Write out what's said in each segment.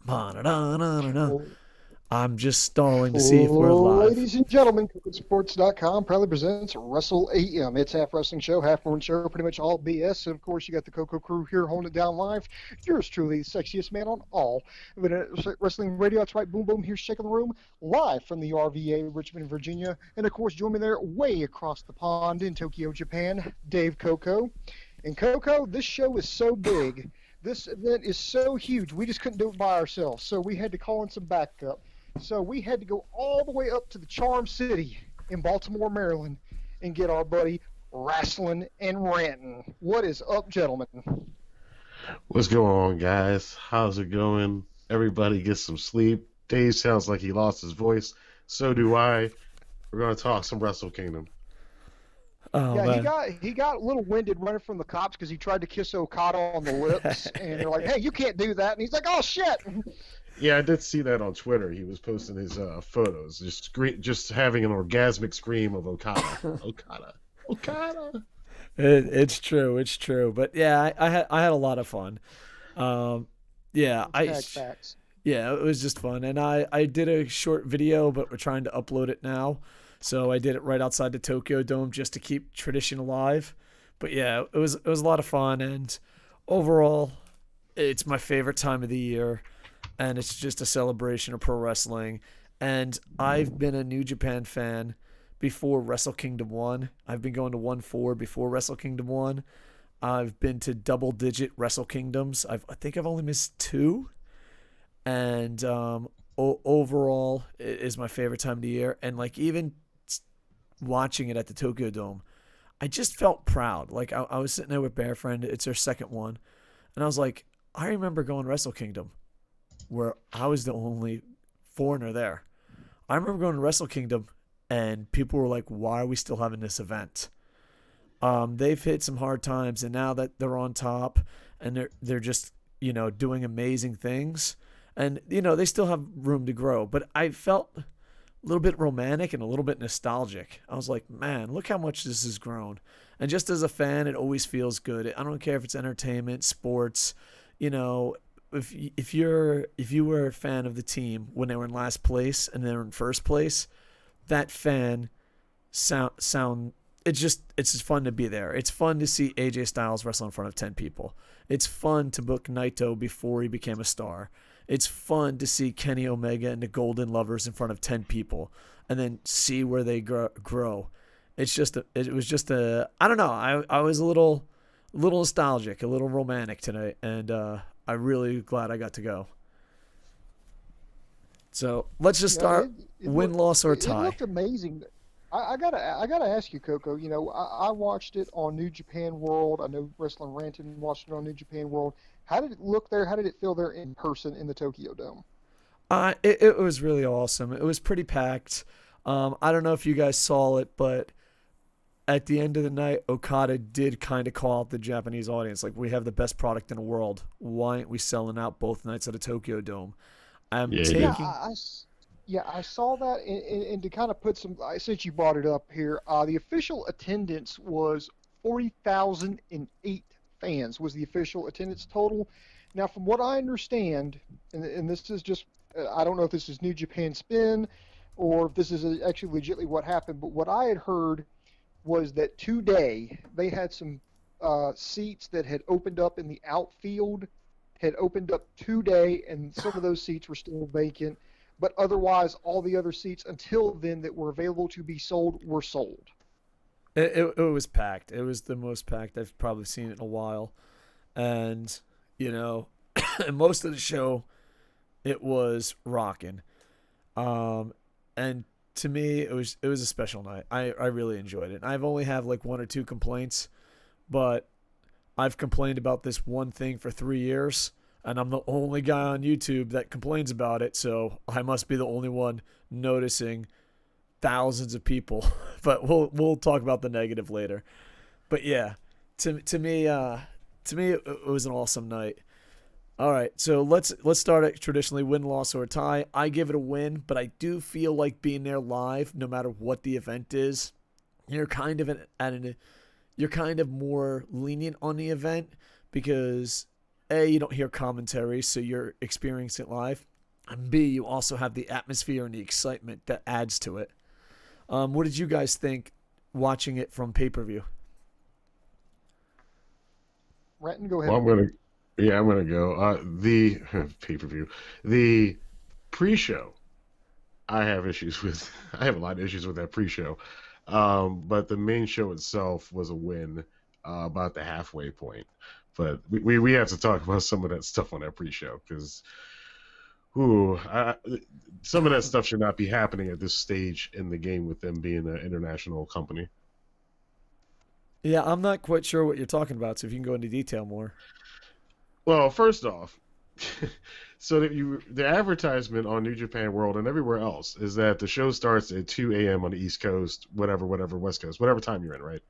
Ma-da-da-da-da-da. I'm just stalling to see if we're live. Ladies and gentlemen, Sports.com proudly presents Wrestle AM. It's half wrestling show, half morning show, pretty much all BS. And of course, you got the Koco crew here holding it down live. Yours truly, the sexiest man on all wrestling radio. That's right, boom, boom, here shaking the room, live from the RVA, Richmond, Virginia. And of course, join me there way across the pond in Tokyo, Japan, Dave Koco. And Koco, this show is so big. This event is so huge. We just couldn't do it by ourselves. So we had to call in some backup. So we had to go all the way up to the Charm City in Baltimore, Maryland, and get our buddy Rassslin Rantin. What is up, gentlemen? What's going on, guys? How's it going? Everybody get some sleep. Dave sounds like he lost his voice. So do I. We're going to talk some Wrestle Kingdom. Oh, yeah, he got a little winded running from the cops because he tried to kiss Okada on the lips, and they're like, "Hey, you can't do that," and he's like, "Oh shit." Yeah, I did see that on Twitter. He was posting his photos, just having an orgasmic scream of Okada, Okada. It's true. But yeah, I had a lot of fun. Yeah, Facts. Yeah, it was just fun, and I did a short video, but we're trying to upload it now, so I did it right outside the Tokyo Dome just to keep tradition alive. But yeah, it was a lot of fun, and overall, it's my favorite time of the year. And it's just a celebration of pro wrestling. And I've been a New Japan fan before Wrestle Kingdom 1. I've been going to 1-4 before Wrestle Kingdom 1. I've been to double-digit Wrestle Kingdoms. I think I've only missed 2. And overall, it is my favorite time of the year. And, like, even watching it at the Tokyo Dome, I just felt proud. Like, I was sitting there with Bear Friend. It's their second one. And I was like, I remember going to Wrestle Kingdom, where I was the only foreigner there. I remember going to Wrestle Kingdom, and people were like, why are we still having this event? They've hit some hard times, and now that they're on top, and they're just, doing amazing things, and, they still have room to grow. But I felt a little bit romantic and a little bit nostalgic. I was like, man, look how much this has grown. And just as a fan, it always feels good. I don't care if it's entertainment, sports, If you were a fan of the team when they were in last place and they were in first place, that fan it's just fun to be there. It's fun to see AJ Styles wrestle in front of 10 people. It's fun to book Naito before he became a star. It's fun to see Kenny Omega and the Golden Lovers in front of 10 people and then see where they grow. It was just a I don't know. I was a little nostalgic, a little romantic tonight, and I'm really glad I got to go. So let's just start win, loss, or tie. It looked amazing. I gotta ask you, Koco. I watched it on New Japan World. I know Wrestling Rantin watched it on New Japan World. How did it look there? How did it feel there in person in the Tokyo Dome? It was really awesome. It was pretty packed. I don't know if you guys saw it, but at the end of the night, Okada did kind of call out the Japanese audience. Like, we have the best product in the world. Why aren't we selling out both nights at a Tokyo Dome? I saw that. And to kind of put some, since you brought it up here, the official attendance was 40,008 fans was the official attendance total. Now, from what I understand, and this is just, I don't know if this is New Japan spin or if this is actually legitimately what happened, but what I had heard was that today they had some seats that had opened up in the outfield, had opened up today, and some of those seats were still vacant. But otherwise, all the other seats until then that were available to be sold were sold. It was packed. It was the most packed I've probably seen it in a while. And, most of the show, it was rocking. And to me, it was a special night. I really enjoyed it. I've only have like 1 or 2 complaints, but I've complained about this one thing for 3 years, and I'm the only guy on YouTube that complains about it, so I must be the only one noticing thousands of people. But we'll talk about the negative later. But yeah, to me, it was an awesome night. All right, so let's start it traditionally, win, loss, or tie. I give it a win, but I do feel like being there live, no matter what the event is, you're kind of more lenient on the event because A, you don't hear commentary, so you're experiencing it live. And B, you also have the atmosphere and the excitement that adds to it. What did you guys think watching it from pay-per-view? Rantin, go ahead. Well, I'm gonna go. The pay-per-view, the pre-show, I have issues with. I have a lot of issues with that pre-show, but the main show itself was a win, about the halfway point. But we have to talk about some of that stuff on that pre-show because, some of that stuff should not be happening at this stage in the game with them being an international company. Yeah, I'm not quite sure what you're talking about, so if you can go into detail more. Well, first off, so that the advertisement on New Japan World and everywhere else is that the show starts at 2 a.m. on the East Coast, whatever, West Coast, whatever time you're in, right?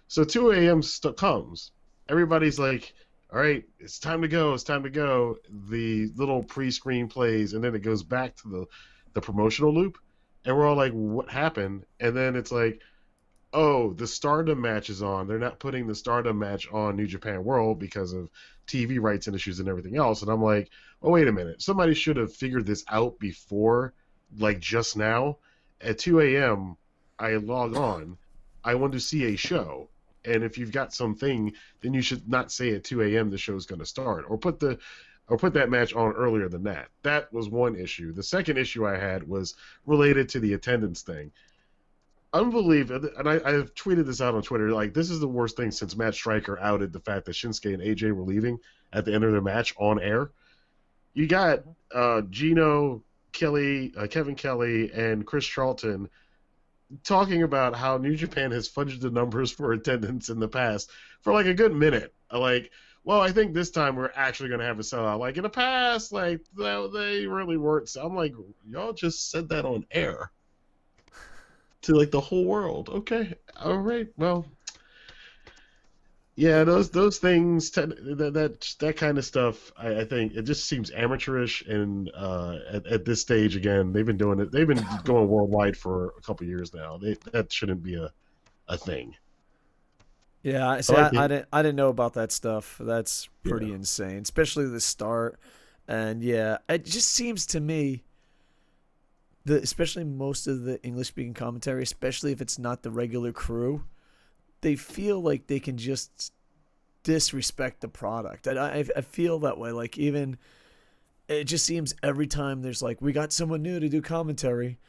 So 2 a.m. Comes. Everybody's like, all right, it's time to go. It's time to go. The little pre-screen plays, and then it goes back to the promotional loop. And we're all like, what happened? And then it's like, oh, the Stardom match is on. They're not putting the Stardom match on New Japan World because of TV rights and issues and everything else. And I'm like, oh, wait a minute. Somebody should have figured this out before, like just now. At 2 a.m., I log on. I want to see a show. And if you've got something, then you should not say at 2 a.m. the show's going to start. Or put that match on earlier than that. That was one issue. The second issue I had was related to the attendance thing. Unbelievable, and I've tweeted this out on Twitter, like, this is the worst thing since Matt Stryker outed the fact that Shinsuke and AJ were leaving at the end of their match on air. You got Gino, Kevin Kelly, and Chris Charlton talking about how New Japan has fudged the numbers for attendance in the past for like a good minute. Like, well, I think this time we're actually going to have a sellout. Like, in the past, like, they really weren't. So I'm like, y'all just said that on air to like the whole world. Okay, all right, well, yeah, those things, that kind of stuff, I think it just seems amateurish. And at this stage, again, they've been doing it. They've been going worldwide for a couple years now. That shouldn't be a thing. Yeah, see, I didn't know about that stuff. That's pretty insane, especially the start. And yeah, it just seems to me, especially most of the English-speaking commentary, especially if it's not the regular crew, they feel like they can just disrespect the product. And I feel that way. Like, even, it just seems every time there's like, we got someone new to do commentary,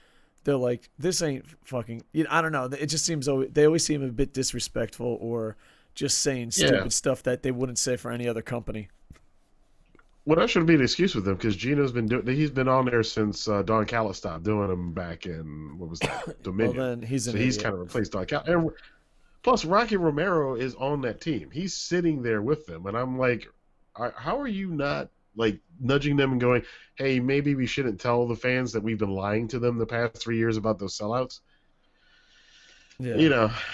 they're like, this ain't fucking, I don't know. It just seems, they always seem a bit disrespectful or just saying stupid stuff that they wouldn't say for any other company. Well, that shouldn't be an excuse with him because Gino's he's been on there since Don Callis stopped doing them back in, what was that, Dominion. Well, then he's kind of replaced Don Callis. And plus, Rocky Romero is on that team. He's sitting there with them, and I'm like, how are you not like nudging them and going, hey, maybe we shouldn't tell the fans that we've been lying to them the past 3 years about those sellouts? Yeah.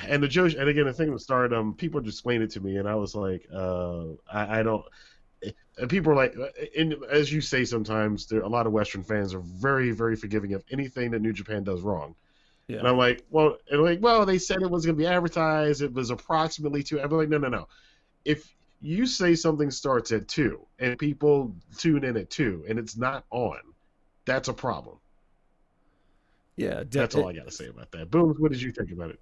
And and again, the thing with Stardom, people just explained it to me, and I was like, I don't. And people are like, as you say, sometimes a lot of Western fans are very, very forgiving of anything that New Japan does wrong. Yeah. And I'm like, well, they said it was going to be advertised. It was approximately 2. I'm like, no. If you say something starts at 2 and people tune in at 2 and it's not on, that's a problem. Yeah, that's all I got to say about that. Booms, what did you think about it?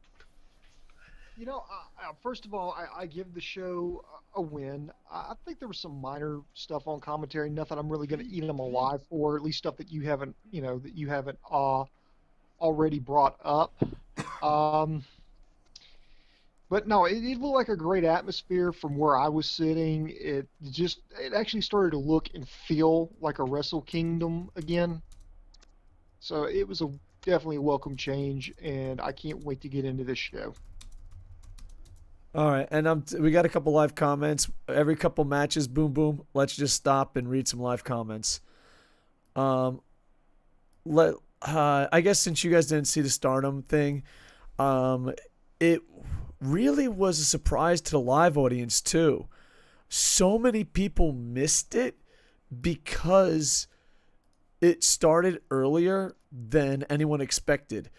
First of all, I give the show a win. I think there was some minor stuff on commentary, nothing I'm really going to eat them alive for, at least stuff that you haven't already brought up. But no, it looked like a great atmosphere from where I was sitting. It actually started to look and feel like a Wrestle Kingdom again. So it was definitely a welcome change, and I can't wait to get into this show. All right, and we got a couple live comments. Every couple matches, boom. Let's just stop and read some live comments. I guess since you guys didn't see the Stardom thing, it really was a surprise to the live audience too. So many people missed it because it started earlier than anyone expected.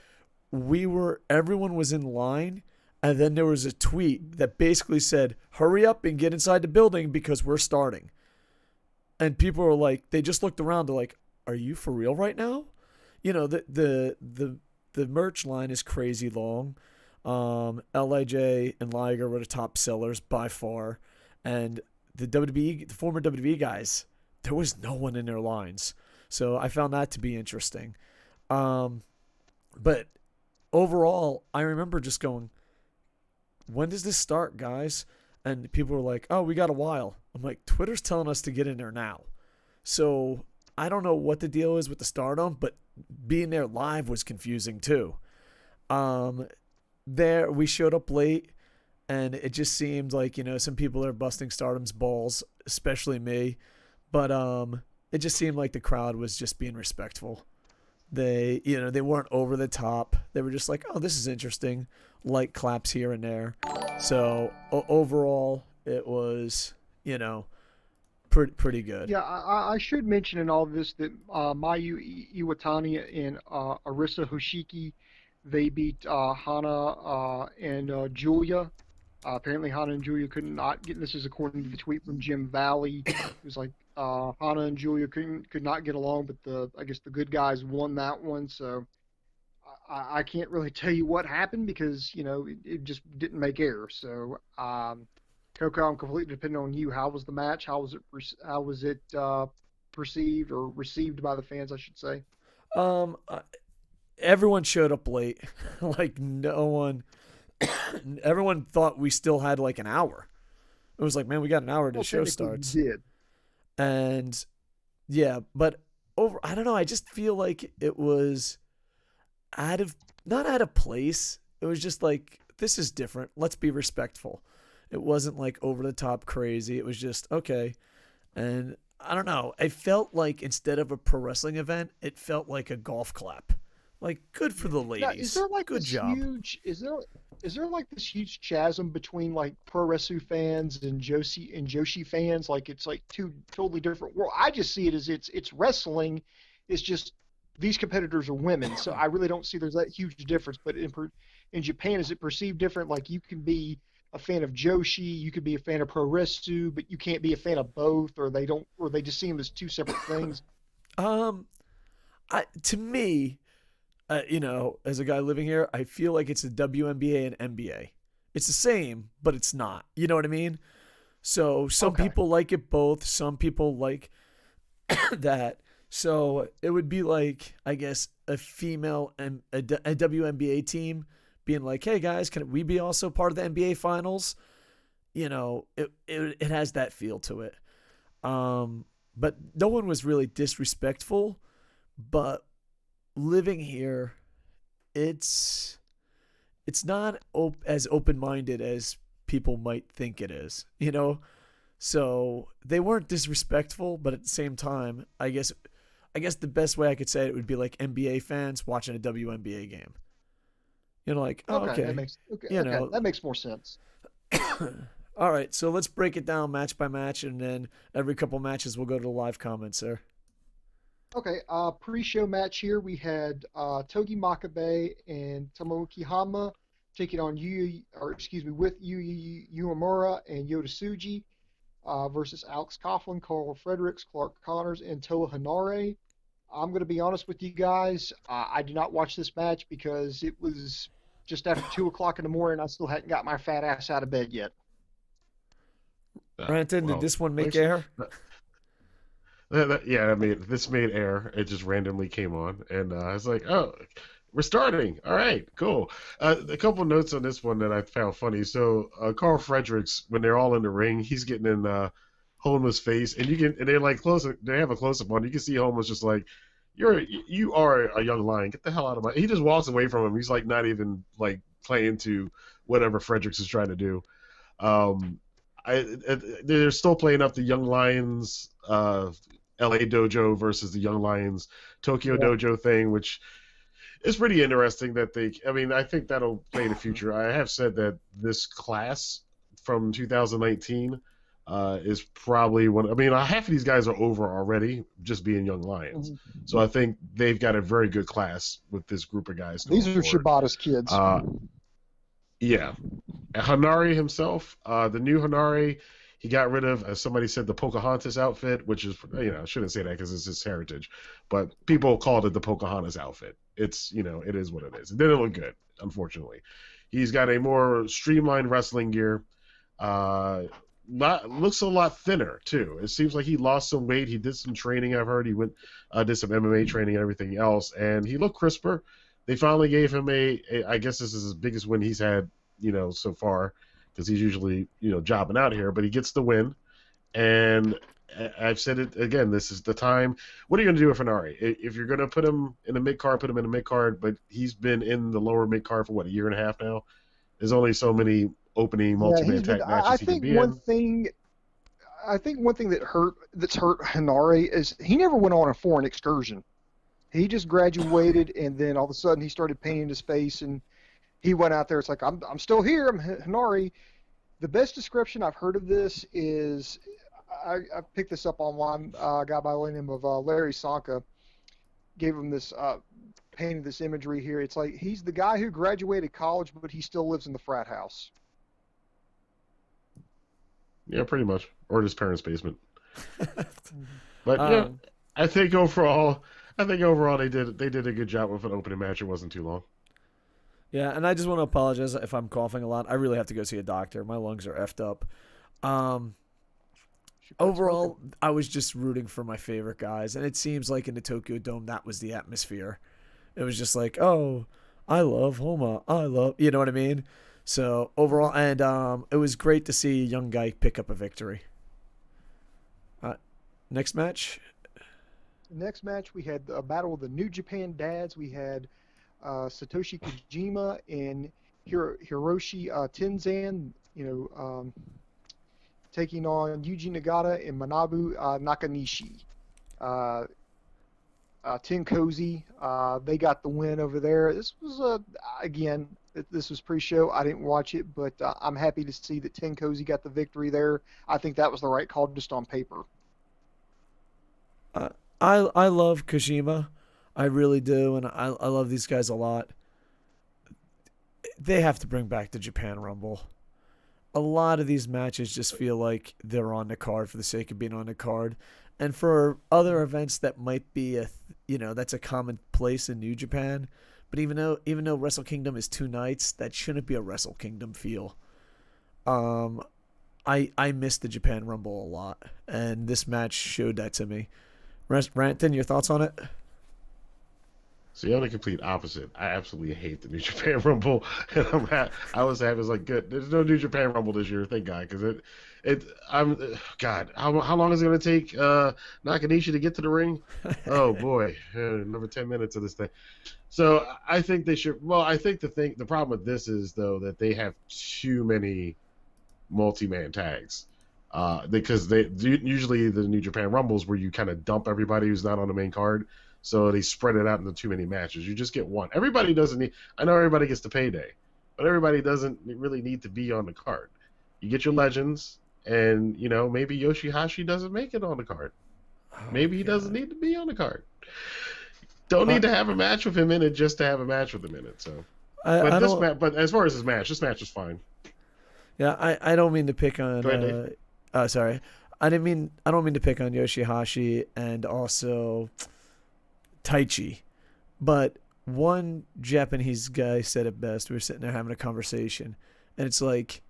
Everyone was in line. And then there was a tweet that basically said, hurry up and get inside the building because we're starting. and people were like, they just looked around. They're like, "Are you for real right now?" The merch line is crazy long. Lij and Liger were the top sellers by far, and the former WWE guys, there was no one in their lines. So I found that to be interesting. But overall, I remember just going, "When does this start, guys?" And people were like, "Oh, we got a while." I'm like, Twitter's telling us to get in there now. So I don't know what the deal is with the Stardom, but being there live was confusing too. There we showed up late, and it just seemed like, some people are busting Stardom's balls, especially me. But it just seemed like the crowd was just being respectful. They weren't over the top. They were just like, "Oh, this is interesting," light claps here and there. So overall, it was, pretty good. Yeah, I should mention in all of this that Mayu Iwatani and Arisa Hoshiki, they beat Hana and Julia. Apparently, Hana and Julia could not get this is according to the tweet from Jim Valley. It was like Hana and Julia could not get along, but I guess the good guys won that one. So I can't really tell you what happened because it just didn't make air. So Koco, I'm completely dependent on you. How was the match? How was it perceived or received by the fans, I should say? Everyone showed up late. Like no one. Everyone thought we still had like an hour. It was like, man, we got an hour till the show starts. We did. And yeah, but I don't know. I just feel like it was not out of place. It was just like, this is different. Let's be respectful. It wasn't like over the top crazy. It was just okay. And I don't know. I felt like instead of a pro wrestling event, it felt like a golf clap. Like, good for the ladies. Now, is there like good job. Is there like this huge chasm between like pro wrestling fans and Joshi fans? Like it's like two totally different worlds. I just see it as it's wrestling. It's just these competitors are women, so I really don't see there's that huge difference. But in Japan, is it perceived different? Like you can be a fan of Joshi, you could be a fan of pro wrestling, but you can't be a fan of both, or they just see them as two separate things. To me. As a guy living here, I feel like it's a WNBA and NBA. It's the same, but it's not. You know what I mean? So some people like it both. Some people like that. So it would be like, I guess, a female and a WNBA team being like, "Hey guys, can we be also part of the NBA finals?" It has that feel to it. But no one was really disrespectful. But living here, it's not as open-minded as people might think it is, So they weren't disrespectful, but at the same time, I guess the best way I could say it would be like NBA fans watching a WNBA game. Like, oh, okay. That makes more sense. All right, so let's break it down match by match, and then every couple matches we'll go to the live comments, sir. Okay, pre-show match here, we had Togi Makabe and Tomoki Hama taking on with Yu Uemura and Yota Tsuji versus Alex Coughlin, Carl Fredericks, Clark Connors, and Toa Hanare. I'm going to be honest with you guys, I did not watch this match because it was just after 2 o'clock in the morning. I still hadn't got my fat ass out of bed yet. Rantin, did this one make air? Yeah, I mean, this made air. It just randomly came on, and I was like, "Oh, we're starting. All right, cool." A couple notes on this one that I found funny. So, Carl Fredericks, when they're all in the ring, he's getting in Holman's face, and they're like close. They have a close up on. You can see Holman's just like, "You are a young lion. Get the hell out of my." He just walks away from him. He's like not even like playing to whatever Fredericks is trying to do. They're still playing up the Young Lions LA Dojo versus the Young Lions Tokyo Dojo thing, which is pretty interesting that I think that'll play in the future. I have said that this class from 2019 is probably half of these guys are over already, just being Young Lions. Mm-hmm. So I think they've got a very good class with this group of guys. These are Shibata's kids. Yeah. Hanare himself, the new Hanare, He got rid of, as somebody said, the Pocahontas outfit, which is, I shouldn't say that because it's his heritage, but people called it the Pocahontas outfit. It's, it is what it is. It didn't look good, unfortunately. He's got a more streamlined wrestling gear. Looks a lot thinner too. It seems like he lost some weight. He did some training. I've heard he went did some MMA training and everything else, and he looked crisper. They finally gave him I guess this is his biggest win he's had, so far, because he's usually jobbing out here, but he gets the win. And I've said it again. This is the time. What are you going to do with Fenari? If you're going to put him in the mid card, put him in the mid card. But he's been in the lower mid card for what, a year and a half now. There's only so many opening multi-man tag matches he can be in. I think one thing that's hurt Henare is he never went on a foreign excursion. He just graduated, and then all of a sudden he started painting his face, and he went out there. It's like, I'm still here. I'm Henare. The best description I've heard of this is, I picked this up online. A guy by the name of Larry Sanka gave him this, painted this imagery here. It's like he's the guy who graduated college, but he still lives in the frat house. Yeah, pretty much, or in his parents' basement. But I think overall they did a good job with an opening match. It wasn't too long. Yeah, and I just want to apologize if I'm coughing a lot. I really have to go see a doctor. My lungs are effed up. Overall, I was just rooting for my favorite guys, and it seems like in the Tokyo Dome that was the atmosphere. It was just like, oh, I love Homa. I love, you know what I mean? So overall, and it was great to see a young guy pick up a victory. Next match? Next match, we had a battle of the New Japan Dads. We had Satoshi Kojima and Hiroshi Tenzan, taking on Yuji Nagata and Manabu Nakanishi. Ten Cozy, they got the win over there. This was, again, this was pre-show. I didn't watch it, but I'm happy to see that Ten Cozy got the victory there. I think that was the right call just on paper. I love Kojima. I really do, and I love these guys a lot. They have to bring back the Japan Rumble. A lot of these matches just feel like they're on the card for the sake of being on the card. And for other events that might be that's a common place in New Japan. But even though Wrestle Kingdom is 2 nights, that shouldn't be a Wrestle Kingdom feel. I miss the Japan Rumble a lot, and this match showed that to me. Rantin, your thoughts on it? So you're the complete opposite. I absolutely hate the New Japan Rumble, and I was happy. It was like, good. There's no New Japan Rumble this year, thank God, because how long is it going to take Nakanishi to get to the ring? Oh boy, another 10 minutes of this thing. So I think they should. Well, I think the problem with this is though that they have too many multi-man tags. Because usually the New Japan Rumbles where you kind of dump everybody who's not on the main card. So they spread it out into too many matches. You just get one. Everybody doesn't need. I know everybody gets the payday, but everybody doesn't really need to be on the card. You get your legends, and maybe Yoshihashi doesn't make it on the card. Maybe he doesn't need to be on the card. Don't need to have a match with him in it just to have a match with him in it. So, but as far as this match was fine. Yeah, I don't mean to pick on. Sorry, I don't mean to pick on Yoshihashi and also Taichi, but one Japanese guy said it best. We were sitting there having a conversation, and it's like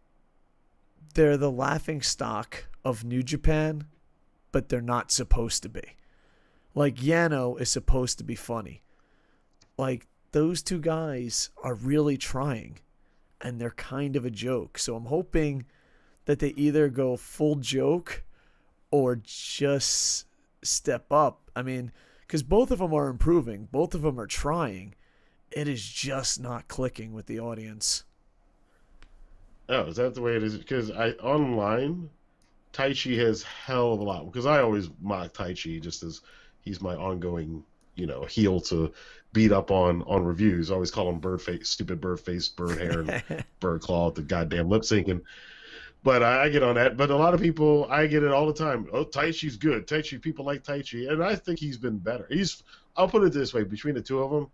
they're the laughing stock of New Japan, but they're not supposed to be. Like Yano is supposed to be funny. Like those two guys are really trying, and they're kind of a joke. So I'm hoping that they either go full joke or just step up. I mean, because both of them are improving. Both of them are trying. It is just not clicking with the audience. Oh, is that the way it is? Because online, Taichi has hell of a lot. Because I always mock Taichi just as he's my ongoing, heel to beat up on reviews. I always call him bird face, stupid bird face, bird hair, and bird claw with the goddamn lip syncing. But I get on that. But a lot of people, I get it all the time. Oh, Taichi's good. People like Taichi. And I think he's been better. I'll put it this way. Between the two of them,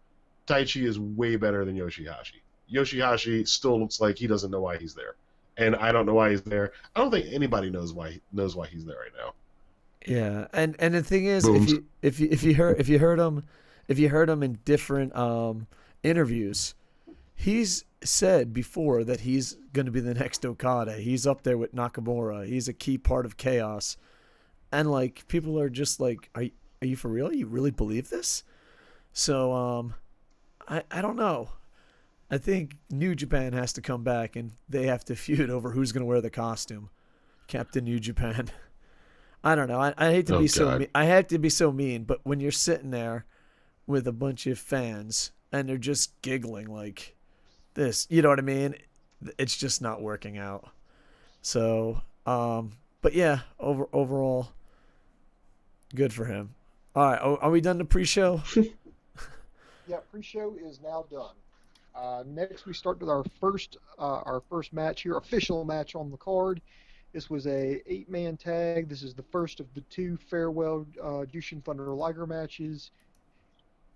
Taichi is way better than Yoshihashi. Yoshihashi still looks like he doesn't know why he's there. and I don't know why he's there. I don't think anybody knows why he's there right now. Yeah, and the thing is, Booms. if you heard him in different interviews, he's said before that he's going to be the next Okada. He's up there with Nakamura. He's a key part of Chaos, and like people are just like, are you for real? You really believe this? So I don't know. I think New Japan has to come back and they have to feud over who's going to wear the costume. Captain New Japan. I don't know. I hate to be so mean. I have to be so mean, but when you're sitting there with a bunch of fans and they're just giggling like this, you know what I mean? It's just not working out. So, but yeah, overall, good for him. All right, are we done the pre-show? Yeah, pre-show is now done. Next, we start with our first match here, official match on the card. This was a 8-man tag. This is the first of the 2 farewell Jyushin Thunder Liger matches.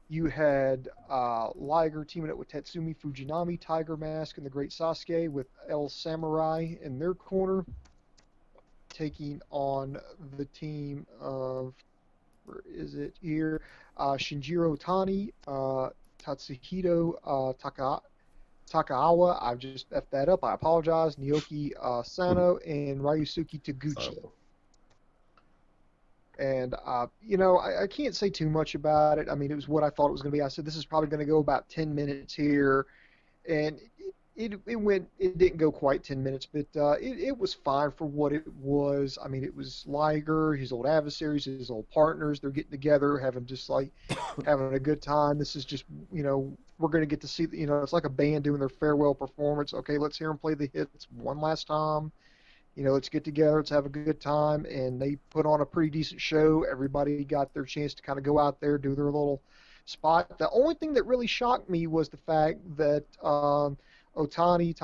You had Liger teaming up with Tatsumi Fujinami, Tiger Mask, and the Great Sasuke with El Samurai in their corner, taking on the team of, where is it here? Shinjiro Tani, Tatsuhito Takaawa, I've just effed that up, I apologize, Naoki Sano, and Ryusuke Taguchi. And, I can't say too much about it. I mean, it was what I thought it was going to be. I said, this is probably going to go about 10 minutes here. And it didn't go quite 10 minutes, but it was fine for what it was. I mean, it was Liger, his old adversaries, his old partners. They're getting together, having a good time. This is just, we're going to get to see, it's like a band doing their farewell performance. Okay, let's hear them play the hits one last time. Let's get together, let's have a good time. And they put on a pretty decent show. Everybody got their chance to kind of go out there, do their little spot. The only thing that really shocked me was the fact that Otani,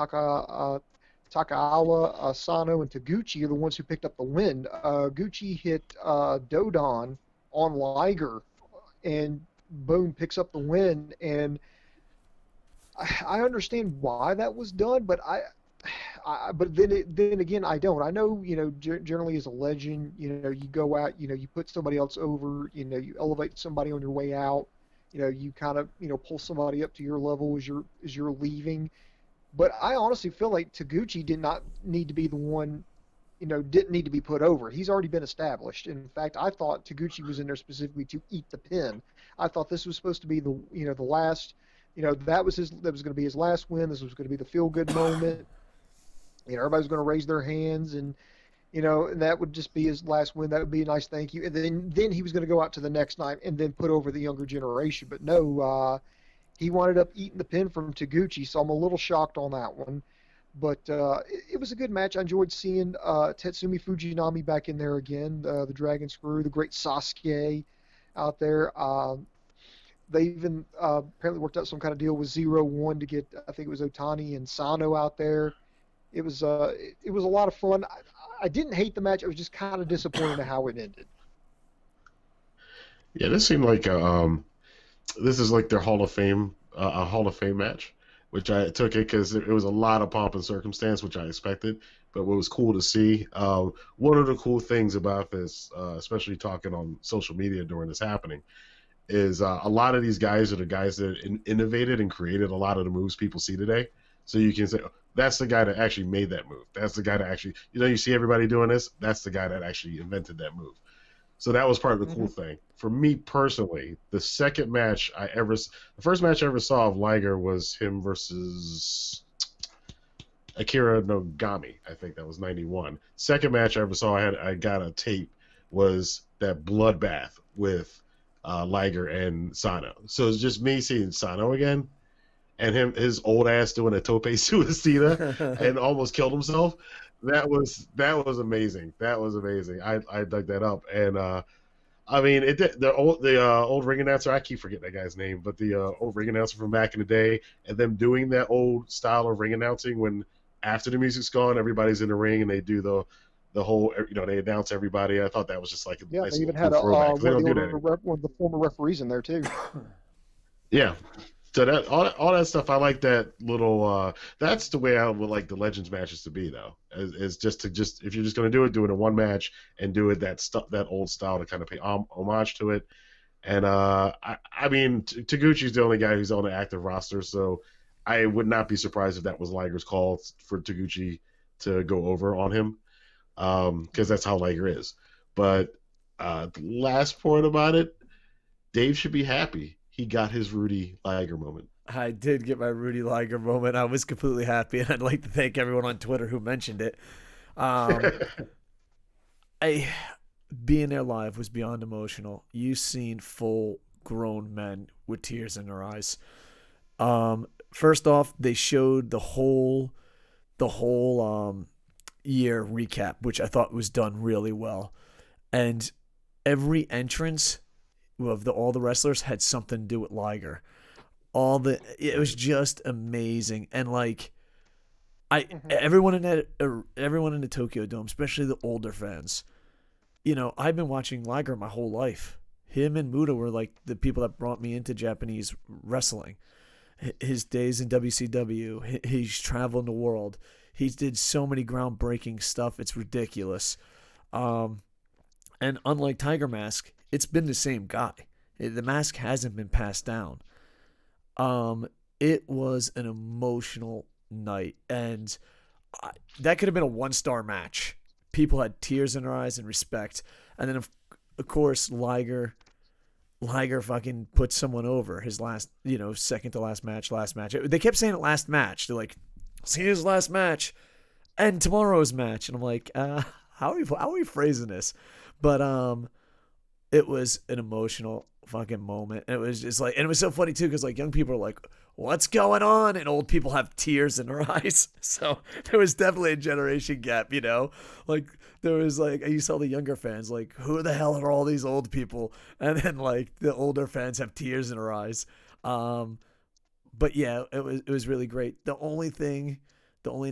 Takaawa, Sano, and Taguchi are the ones who picked up the win. Gucci hit Dodon on Liger, and boom, picks up the win. And I understand why that was done, but but then again, I don't. I know, generally as a legend, you go out, you put somebody else over, you elevate somebody on your way out, you kind of, pull somebody up to your level as you're leaving. But I honestly feel like Taguchi did not need to be the one, didn't need to be put over. He's already been established. In fact, I thought Taguchi was in there specifically to eat the pin. I thought this was supposed to be the last, that was going to be his last win. This was going to be the feel-good moment. Everybody's going to raise their hands, and and that would just be his last win. That would be a nice thank you. And then he was going to go out to the next night and then put over the younger generation. But no, he wound up eating the pin from Taguchi, so I'm a little shocked on that one. But it was a good match. I enjoyed seeing Tatsumi Fujinami back in there again, the Dragon Screw, the Great Sasuke out there. They even apparently worked out some kind of deal with 0-1 to get, I think it was Otani and Sano out there. It was a lot of fun. I didn't hate the match. I was just kind of disappointed in how it ended. Yeah, this seemed like this is like their Hall of Fame match, which I took it because it was a lot of pomp and circumstance, which I expected. But what was cool to see, one of the cool things about this, especially talking on social media during this happening, is a lot of these guys are the guys that innovated and created a lot of the moves people see today. So you can say, that's the guy that actually made that move. That's the guy that actually, you see everybody doing this. That's the guy that actually invented that move. So that was part of the cool thing. For me personally, the first match I ever saw of Liger was him versus Akira Nogami. I think that was 91. Second match I ever saw, I got a tape, was that bloodbath with Liger and Sano. So it's just me seeing Sano again, and his old ass doing a tope suicida and almost killed himself. That was amazing. That was amazing. I dug that up, and I mean, the old ring announcer, I keep forgetting that guy's name, but the old ring announcer from back in the day, and them doing that old style of ring announcing when after the music's gone, everybody's in the ring and they do the whole, they announce everybody. I thought that was just like a nice they even cool had throwback. one of the former referees in there too. Yeah. So that all that stuff, I like that little. That's the way I would like the Legends matches to be, though. Is just if you're just gonna do it in one match and do it that old style to kind of pay homage to it. And I mean, Taguchi's the only guy who's on the active roster, so I would not be surprised if that was Liger's call for Taguchi to go over on him, because that's how Liger is. But the last point about it, Dave should be happy. He got his Rudy Liger moment. I did get my Rudy Liger moment. I was completely happy, and I'd like to thank everyone on Twitter who mentioned it. Being there live was beyond emotional. You've seen full-grown men with tears in their eyes. First off, they showed the whole year recap, which I thought was done really well, and every entrance of all the wrestlers had something to do with Liger. It was just amazing, and like everyone in the Tokyo Dome, especially the older fans. You know, I've been watching Liger my whole life. Him and Muta were like the people that brought me into Japanese wrestling. His days in WCW, he's traveled the world. He did so many groundbreaking stuff. It's ridiculous. And unlike Tiger Mask, it's been the same guy. The mask hasn't been passed down. It was an emotional night, and that could have been a 1-star match. People had tears in their eyes and respect. And then, of course, Liger fucking put someone over his last, second to last match. They kept saying it last match. They're like, see his last match and tomorrow's match. And I'm like, how are we phrasing this? But it was an emotional fucking moment. And it was just like, and it was so funny too, because like young people are like, what's going on? And old people have tears in their eyes. So there was definitely a generation gap, like there was like, you saw the younger fans like, who the hell are all these old people? And then like the older fans have tears in their eyes. But yeah, it was really great. The only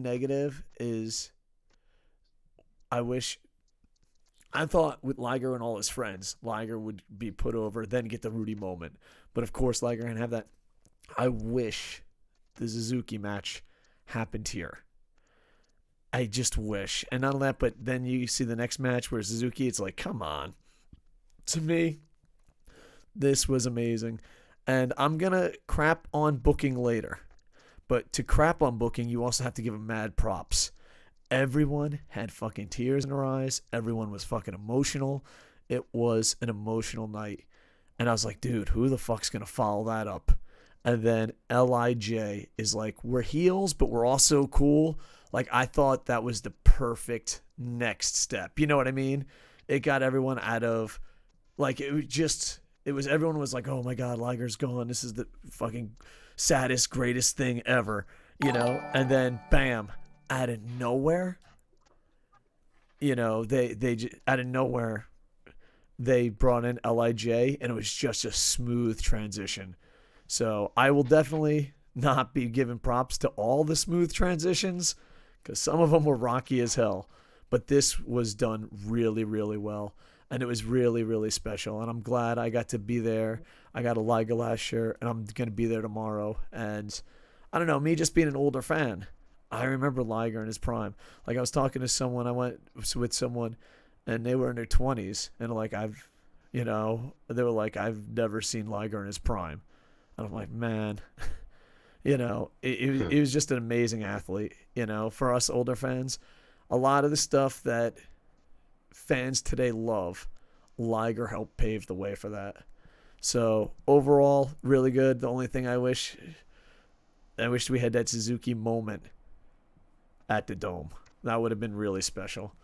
negative is I thought with Liger and all his friends, Liger would be put over, then get the Rudy moment. But of course, Liger didn't have that. I wish the Suzuki match happened here. I just wish. And not only that, but then you see the next match where Suzuki, it's like, come on. To me, this was amazing. And I'm going to crap on booking later. But to crap on booking, you also have to give him mad props. Everyone had fucking tears in their eyes. Everyone was fucking emotional. It was an emotional night. And I was like, dude, who the fuck's going to follow that up? And then LIJ is like, we're heels, but we're also cool. Like, I thought that was the perfect next step. You know what I mean? It got everyone out of, like, everyone was like, oh my God, Liger's gone. This is the fucking saddest, greatest thing ever, And then, bam, out of nowhere, they out of nowhere, they brought in LIJ, and it was just a smooth transition. So I will definitely not be giving props to all the smooth transitions because some of them were rocky as hell. But this was done really, really well. And it was really, really special. And I'm glad I got to be there. I got a Liger last year, and I'm going to be there tomorrow. And I don't know, me just being an older fan, I remember Liger in his prime. Like I was talking to someone, I went with someone, and they were in their 20s. And like they were like, I've never seen Liger in his prime. And I'm like, man, it was just an amazing athlete, for us older fans. A lot of the stuff that fans today love, Liger helped pave the way for that. So overall, really good. The only thing I wish we had that Suzuki moment at the Dome. That would have been really special.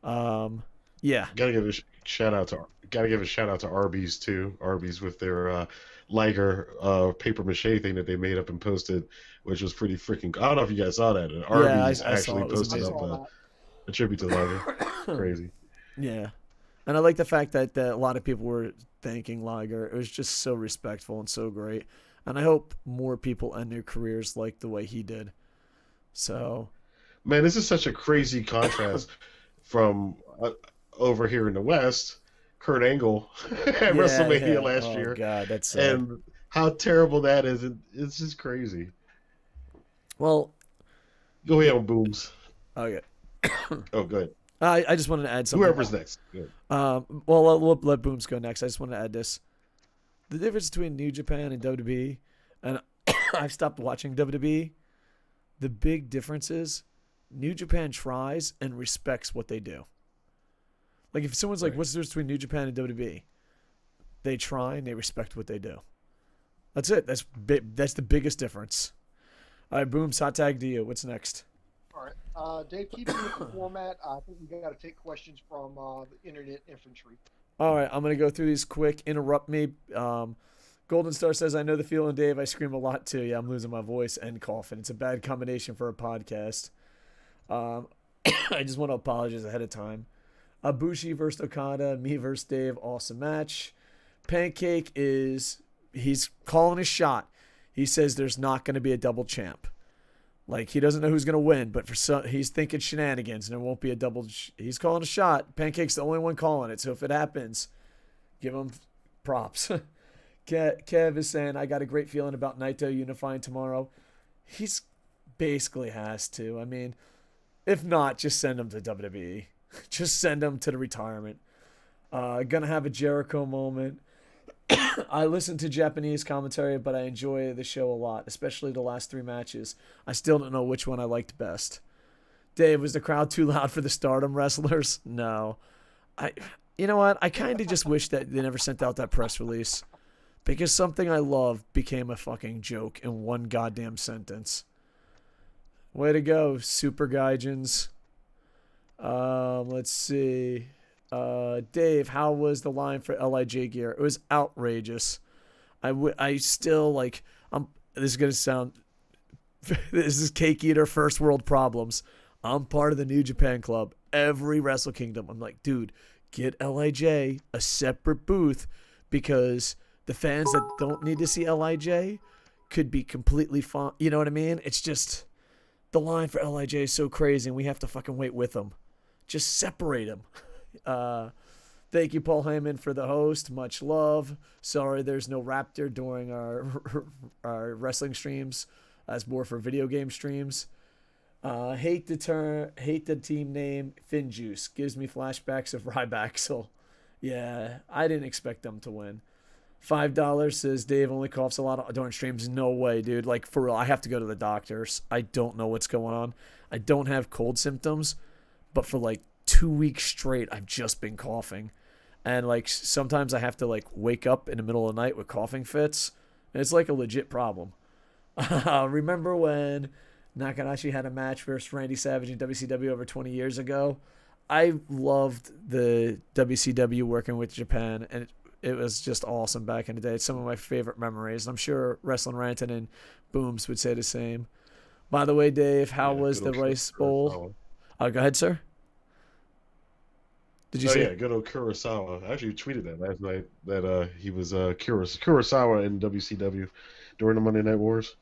Yeah. Gotta give a shout out to Arby's too. Arby's with their Liger paper mache thing that they made up and posted, which was pretty freaking. I don't know if you guys saw that. And Arby's actually posted up a tribute to Liger. Crazy. Yeah, and I like the fact that a lot of people were thanking Liger. It was just so respectful and so great. And I hope more people end their careers like the way he did. So, man, this is such a crazy contrast from over here in the West. Kurt Angle at WrestleMania last year. God, that's and how terrible that is. It's just crazy. Well, Go ahead on Booms. okay. Oh, go ahead. I just wanted to add something. Whoever's next. Good. Well, we'll let Booms go next. I just wanted to add this. The difference between New Japan and WWE, and I've stopped watching WWE, the big difference is New Japan tries and respects what they do. Like if someone's like, what's the difference between New Japan and WWE? They try and they respect what they do. That's it. That's the biggest difference. All right, Booms, hot tag to you. What's next? All right. Dave, keeping with the format, I think we got to take questions from the internet infantry. All right, I'm going to go through these quick. Interrupt me. Golden Star says, I know the feeling, Dave. I scream a lot too. Yeah, I'm losing my voice and coughing. It's a bad combination for a podcast. I just want to apologize ahead of time. Ibushi versus Okada, me versus Dave, awesome match. Pancake he's calling his shot. He says there's not going to be a double champ. Like, he doesn't know who's going to win, but he's thinking shenanigans, and there won't be a double. He's calling a shot. Pancake's the only one calling it, so if it happens, give him props. Kev is saying, I got a great feeling about Naito unifying tomorrow. He's basically has to. I mean, if not, just send him to WWE. Just send him to the retirement. Gonna have a Jericho moment. I listen to Japanese commentary, but I enjoy the show a lot, especially the last 3 matches. I still don't know which one I liked best. Dave, was the crowd too loud for the Stardom wrestlers? No. You know what? I kind of just wish that they never sent out that press release, because something I love became a fucking joke in one goddamn sentence. Way to go, Super Gaijins. Let's see. Dave, how was the line for LIJ gear? It was outrageous. I still like. This is gonna sound. This is Cake Eater first world problems. I'm part of the New Japan Club. Every Wrestle Kingdom, I'm like, dude, get LIJ a separate booth, because the fans that don't need to see LIJ could be completely fine. You know what I mean? It's just the line for LIJ is so crazy, and we have to fucking wait with them. Just separate them. Thank you, Paul Heyman, for the host. Much love. Sorry there's no Raptor during our wrestling streams. That's more for video game streams. Hate the team name Finjuice. Gives me flashbacks of Ryback. So, yeah, I didn't expect them to win. $5 says Dave only coughs a lot during streams. No way, dude. Like, for real, I have to go to the doctors. I don't know what's going on. I don't have cold symptoms, but for like 2 weeks straight, I've just been coughing. And like sometimes I have to like wake up in the middle of the night with coughing fits. And it's like a legit problem. Remember when Takahashi had a match versus Randy Savage in WCW over 20 years ago? I loved the WCW working with Japan, and it was just awesome back in the day. It's some of my favorite memories. I'm sure Rassslin Rantin and Booms would say the same. By the way, Dave, how was the Rice Bowl? Go ahead, sir. Did you say? Yeah, good old Kurosawa. I actually tweeted that last night that he was Kurosawa in WCW during the Monday Night Wars.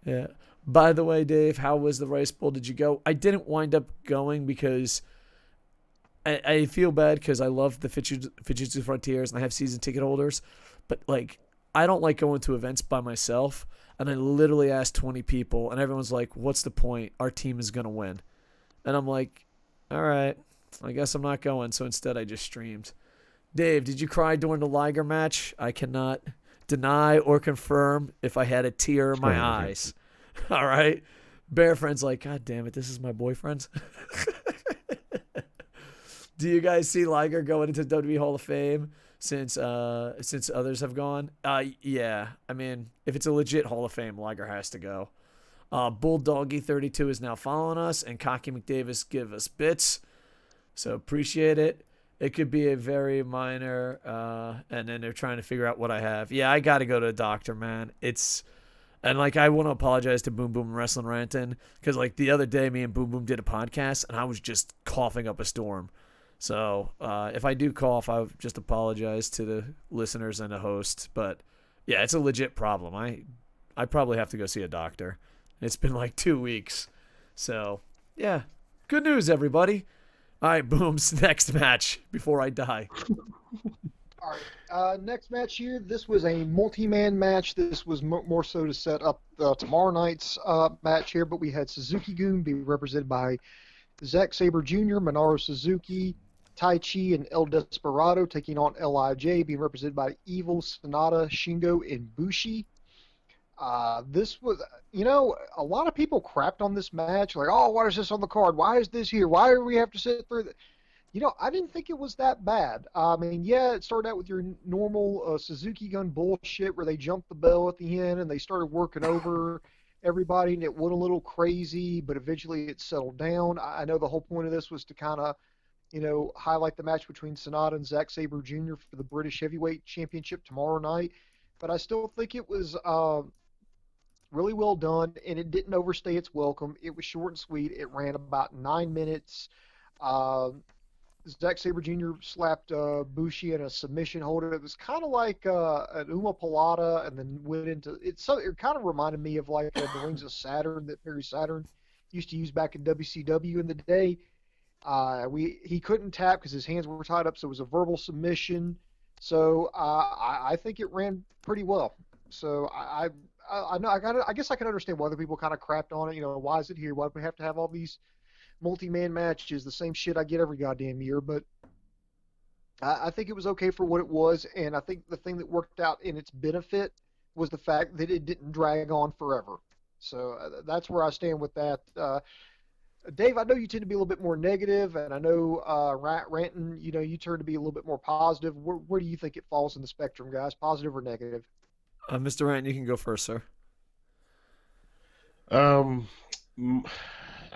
Yeah. By the way, Dave, how was the Rice Bowl? Did you go? I didn't wind up going because I feel bad, because I love the Fujitsu Frontiers and I have season ticket holders, but like I don't like going to events by myself. And I literally asked 20 people, and everyone's like, "What's the point? Our team is gonna win." And I'm like, "All right, I guess I'm not going." So instead, I just streamed. Dave, did you cry during the Liger match? I cannot deny or confirm if I had a tear in my eyes. All right. Bear Friend's like, God damn it, this is my boyfriend. Do you guys see Liger going into WWE Hall of Fame since others have gone? Yeah. I mean, if it's a legit Hall of Fame, Liger has to go. Bulldoggy32 is now following us, and Cocky McDavis give us bits. So appreciate it. It could be a very minor, and then they're trying to figure out what I have. Yeah, I got to go to a doctor, man. And like, I want to apologize to Boom Boom Wrestling Rantin, because like the other day, me and Boom Boom did a podcast, and I was just coughing up a storm. So if I do cough, I just apologize to the listeners and the host. But yeah, it's a legit problem. I probably have to go see a doctor. It's been like 2 weeks. So yeah, good news, everybody. All right, Boom's next match before I die. All right. Next match here. This was a multi-man match. This was more so to set up tomorrow night's match here. But we had Suzuki-gun be represented by Zack Sabre Jr., Minoru Suzuki, Taichi, and El Desperado taking on LIJ, being represented by Evil, Sanada, Shingo, and Bushi. This was, a lot of people crapped on this match. Like, oh, why is this on the card? Why is this here? Why do we have to sit through this? I didn't think it was that bad. I mean, yeah, it started out with your normal Suzuki-gun bullshit where they jumped the bell at the end and they started working over everybody, and it went a little crazy, but eventually it settled down. I know the whole point of this was to kind of, highlight the match between Sanada and Zack Sabre Jr. for the British Heavyweight Championship tomorrow night, but I still think it was really well done, and it didn't overstay its welcome. It was short and sweet. It ran about 9 minutes. Zack Sabre Jr. slapped Bushi in a submission holder. It was kind of like an Uma Palata, and then went into it. So it kind of reminded me of like the Rings of Saturn that Perry Saturn used to use back in WCW in the day. He couldn't tap because his hands were tied up, so it was a verbal submission. So I think it ran pretty well. So I guess I can understand why other people kind of crapped on it. Why is it here? Why do we have to have all these multi-man matches, the same shit I get every goddamn year? But I think it was okay for what it was, and I think the thing that worked out in its benefit was the fact that it didn't drag on forever. So that's where I stand with that. Dave, I know you tend to be a little bit more negative, and I know Rantin, you tend to be a little bit more positive. Where do you think it falls in the spectrum, guys? Positive or negative? Mr. Rantin, you can go first, sir. I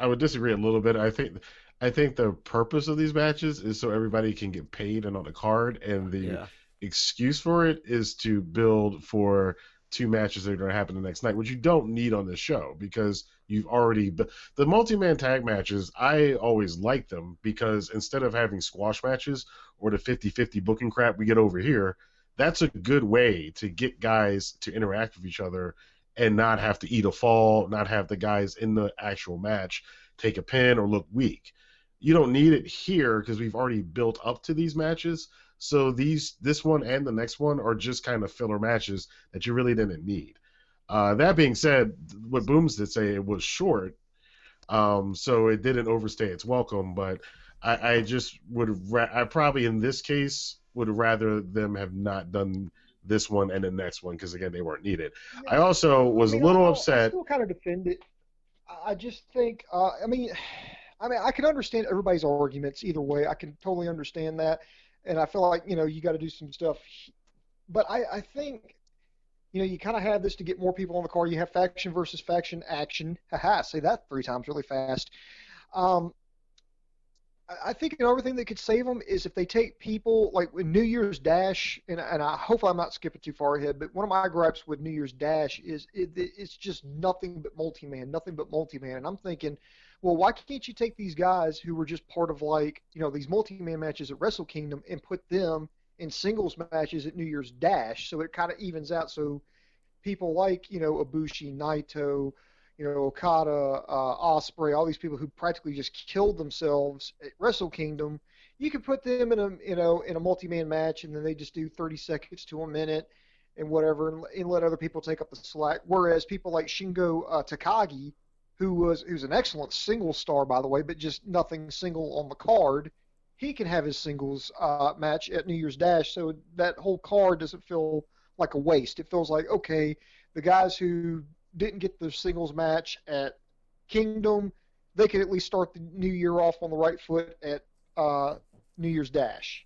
would disagree a little bit. I think the purpose of these matches is so everybody can get paid and on the card, and the excuse for it is to build for 2 matches that are going to happen the next night, which you don't need on this show because you've already the multi-man tag matches. I always like them because instead of having squash matches or the 50-50 booking crap we get over here, that's a good way to get guys to interact with each other and not have to eat a fall, not have the guys in the actual match take a pin or look weak. You don't need it here because we've already built up to these matches. So this one and the next one are just kind of filler matches that you really didn't need. That being said, what Booms did say, it was short, so it didn't overstay its welcome. But I just I probably in this case would rather them have not done this one and the next one because again they weren't needed. I also was a little upset. I still kind of defend it. I just think I can understand everybody's arguments either way. I can totally understand that, and I feel like you got to do some stuff. But I think you kind of have this to get more people on the card. You have faction versus faction action. Haha, say that 3 times really fast. I think another thing that could save them is if they take people like with New Year's Dash, and hopefully I'm not skipping too far ahead, but one of my gripes with New Year's Dash is it's just nothing but multi-man, and I'm thinking, well, why can't you take these guys who were just part of these multi-man matches at Wrestle Kingdom and put them in singles matches at New Year's Dash, so it kind of evens out, so people like Ibushi, Naito, Okada, Ospreay, all these people who practically just killed themselves at Wrestle Kingdom, you could put them in a multi-man match, and then they just do 30 seconds to a minute and whatever, and let other people take up the slack. Whereas people like Shingo Takagi, who's an excellent single star, by the way, but just nothing single on the card, he can have his singles match at New Year's Dash, so that whole card doesn't feel like a waste. It feels like, okay, the guys who didn't get the singles match at Kingdom, they could at least start the new year off on the right foot at New Year's Dash.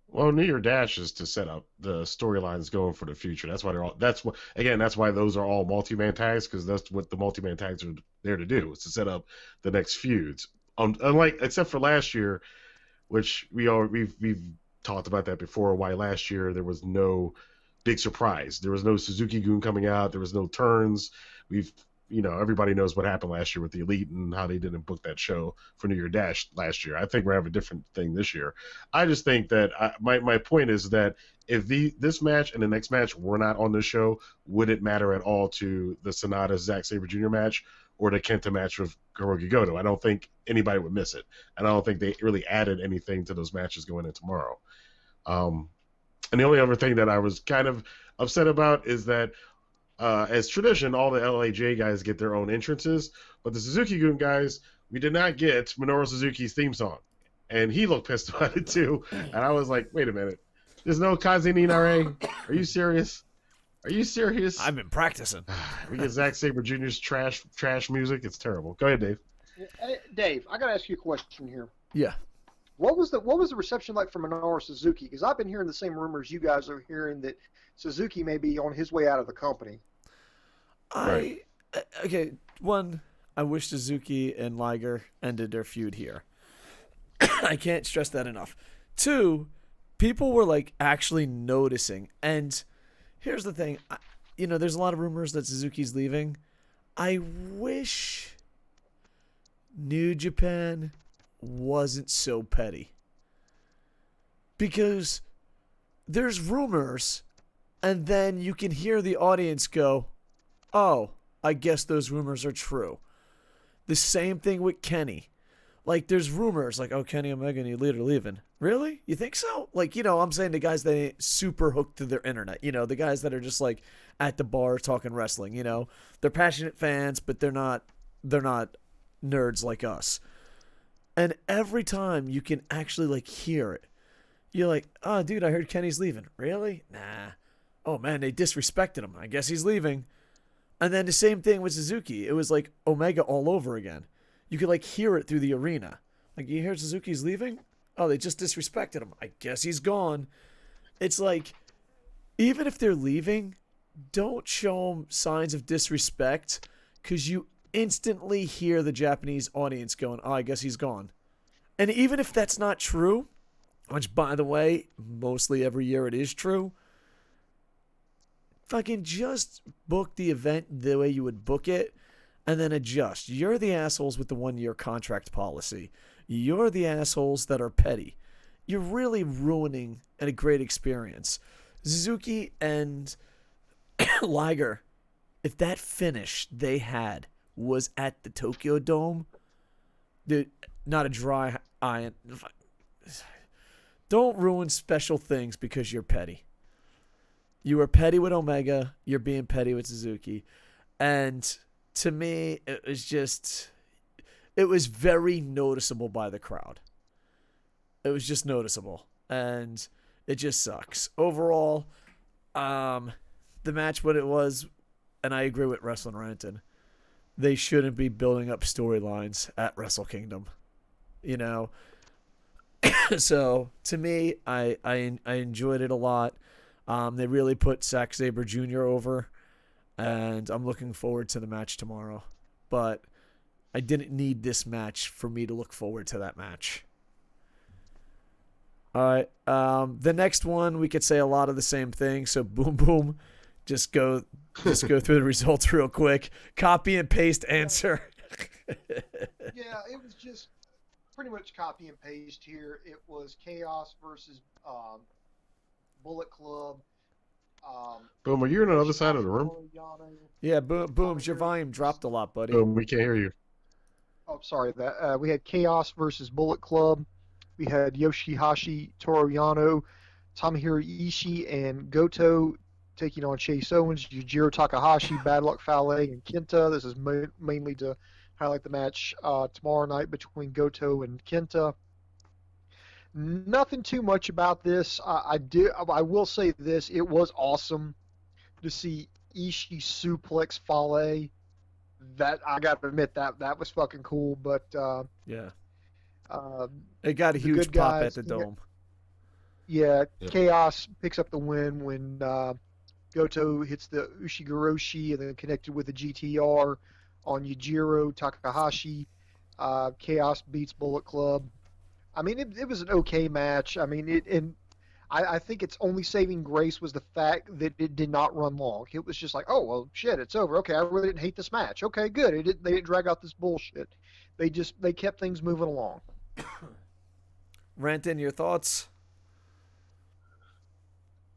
Well, New Year Dash is to set up the storylines going for the future. That's why that's why those are all multi-man tags, because that's what the multi-man tags are there to do, is to set up the next feuds. Except for last year, which we've talked about that before, why last year there was no big surprise. There was no Suzuki-gun coming out. There was no turns. Everybody knows what happened last year with the Elite and how they didn't book that show for New Year Dash last year. I think we're having a different thing this year. I just think that my point is that if this match and the next match were not on the show, would it matter at all to the Sanada Zack Sabre Jr. match or the Kenta match with Hirooki Goto? I don't think anybody would miss it. And I don't think they really added anything to those matches going in tomorrow. And the only other thing that I was kind of upset about is that, as tradition, all the LAJ guys get their own entrances, but the Suzuki-gun guys, we did not get Minoru Suzuki's theme song. And he looked pissed about it too. And I was like, wait a minute. There's no Kaze ni Nare? Are you serious? Are you serious? I've been practicing. We get Zack Sabre Jr.'s trash music. It's terrible. Go ahead, Dave. Hey, Dave, I got to ask you a question here. Yeah. What was the reception like for Minoru Suzuki? Because I've been hearing the same rumors you guys are hearing, that Suzuki may be on his way out of the company. Okay, one, I wish Suzuki and Liger ended their feud here. I can't stress that enough. Two, people were like actually noticing. And here's the thing, there's a lot of rumors that Suzuki's leaving. I wish New Japan wasn't so petty, because there's rumors and then you can hear the audience go, oh, I guess those rumors are true. The same thing with Kenny. Like, there's rumors like, oh, Kenny Omega and Elite are leaving. Really? You think so? Like, I'm saying the guys that ain't super hooked to their internet, the guys that are just like at the bar talking wrestling, they're passionate fans, but they're not nerds like us. And every time you can actually like hear it, you're like, oh, dude, I heard Kenny's leaving. Really? Nah. Oh, man, they disrespected him. I guess he's leaving. And then the same thing with Suzuki. It was like Omega all over again. You could like hear it through the arena. Like, you hear Suzuki's leaving? Oh, they just disrespected him. I guess he's gone. It's like, even if they're leaving, don't show them signs of disrespect, because you instantly hear the Japanese audience going, oh, I guess he's gone. And even if that's not true, which, by the way, mostly every year it is true, fucking just book the event the way you would book it and then adjust. You're the assholes with the 1-year contract policy. You're the assholes that are petty. You're really ruining a great experience. Suzuki and Liger, if that finish they had was at the Tokyo Dome, dude, not a dry eye. Don't ruin special things because you're petty. You were petty with Omega. You're being petty with Suzuki. And to me, it was very noticeable by the crowd. It was just noticeable. And it just sucks. Overall, the match, what it was, and I agree with Rassslin Rantin, they shouldn't be building up storylines at Wrestle Kingdom. So, to me, I enjoyed it a lot. They really put Zack Sabre Jr. over, and I'm looking forward to the match tomorrow. But I didn't need this match for me to look forward to that match. All right. The next one, we could say a lot of the same thing. So, boom, boom. Just go through the results real quick. Copy and paste answer. Yeah, it was just pretty much copy and paste here. It was Chaos versus Bullet Club. Boom, are you on the other side of the room? Yeah, Booms, your volume dropped a lot, buddy. Boom, we can't hear you. Oh, sorry. We had Chaos versus Bullet Club. We had Yoshihashi, Toru Yano, Tomohiro Ishii, and Goto taking on Chase Owens, Yujiro Takahashi, Bad Luck Fale, and Kenta. This is mainly to highlight the match tomorrow night between Goto and Kenta. Nothing too much about this. I will say this: it was awesome to see Ishii suplex Fale. That I got to admit that was fucking cool. But yeah, it got a huge pop at the Dome. Yeah, Chaos picks up the win when Goto hits the Ushigoroshi and then connected with the GTR on Yujiro Takahashi. Chaos beats Bullet Club. I mean, it was an okay match. I mean, I think its only saving grace was the fact that it did not run long. It was just like, oh, well, shit, it's over. Okay, I really didn't hate this match. Okay, good. They didn't drag out this bullshit. They kept things moving along. Rantin, your thoughts?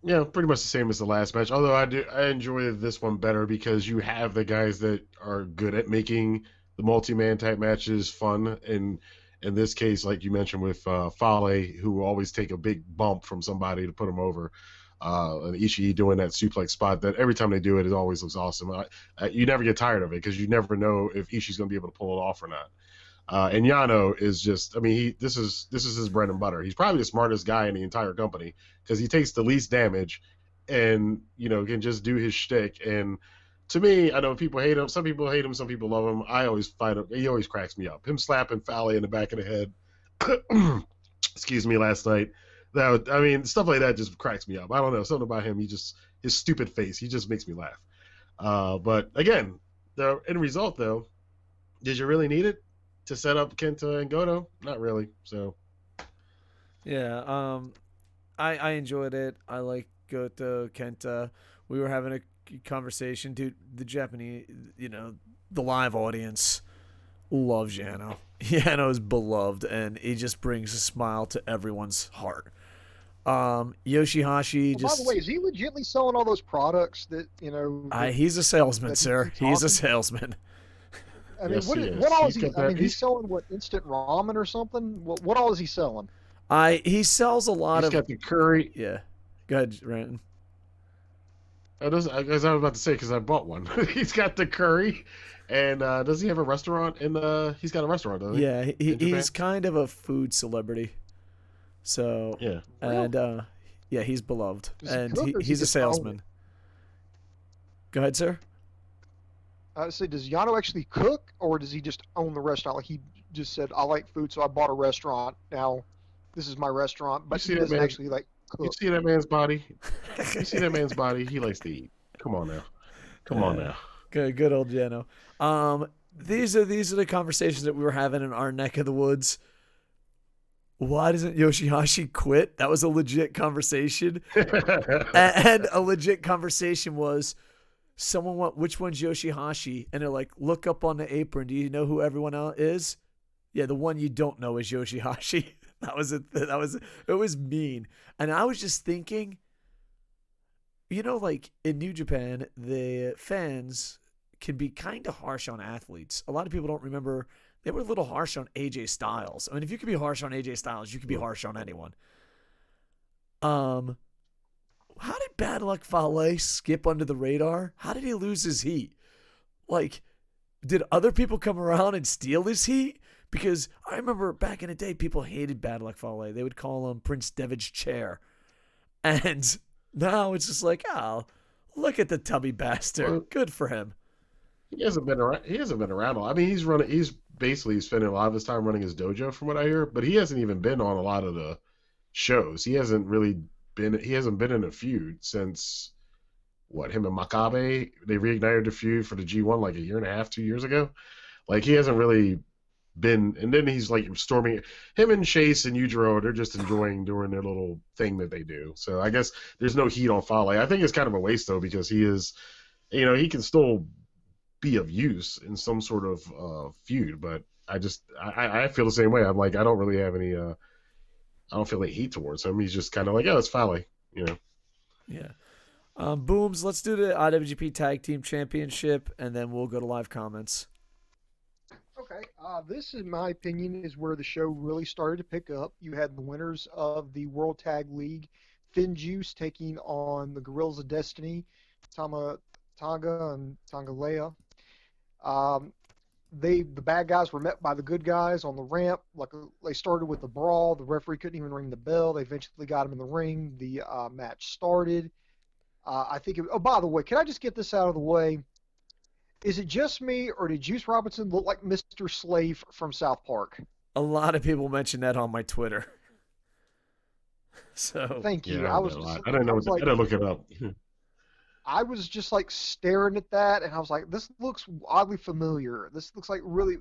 Yeah, pretty much the same as the last match. Although I enjoy this one better because you have the guys that are good at making the multi-man type matches fun, and In this case, like you mentioned with Fale, who will always take a big bump from somebody to put him over. And Ishii doing that suplex spot that every time they do it, it always looks awesome. You never get tired of it because you never know if Ishii's going to be able to pull it off or not. And Yano is just, I mean, this is his bread and butter. He's probably the smartest guy in the entire company because he takes the least damage and, can just do his shtick. And to me, I know people hate him. Some people hate him. Some people love him. I always fight him. He always cracks me up. Him slapping Fale in the back of the head, excuse me, last night. Stuff like that just cracks me up. I don't know. Something about him. His stupid face. He just makes me laugh. But again, the end result, though, did you really need it to set up Kenta and Goto? Not really. So, yeah. I enjoyed it. I like Goto, Kenta. We were having a conversation, dude. The Japanese, the live audience loves Yano. Yano is beloved, and he just brings a smile to everyone's heart. Yoshihashi By the way, is he legitimately selling all those products that he's a salesman, sir. He's a salesman. I mean, yes, what all is he? I mean, he's selling instant ramen or something. What all is he selling? He sells a lot of. He's got the curry. Yeah, go ahead, Rantin. As I was about to say, because I bought one. He's got the curry, and does he have a restaurant? He's got a restaurant, doesn't he? Yeah, he's kind of a food celebrity. So yeah, and he's beloved, and he's a salesman. Go ahead, sir. I say, does Yano actually cook, or does he just own the restaurant? Like he just said, I like food, so I bought a restaurant. Now, this is my restaurant, but he doesn't actually like cook. You see that man's body? You see that man's body? He likes to eat. Come on now. Good old Yano. These are the conversations that we were having in our neck of the woods. Why doesn't Yoshihashi quit? That was a legit conversation. And a legit conversation was, someone went, which one's Yoshihashi? And they're like, look up on the apron. Do you know who everyone else is? Yeah, the one you don't know is Yoshihashi. It was mean. And I was just thinking, like in New Japan, the fans can be kind of harsh on athletes. A lot of people don't remember they were a little harsh on AJ Styles. I mean, if you could be harsh on AJ Styles, you could be harsh on anyone. How did Bad Luck Fale skip under the radar? How did he lose his heat? Like, did other people come around and steal his heat? Because I remember back in the day, people hated Bad Luck Fale. They would call him Prince Devitt's chair. And now it's just like, oh, look at the tubby bastard. Well, good for him. He hasn't been around. I mean, he's basically spending a lot of his time running his dojo, from what I hear. But he hasn't even been on a lot of the shows. He hasn't been in a feud since him and Makabe. They reignited the feud for the G1 like a year and a half, 2 years ago. Like, he hasn't really been, and then he's like storming. Him and Chase and Yujiro, they're just enjoying doing their little thing that they do. So I guess there's no heat on Fale. I think it's kind of a waste though, because he is, he can still be of use in some sort of feud. But I feel the same way. I'm like, I don't really have any. I don't feel any heat towards him. He's just kind of like, it's Fale, Yeah. Booms, let's do the IWGP Tag Team Championship, and then we'll go to live comments. Okay, this, in my opinion, is where the show really started to pick up. You had the winners of the World Tag League, Finn Juice taking on the Gorillas of Destiny, Tanga and Tangalea. The bad guys were met by the good guys on the ramp. Like, they started with the brawl. The referee couldn't even ring the bell. They eventually got him in the ring. The match started. By the way, can I just get this out of the way? Is it just me, or did Juice Robinson look like Mr. Slave from South Park? A lot of people mentioned that on my Twitter. So thank you. Yeah, I didn't know. I didn't look it up. I was just like staring at that, and I was like, "This looks oddly familiar. This looks like really."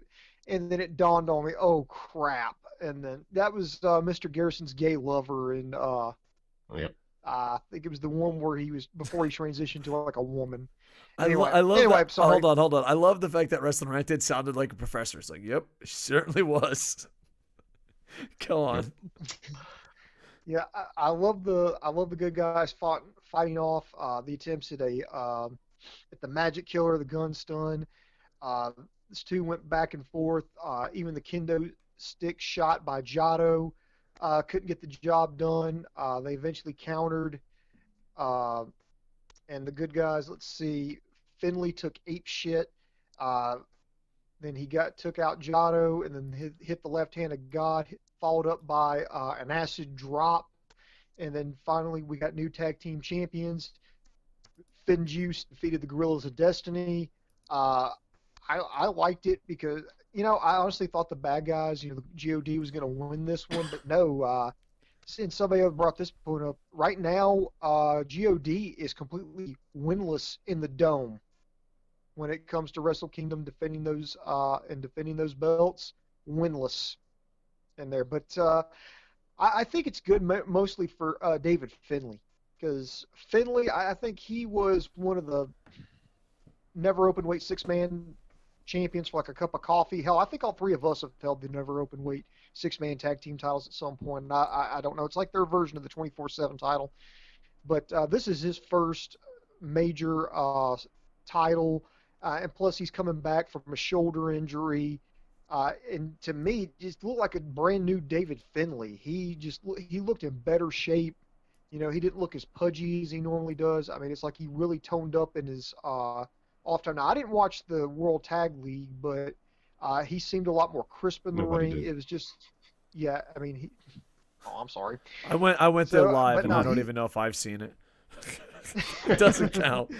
And then it dawned on me, "Oh crap!" And then that was Mr. Garrison's gay lover, and Yep. I think it was the one where he was before he transitioned to like a woman. Anyway, I love that. Hold on. I love the fact that Wrestling Rantin sounded like a professor. It's like, yep, it certainly was. Go on. Yeah, I love the good guys fighting off the attempts at the Magic Killer, the Gun Stun. These two went back and forth. Even the Kendo stick shot by Jado. Couldn't get the job done. They eventually countered. Uh, and the good guys, let's see, Finley took ape shit. Then he took out Jado and then hit the left hand of God, followed up by an acid drop. And then finally we got new tag team champions. Finjuice defeated the Gorillas of Destiny. I liked it because, I honestly thought the bad guys, the GOD was going to win this one, but no. Since somebody else brought this point up, right now, GOD is completely winless in the Dome when it comes to Wrestle Kingdom defending those belts. Winless in there, but I think it's good mostly for David Finlay, because Finlay, I think he was one of the never openweight 6-man champions for like a cup of coffee. Hell, I think all three of us have held the never openweight 6-man tag team titles at some point. And I don't know. It's like their version of the 24/7 title. But this is his first major title. And plus, he's coming back from a shoulder injury. And to me, it just looked like a brand new David Finlay. He looked in better shape. He didn't look as pudgy as he normally does. I mean, it's like he really toned up in his off time. Now, I didn't watch the World Tag League, but he seemed a lot more crisp in the ring. It was just, yeah. I mean, I'm sorry. I went there live, and I don't even know if I've seen it. It doesn't count.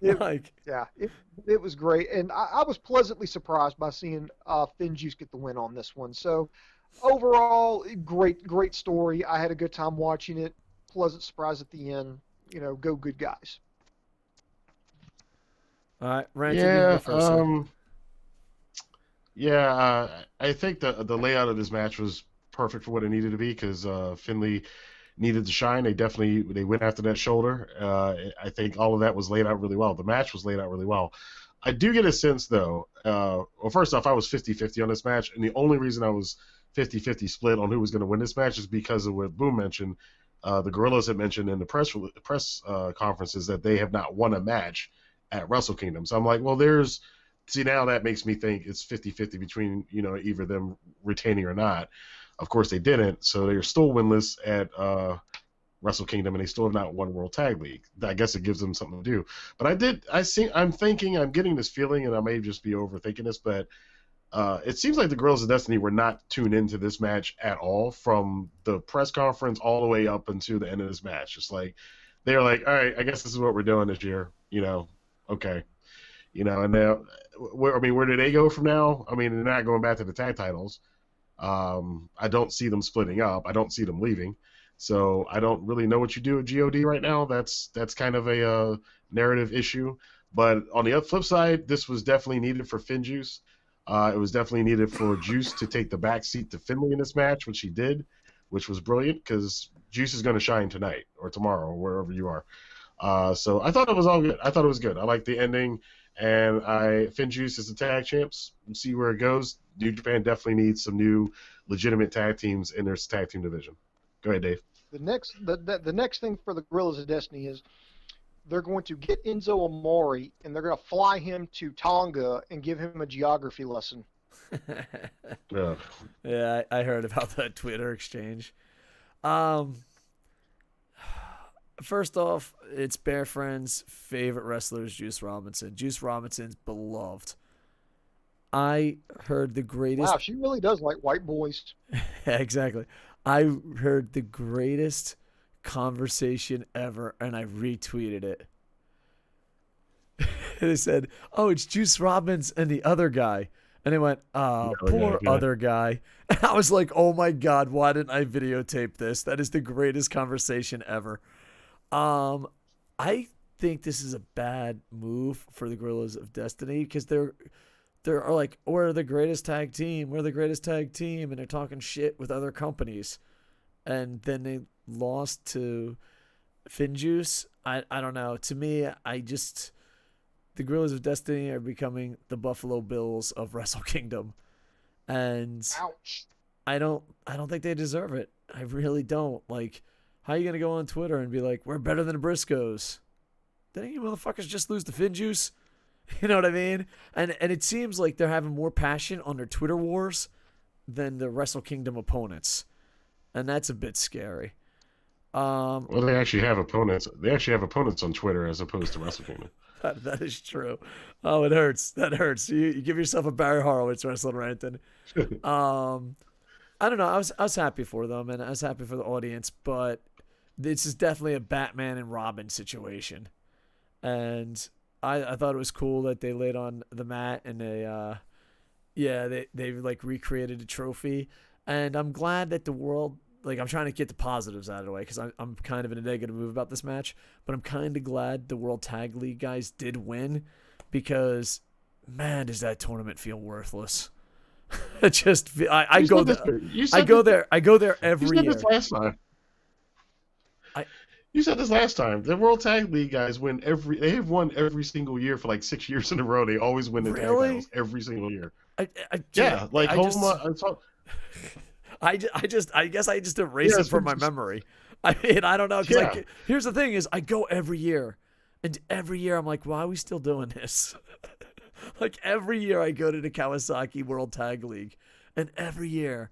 It was great, and I was pleasantly surprised by seeing Finjuice get the win on this one. So overall, great story. I had a good time watching it. Pleasant surprise at the end. Go good guys. All right, Rantin, I think the layout of this match was perfect for what it needed to be, because Finlay needed to shine. They went after that shoulder. I think all of that was laid out really well. The match was laid out really well. I do get a sense, though, well, first off, I was 50-50 on this match, and the only reason I was 50-50 split on who was going to win this match is because of what Boom mentioned. The Gorillas had mentioned in the press conferences that they have not won a match at Wrestle Kingdom. So I'm like, well, now that makes me think it's 50-50 between, either them retaining or not. Of course they didn't, so they're still winless at Wrestle Kingdom, and they still have not won World Tag League. I guess it gives them something to do. But I'm getting this feeling, and I may just be overthinking this, but it seems like the Gorillas of Destiny were not tuned into this match at all, from the press conference all the way up until the end of this match. Just like, they were like, all right, I guess this is what we're doing this year, okay. And now, where do they go from now? I mean, they're not going back to the tag titles. I don't see them splitting up. I don't see them leaving. So I don't really know what you do at GOD right now. That's kind of a narrative issue. But on the flip side, this was definitely needed for Finjuice. It was definitely needed for Juice to take the back seat to Finlay in this match, which he did, which was brilliant, because Juice is going to shine tonight or tomorrow or wherever you are. So I thought it was all good. I thought it was good. I liked the ending. And Finjuice is the tag champs. We'll see where it goes. New Japan definitely needs some new legitimate tag teams in their tag team division. Go ahead, Dave. The next thing for the Gorillas of Destiny is they're going to get Enzo Amore, and they're going to fly him to Tonga and give him a geography lesson. Yeah, I heard about that Twitter exchange. First off, it's Bear Friend's favorite wrestler is Juice Robinson. Juice Robinson's beloved. I heard the greatest... Wow, she really does like white boys. Yeah, exactly. I heard the greatest conversation ever, and I retweeted it. They said, oh, it's Juice Robinson and the other guy. And they went, poor other guy. And I was like, oh my God, why didn't I videotape this? That is the greatest conversation ever. I think this is a bad move for the Gorillas of Destiny, because they're like, we're the greatest tag team. We're the greatest tag team. And they're talking shit with other companies. And then they lost to Finjuice. I don't know. To me, the Gorillas of Destiny are becoming the Buffalo Bills of Wrestle Kingdom. And ouch. I don't think they deserve it. I really don't. Like, how are you going to go on Twitter and be like, we're better than the Briscoes? Didn't you motherfuckers just lose to Finjuice? You know what I mean? And it seems like they're having more passion on their Twitter wars than the Wrestle Kingdom opponents, and that's a bit scary. Well, they actually have opponents. They actually have opponents on Twitter as opposed to Wrestle Kingdom. That is true. Oh, it hurts. That hurts. You give yourself a Barry Horowitz Wrestling Rantin. I don't know. I was happy for them, and I was happy for the audience, but this is definitely a Batman and Robin situation. And I thought it was cool that they laid on the mat and they like recreated a trophy. And I'm glad that the world, like, I'm trying to get the positives out of the way because I'm kind of in a negative mood about this match, but I'm kind of glad the World Tag League guys did win because, man, does that tournament feel worthless. It just, I go there every year. You said this last time. You said this last time. The World Tag League guys they have won every single year for like 6 years in a row. They always win the tag titles every single year. I guess I just erase it from my memory. I mean, I don't know. Because here's the thing is I go every year. And every year I'm like, why are we still doing this? Like every year I go to the Kawasaki World Tag League. And every year.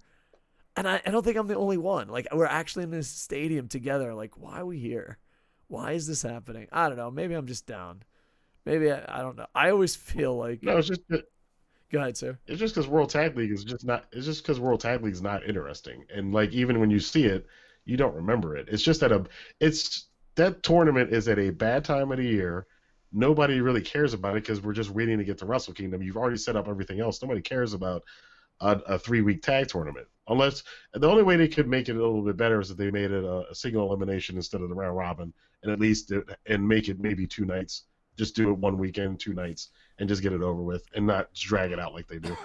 And I don't think I'm the only one. Like, we're actually in this stadium together. Like, why are we here? Why is this happening? I don't know. Maybe I'm just down. Maybe I don't know. I always feel like... No, it's just... Go ahead, sir. It's just because World Tag League is just not... It's just because World Tag League is not interesting. And, like, even when you see it, you don't remember it. It's just that that tournament is at a bad time of the year. Nobody really cares about it because we're just waiting to get to Wrestle Kingdom. You've already set up everything else. Nobody cares about a 3-week tag tournament. Unless the only way they could make it a little bit better is if they made it a single elimination instead of the round robin, and at least and make it maybe 2 nights. Just do it 1 weekend, 2 nights, and just get it over with, and not drag it out like they do.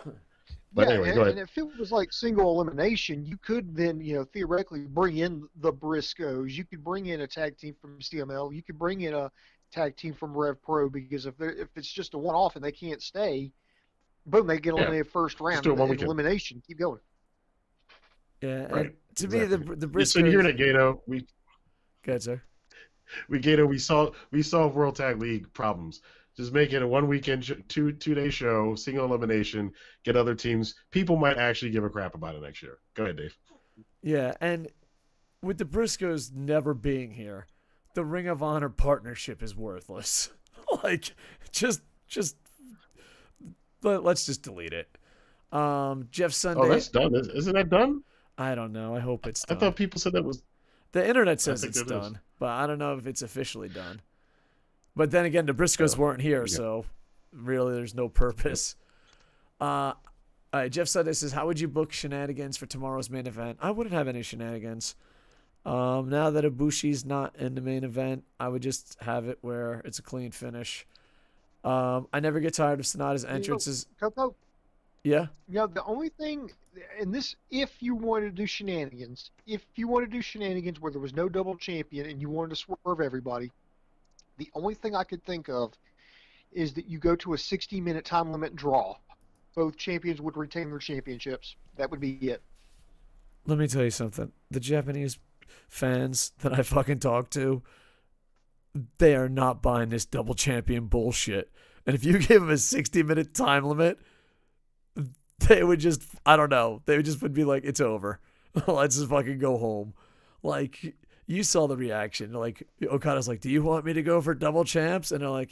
But anyway, go ahead. And if it was like single elimination, you could then theoretically bring in the Briscoes. You could bring in a tag team from CML. You could bring in a tag team from Rev Pro because if it's just a one-off and they can't stay, boom, they get eliminated first round. Just do it 1 weekend. Elimination. Keep going. Yeah, right. To Exactly. me, the Briscoes... So you're in it, Gato. Go ahead, sir. We solve World Tag League problems. Just make it a 1 weekend, 2-day show, single elimination, get other teams. People might actually give a crap about it next year. Go ahead, Dave. Yeah, and with the Briscoes never being here, the Ring of Honor partnership is worthless. Like, let's just delete it. Jeff Sunday. Oh, that's done. Isn't that done? I don't know. I hope it's done. I thought people said that was... The internet says it's done, but I don't know if it's officially done. But then again, the Briscoes weren't here, so really there's no purpose. All right, Jeff Sunday says, how would you book shenanigans for tomorrow's main event? I wouldn't have any shenanigans. Now that Ibushi's not in the main event, I would just have it where it's a clean finish. I never get tired of Sanada's entrances. Coco? Yeah? The only thing, and this, if you wanted to do shenanigans where there was no double champion and you wanted to swerve everybody, the only thing I could think of is that you go to a 60-minute time limit draw. Both champions would retain their championships. That would be it. Let me tell you something. The Japanese fans that I fucking talk to, they are not buying this double champion bullshit. And if you give them a 60-minute time limit, they would just, I don't know, they would be like, it's over. Let's just fucking go home. Like, you saw the reaction. Like, Okada's like, do you want me to go for double champs? And they're like,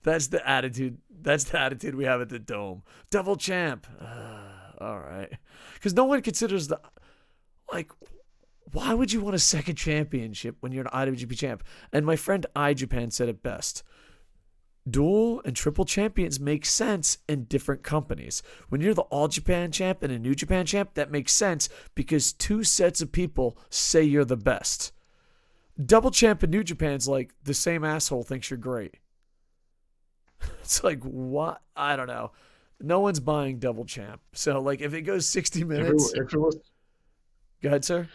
That's the attitude. That's the attitude we have at the Dome. Double champ. All right. Because no one considers why would you want a second championship when you're an IWGP champ? And my friend iJapan said it best. Dual and triple champions make sense in different companies. When you're the All Japan champ and a New Japan champ, that makes sense because 2 sets of people say you're the best. Double champ in New Japan's like the same asshole thinks you're great. It's like, what? I don't know. No one's buying double champ. So, like, if it goes 60 minutes... If it was... Go ahead, sir.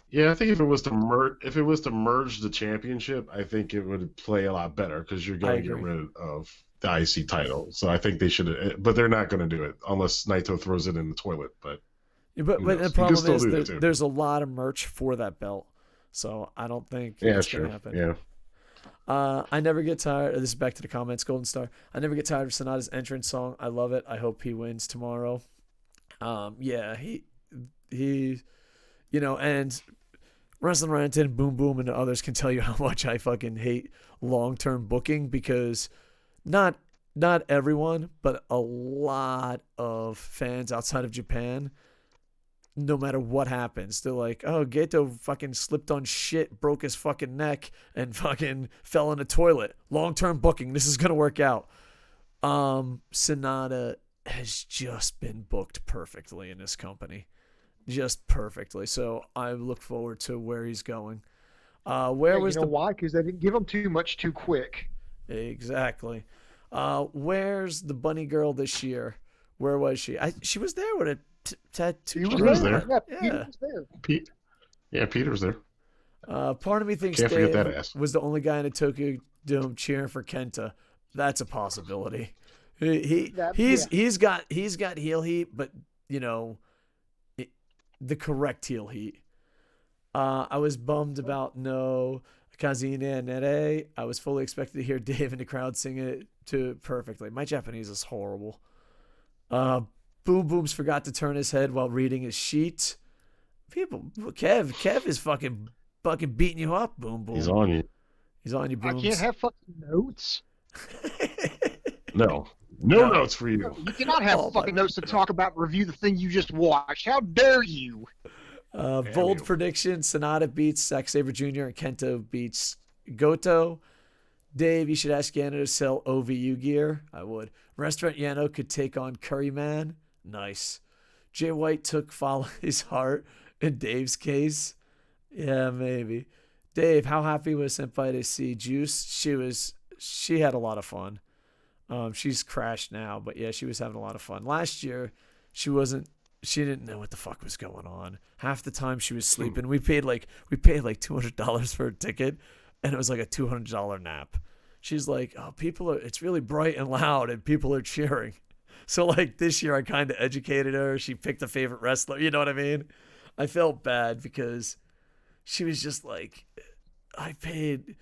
Yeah, I think if it was to merge the championship, I think it would play a lot better because you're going to get rid of the IC title. So I think they should, but they're not going to do it unless Naito throws it in the toilet. But the problem is there's a lot of merch for that belt, so I don't think it's going to happen. Yeah. I never get tired. This is back to the comments. Golden Star. I never get tired of Sanada's entrance song. I love it. I hope he wins tomorrow. Yeah, he, and Wrestling Rantin, Boom Boom, and others can tell you how much I fucking hate long-term booking because not everyone, but a lot of fans outside of Japan, no matter what happens, they're like, oh, Goto fucking slipped on shit, broke his fucking neck, and fucking fell in a toilet. Long-term booking, this is going to work out. Sanada has just been booked perfectly in this company. Just perfectly. So I look forward to where he's going. Why? Because they didn't give him too much too quick. Exactly. Where's the bunny girl this year? Where was she? She was there with a tattoo. She was there. Yeah, Peter was there. Peter was there. Part of me thinks Can't forget Dave that ass. was the only guy in the Tokyo Dome cheering for Kenta. That's a possibility. He's got heel heat, but the correct heel heat. I was bummed about no Kazina and Nere. I was fully expected to hear Dave in the crowd sing it too perfectly. My Japanese is horrible. Boom Boom's forgot to turn his head while reading his sheet. Kev is fucking beating you up, Boom Boom. He's on you. He's on you, Booms. I can't have fucking notes. No notes for you. You cannot have fucking notes to talk about, review the thing you just watched. How dare you? Bold prediction: Sanada beats Zack Sabre Jr. and Kenta beats Goto. Dave, you should ask Yano to sell OVU gear. I would. Restaurant Yano could take on Curryman. Nice. Jay White took Follow His Heart in Dave's case. Yeah, maybe. Dave, how happy was Senpai to see Juice? She had a lot of fun. She's crashed now, but yeah, she was having a lot of fun. Last year, she didn't know what the fuck was going on. Half the time she was sleeping. We paid like $200 for a ticket, and it was like a $200 nap. She's like, oh, it's really bright and loud, and people are cheering. So like this year, I kind of educated her. She picked a favorite wrestler. You know what I mean? I felt bad because she was just like, I paid.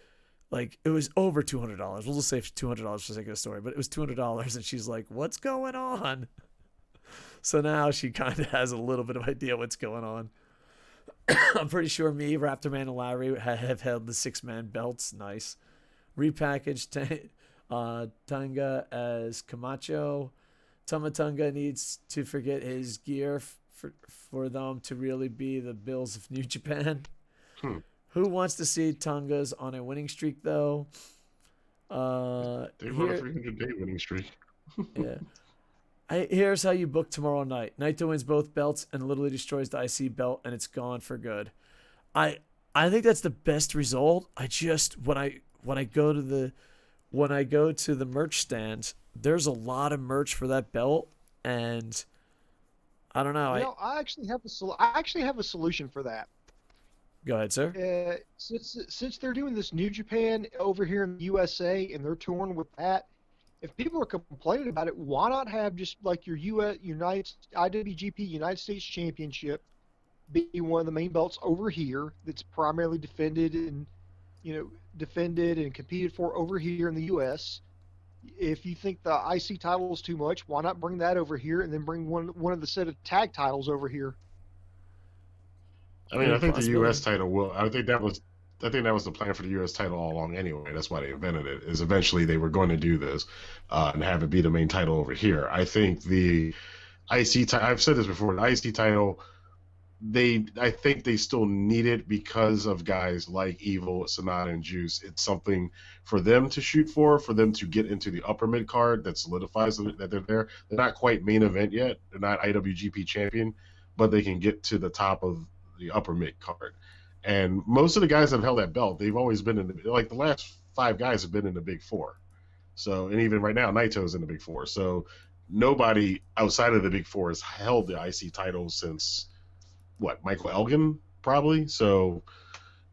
Like, it was over $200. We'll just say $200 for the sake of the story. But it was $200, and she's like, what's going on? So now she kind of has a little bit of idea what's going on. I'm pretty sure me, Raptor Man, and Larry have held the 6-man belts. Nice. Repackaged Tanga as Camacho. Tamatunga needs to forget his gear for them to really be the Bills of New Japan. Who wants to see Tongas on a winning streak, though? They run a 300-day winning streak. Yeah. Here's how you book tomorrow night. Naito wins both belts and literally destroys the IC belt, and it's gone for good. I think that's the best result. I just when I go to the merch stand, there's a lot of merch for that belt, and I don't know. I actually have a solution for that. Go ahead, sir. Since they're doing this New Japan over here in the USA and they're torn with that, if people are complaining about it, why not have just like your IWGP United States Championship be one of the main belts over here that's primarily defended and competed for over here in the US. If you think the IC title is too much, why not bring that over here and then bring one of the set of tag titles over here? I mean, I think the U.S. title will. I think that was the plan for the U.S. title all along. Anyway, that's why they invented it. Is eventually they were going to do this and have it be the main title over here. I think the IC title. I've said this before. The IC title. I think they still need it because of guys like Evil, Sanada, and Juice. It's something for them to shoot for them to get into the upper mid card that solidifies that they're there. They're not quite main event yet. They're not IWGP champion, but they can get to the top of the upper mid card. And most of the guys that have held that belt, they've always been in the last 5 guys have been in the big 4. So, and even right now, Naito's in the big 4. So nobody outside of the big 4 has held the IC title since Michael Elgin probably. So,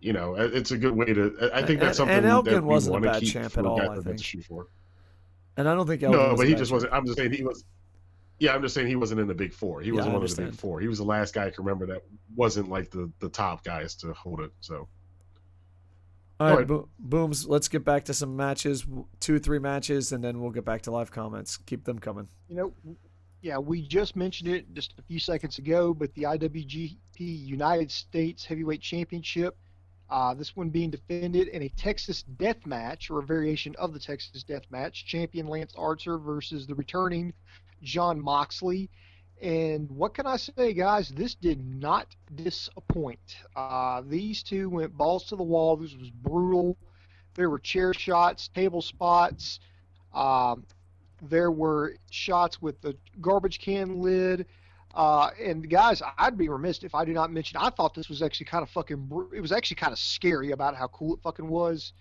it's a good way to. I think that's something and Elgin that we wasn't want a to bad keep champ for at all. guys I to think. shoot for. And I don't think Elgin. No, but he just wasn't. I'm just saying he was. Yeah, I'm just saying he wasn't in the big 4. He wasn't one of the big 4. He was the last guy I can remember that wasn't like the top guys to hold it. So. All right, Booms. Let's get back to some matches, 2-3 matches, and then we'll get back to live comments. Keep them coming. Yeah, we just mentioned it just a few seconds ago, but the IWGP United States Heavyweight Championship, this one being defended in a Texas Death Match, or a variation of the Texas Death Match, champion Lance Archer versus the returning Jon Moxley. And what can I say, guys? This did not disappoint. These two went balls to the wall. This was brutal. There were chair shots, table spots. Um, there were shots with the garbage can lid. And guys, I'd be remiss if I do not mention, I thought this was actually kind of it was actually kind of scary about how cool it fucking was.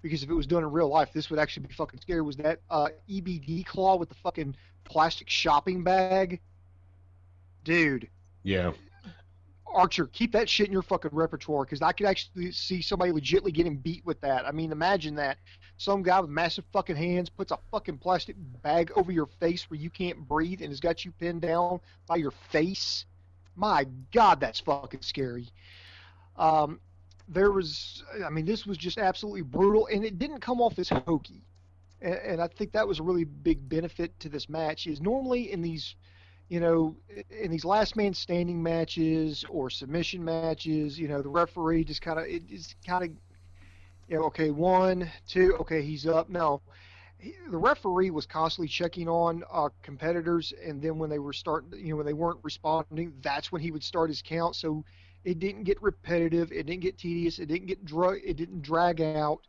Because if it was done in real life, this would actually be fucking scary. Was that EBD claw with the fucking plastic shopping bag? Dude. Yeah. Archer, keep that shit in your fucking repertoire, because I could actually see somebody legitimately getting beat with that. I mean, imagine that. Some guy with massive fucking hands puts a fucking plastic bag over your face where you can't breathe and has got you pinned down by your face. My God, that's fucking scary. This was just absolutely brutal, and it didn't come off as hokey. And I think that was a really big benefit to this match, is normally in these last man standing matches or submission matches, the referee just okay, 1, 2, okay, he's up. No, the referee was constantly checking on competitors, and then when they were when they weren't responding, that's when he would start his count. So it didn't get repetitive, it didn't get tedious, it didn't drag out.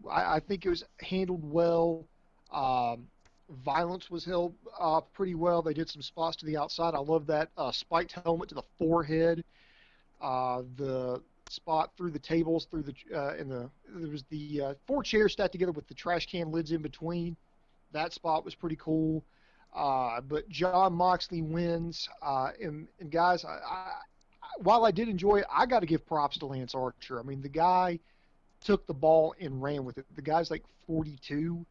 I think it was handled well. Violence was held pretty well. They did some spots to the outside. I love that spiked helmet to the forehead. The spot through the tables, there was the 4 chairs stacked together with the trash can lids in between. That spot was pretty cool. But Jon Moxley wins. And guys, while I did enjoy it, I got to give props to Lance Archer. I mean, the guy took the ball and ran with it. The guy's like 42.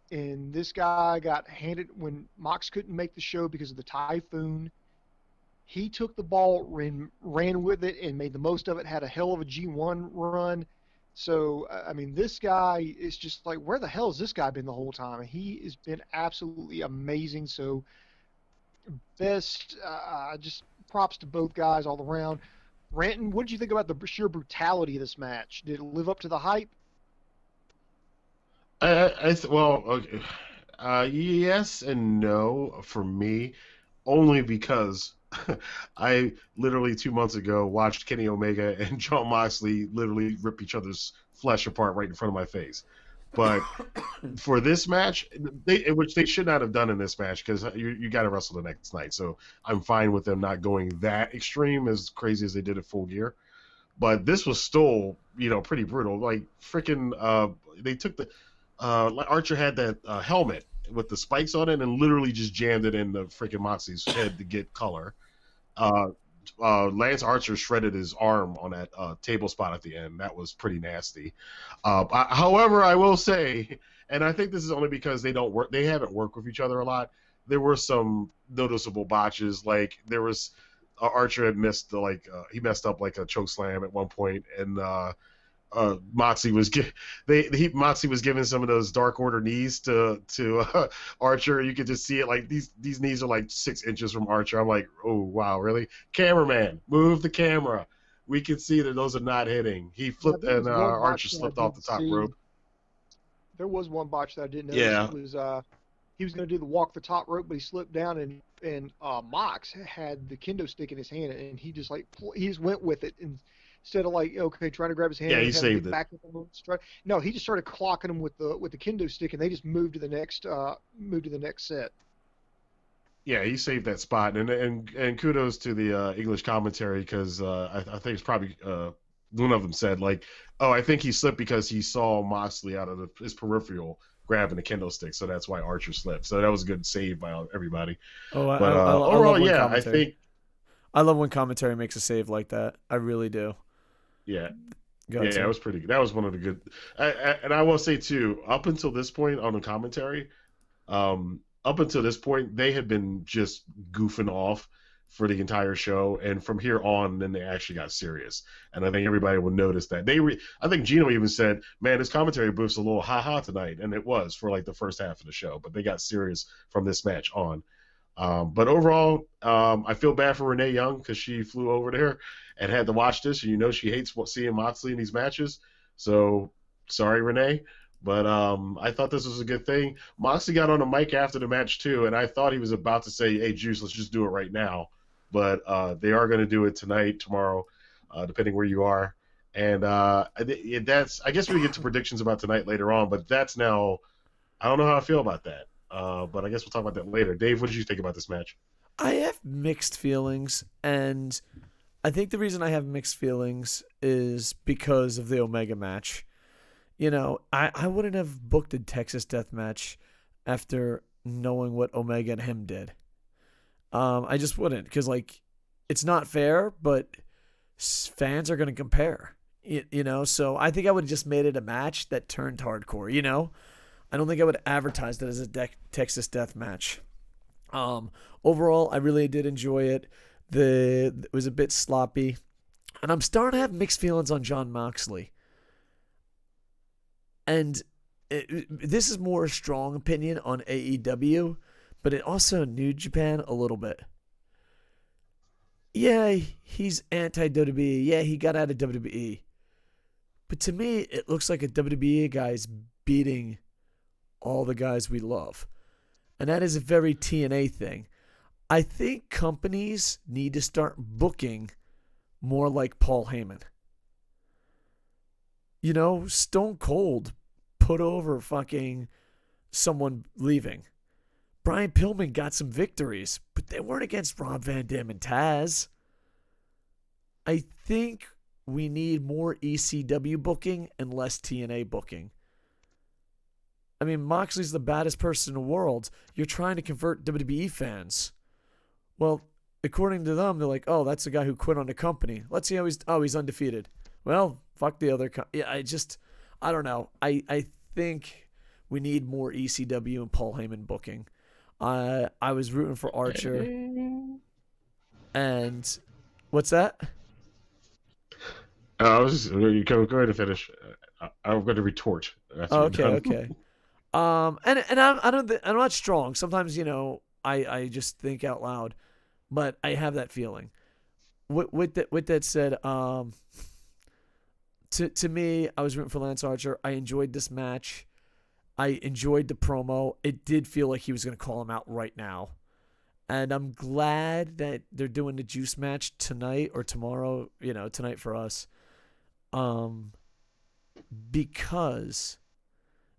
And this guy got handed when Mox couldn't make the show because of the typhoon. He took the ball, ran with it, and made the most of it. Had a hell of a G1 run. So, I mean, this guy is just like, where the hell has this guy been the whole time? He has been absolutely amazing. So, just props to both guys all around. Rantin, what did you think about the sheer brutality of this match? Did it live up to the hype? Okay. Yes and no for me, only because I literally 2 months ago watched Kenny Omega and Jon Moxley literally rip each other's flesh apart right in front of my face. But for this match, which they should not have done in this match, because you got to wrestle the next night. So I'm fine with them not going that extreme, as crazy as they did at Full Gear. But this was still, pretty brutal. Like freaking, they took the. Archer had that helmet with the spikes on it and literally just jammed it in the freaking Moxley's head to get color. Lance Archer shredded his arm on that table spot at the end. That was pretty nasty. However, I will say, and I think this is only because they haven't worked with each other a lot. There were some noticeable botches. Like there was Archer had missed he messed up like a choke slam at one point, and Moxley was giving some of those Dark Order knees to Archer. You could just see it, like these knees are like 6 inches from Archer. I'm like, oh wow, really? Cameraman, move the camera. We can see that those are not hitting. He flipped and Archer slipped off the top rope. There was one botch that I didn't know. Yeah. It was he was going to do the walk the top rope, but he slipped down, and Mox had the kendo stick in his hand, and he just went with it, and instead of trying to grab his hand. Yeah, he saved it. Back no, he just started clocking him with the kendo stick, and they just moved to the next set. Yeah, he saved that spot, and kudos to the English commentary, because I think it's probably one of them said I think he slipped because he saw Moxley out of his peripheral grabbing the kendo stick, so that's why Archer slipped. So that was a good save by everybody. Oh, but overall, yeah, I think I love when commentary makes a save like that. I really do. Yeah. It was pretty good. That was one of the good. And I will say too, up until this point on the commentary, they had been just goofing off for the entire show, and from here on, then they actually got serious. And I think everybody will notice that. I think Gino even said, "Man, this commentary booth's a little ha-ha tonight," and it was for like the first half of the show. But they got serious from this match on. But overall, I feel bad for Renee Young because she flew over there and had to watch this. And she hates seeing Moxley in these matches. So sorry, Renee. But I thought this was a good thing. Moxley got on the mic after the match too, and I thought he was about to say, "Hey, Juice, let's just do it right now." But they are going to do it tonight, tomorrow, depending where you are. And that's. I guess we get to predictions about tonight later on. But that's now. I don't know how I feel about that. But I guess we'll talk about that later. Dave, what did you think about this match? I have mixed feelings, and I think the reason I have mixed feelings is because of the Omega match. I wouldn't have booked a Texas Death Match after knowing what Omega and him did. I just wouldn't, because it's not fair, but fans are going to compare. So I think I would have just made it a match that turned hardcore. I don't think I would advertise it as a Texas Death Match. Overall, I really did enjoy it. It was a bit sloppy, and I'm starting to have mixed feelings on Jon Moxley. And this is more a strong opinion on AEW, but it also New Japan a little bit. Yeah, he's anti-WWE. Yeah, he got out of WWE. But to me, it looks like a WWE guy's beating all the guys we love. And that is a very TNA thing. I think companies need to start booking more like Paul Heyman. Stone Cold put over fucking someone leaving. Brian Pillman got some victories, but they weren't against Rob Van Dam and Taz. I think we need more ECW booking and less TNA booking. I mean, Moxley's the baddest person in the world. You're trying to convert WWE fans. Well, according to them, they're like, oh, that's the guy who quit on the company. Let's see how he's undefeated. Well, fuck the other. I don't know. I think we need more ECW and Paul Heyman booking. I was rooting for Archer. And what's that? You go ahead and finish. I'm going to retort. Okay. And I'm not strong. Sometimes I just think out loud, but I have that feeling. With that said, to me, I was rooting for Lance Archer. I enjoyed this match. I enjoyed the promo. It did feel like he was going to call him out right now. And I'm glad that they're doing the Juice match tonight or tomorrow, tonight for us. Because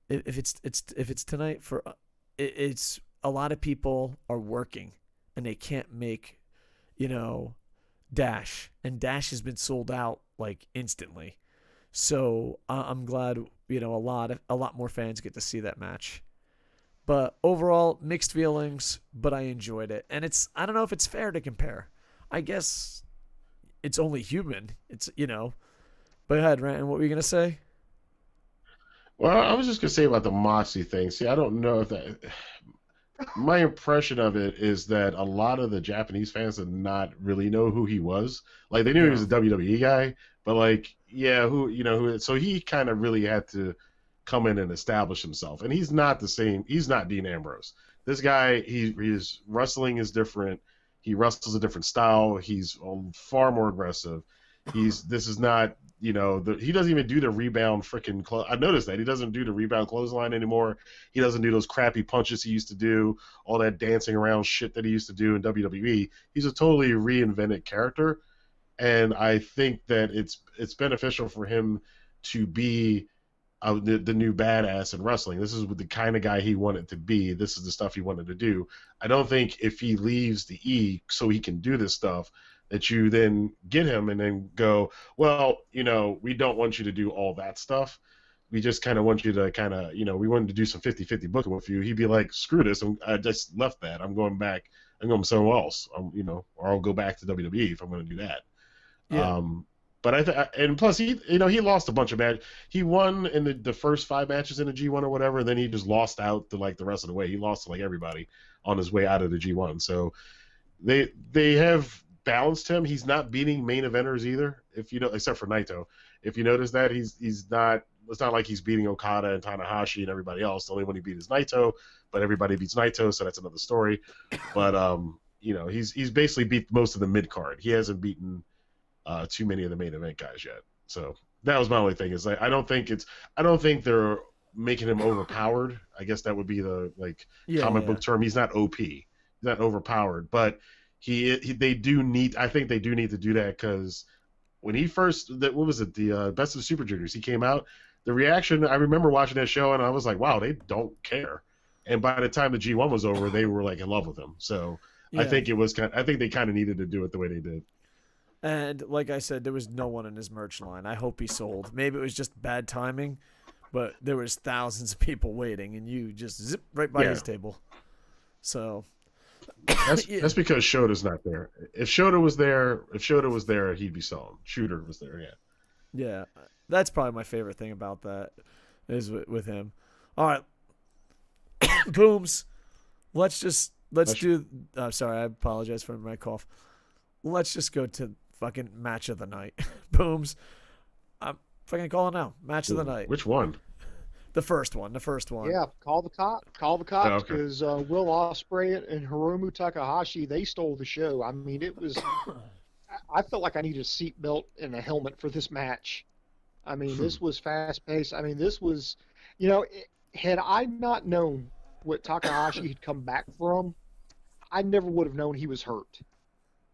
if it's tonight for it's a lot of people are working and they can't make, Dash, and Dash has been sold out instantly. So I'm glad, a lot more fans get to see that match. But overall, mixed feelings, but I enjoyed it. And I don't know if it's fair to compare. I guess it's only human. It's, But go ahead, Rantin, what were you going to say? Well, I was just going to say about the Moxley thing. See, I don't know if that... My impression of it is that a lot of the Japanese fans did not really know who he was. They knew he was a WWE guy, but who, so he kind of really had to come in and establish himself. And he's not the same. He's not Dean Ambrose. This guy, his wrestling is different. He wrestles a different style. He's far more aggressive. This is not, he doesn't even do the rebound freaking I noticed that. He doesn't do the rebound clothesline anymore. He doesn't do those crappy punches he used to do, all that dancing around shit that he used to do in WWE. He's a totally reinvented character, and I think that it's beneficial for him to be the new badass in wrestling. This is the kind of guy he wanted to be. This is the stuff he wanted to do. I don't think if he leaves the E so he can do this stuff, that you then get him and then go, well, we don't want you to do all that stuff. We just kind of want you to we wanted to do some 50-50 booking with you. He'd be like, screw this. I just left that. I'm going back. I'm going somewhere else. Or I'll go back to WWE if I'm going to do that. Yeah. But and plus he lost a bunch of matches. He won in the first 5 matches in the G1 or whatever, and then he just lost out to the rest of the way. He lost to everybody on his way out of the G1. So they have balanced him. He's not beating main eventers either, except for Naito. If you notice that, he's not it's not like he's beating Okada and Tanahashi and everybody else. The only one he beat is Naito, but everybody beats Naito, so that's another story. But he's basically beat most of the mid card. He hasn't beaten too many of the main event guys yet. So that was my only thing. Is like I don't think they're making him overpowered. I guess that would be the comic book term. He's not OP. He's not overpowered, but they do need. I think they do need to do that because when he first, what was it, the Best of the Super Juniors, he came out. The reaction, I remember watching that show and I was like, wow, they don't care. And by the time the G1 was over, they were like in love with him. So I think they kind of needed to do it the way they did. And like I said, there was no one in his merch line. I hope he sold. Maybe it was just bad timing, but there was thousands of people waiting, and you just zip right by his table. So that's because Shota's not there. If Shota was there, he'd be selling. Shooter was there, yeah. Yeah, that's probably my favorite thing about that is with him. All right, Booms. Let's do. Sorry, I apologize for my cough. Let's just go to fucking match of the night. Booms. I'm fucking calling now. Match of the night. Which one? The first one. Yeah, call the cops because Will Ospreay and Hiromu Takahashi, they stole the show. I mean, it was. I felt like I needed a seatbelt and a helmet for this match. I mean, this was fast paced. I mean, this was, had I not known what Takahashi had come back from, I never would have known he was hurt.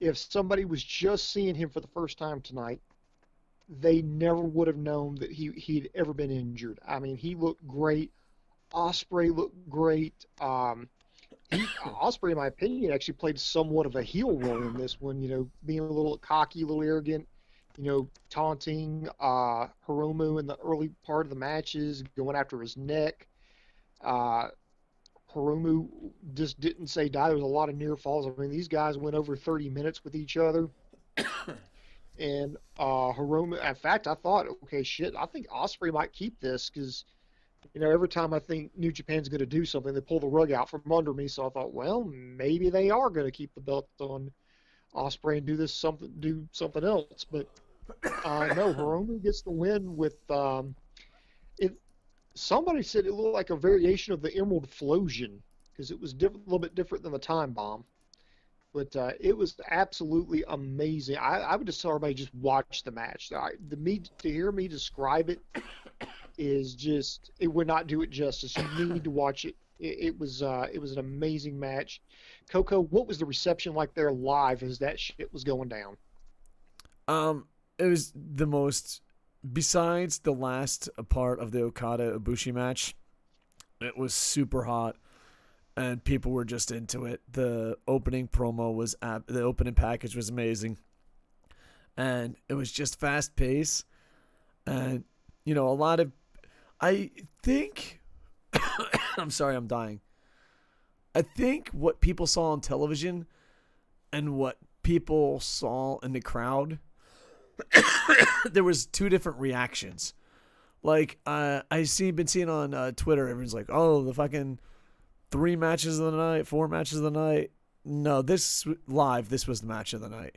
If somebody was just seeing him for the first time tonight, they never would have known that he'd ever been injured. I mean, he looked great. Ospreay looked great. Ospreay, in my opinion, actually played somewhat of a heel role in this one, being a little cocky, a little arrogant, taunting Hiromu in the early part of the matches, going after his neck. Hiromu just didn't say die. There was a lot of near falls. I mean, these guys went over 30 minutes with each other. And Hiromu, in fact, I thought, okay, shit, I think Ospreay might keep this because, every time I think New Japan's going to do something, they pull the rug out from under me. So I thought, well, maybe they are going to keep the belt on Ospreay and do something else. But no, Hiromu gets the win with it. Somebody said it looked like a variation of the Emerald Flosion because it was a little bit different than the Time Bomb. But it was absolutely amazing. I would just tell everybody just watch the match. To hear me describe it is just, it would not do it justice. You need to watch it. It was an amazing match. Coco, what was the reception like there live as that shit was going down? It was the most, besides the last part of the Okada Ibushi match, it was super hot. And people were just into it. The opening promo the opening package was amazing. And it was just fast paced. And, I think, I'm sorry, I'm dying. I think what people saw on television and what people saw in the crowd, there was two different reactions. Like, been seeing on Twitter, everyone's like, oh, the fucking 3 matches of the night, 4 matches of the night. No, this was the match of the night.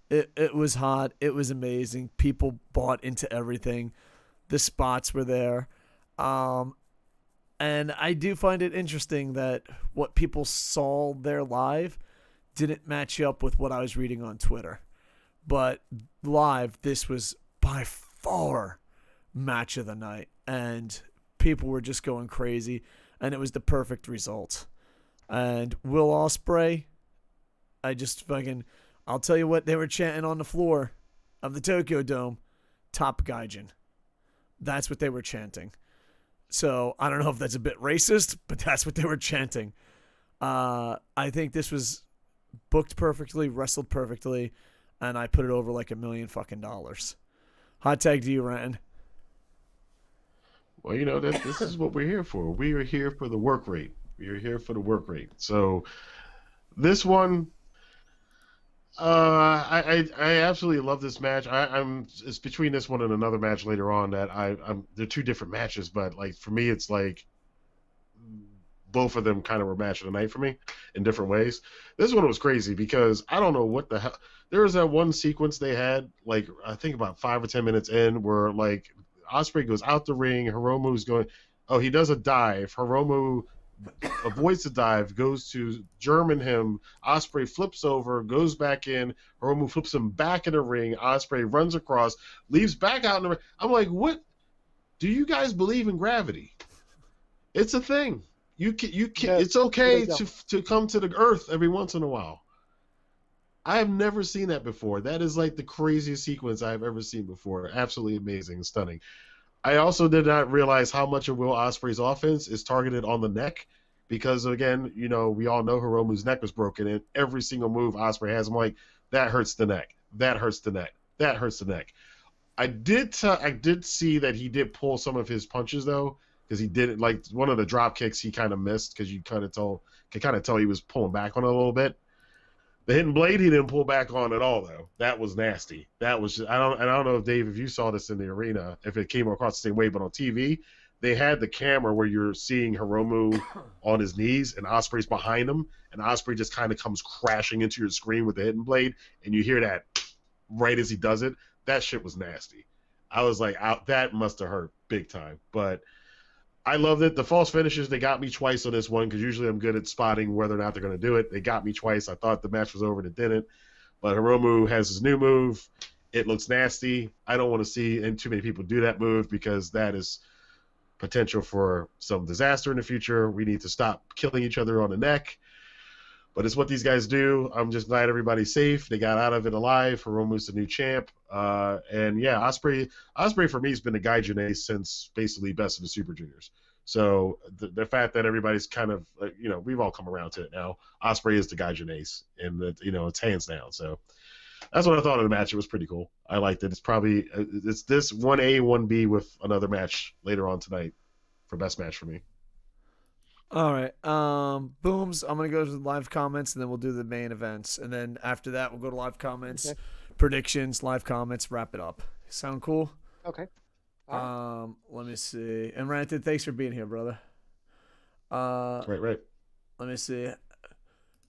It was hot. It was amazing. People bought into everything. The spots were there. And I do find it interesting that what people saw there live didn't match up with what I was reading on Twitter. But live, this was by far match of the night. And people were just going crazy. And it was the perfect result. And Will Ospreay, I'll tell you what they were chanting on the floor of the Tokyo Dome, Top Gaijin. That's what they were chanting. So I don't know if that's a bit racist, but that's what they were chanting. I think this was booked perfectly, wrestled perfectly, and I put it over like $1 million fucking dollars. Hot tag to you, Rantin. Well, this is what we're here for. We are here for the work rate. We are here for the work rate. So this one, I absolutely love this match. It's between this one and another match later on that they're two different matches, but like for me, it's like both of them kind of were match of the night for me in different ways. This one was crazy because I don't know what the hell. There was that one sequence they had, like I think about 5 or 10 minutes in, where like Ospreay goes out the ring. Hiromu's going. Oh, he does a dive. Hiromu avoids the dive, goes to German him. Ospreay flips over, goes back in. Hiromu flips him back in the ring. Ospreay runs across, leaves back out in the ring. I'm like, what? Do you guys believe in gravity? It's a thing. You can. It's okay to come to the earth every once in a while. I have never seen that before. That is like the craziest sequence I've ever seen before. Absolutely amazing and stunning. I also did not realize how much of Will Ospreay's offense is targeted on the neck because, again, we all know Hiromu's neck was broken, and every single move Ospreay has, I'm like, that hurts the neck. That hurts the neck. That hurts the neck. I did see that he did pull some of his punches, though, because he did, like, one of the drop kicks he kind of missed because you could kind of tell he was pulling back on it a little bit. The hidden blade he didn't pull back on at all, though. That was nasty. That was just, I don't know if Dave, if you saw this in the arena, if it came across the same way, but on TV, they had the camera where you're seeing Hiromu on his knees and Ospreay's behind him, and Ospreay just kind of comes crashing into your screen with the hidden blade, and you hear that right as he does it. That shit was nasty. I was like, that must have hurt big time, but I loved it. The false finishes, they got me twice on this one because usually I'm good at spotting whether or not they're going to do it. They got me twice. I thought the match was over and it didn't. But Hiromu has his new move. It looks nasty. I don't want to see too many people do that move because that is potential for some disaster in the future. We need to stop killing each other on the neck. But it's what these guys do. I'm just glad everybody's safe. They got out of it alive. Hiromu's the new champ. And yeah, Ospreay for me has been a Gaijin ace since basically Best of the Super Juniors. So the fact that everybody's kind of, we've all come around to it now. Ospreay is the Gaijin ace, and it's hands down. So that's what I thought of the match. It was pretty cool. I liked it. It's this 1A, 1B with another match later on tonight for best match for me. All right. Booms, I'm going to go to the live comments, and then we'll do the main events. And then after that, we'll go to live comments, predictions, live comments, wrap it up. Sound cool? Okay. Let me see. And Rantin, thanks for being here, brother. Right. Let me see.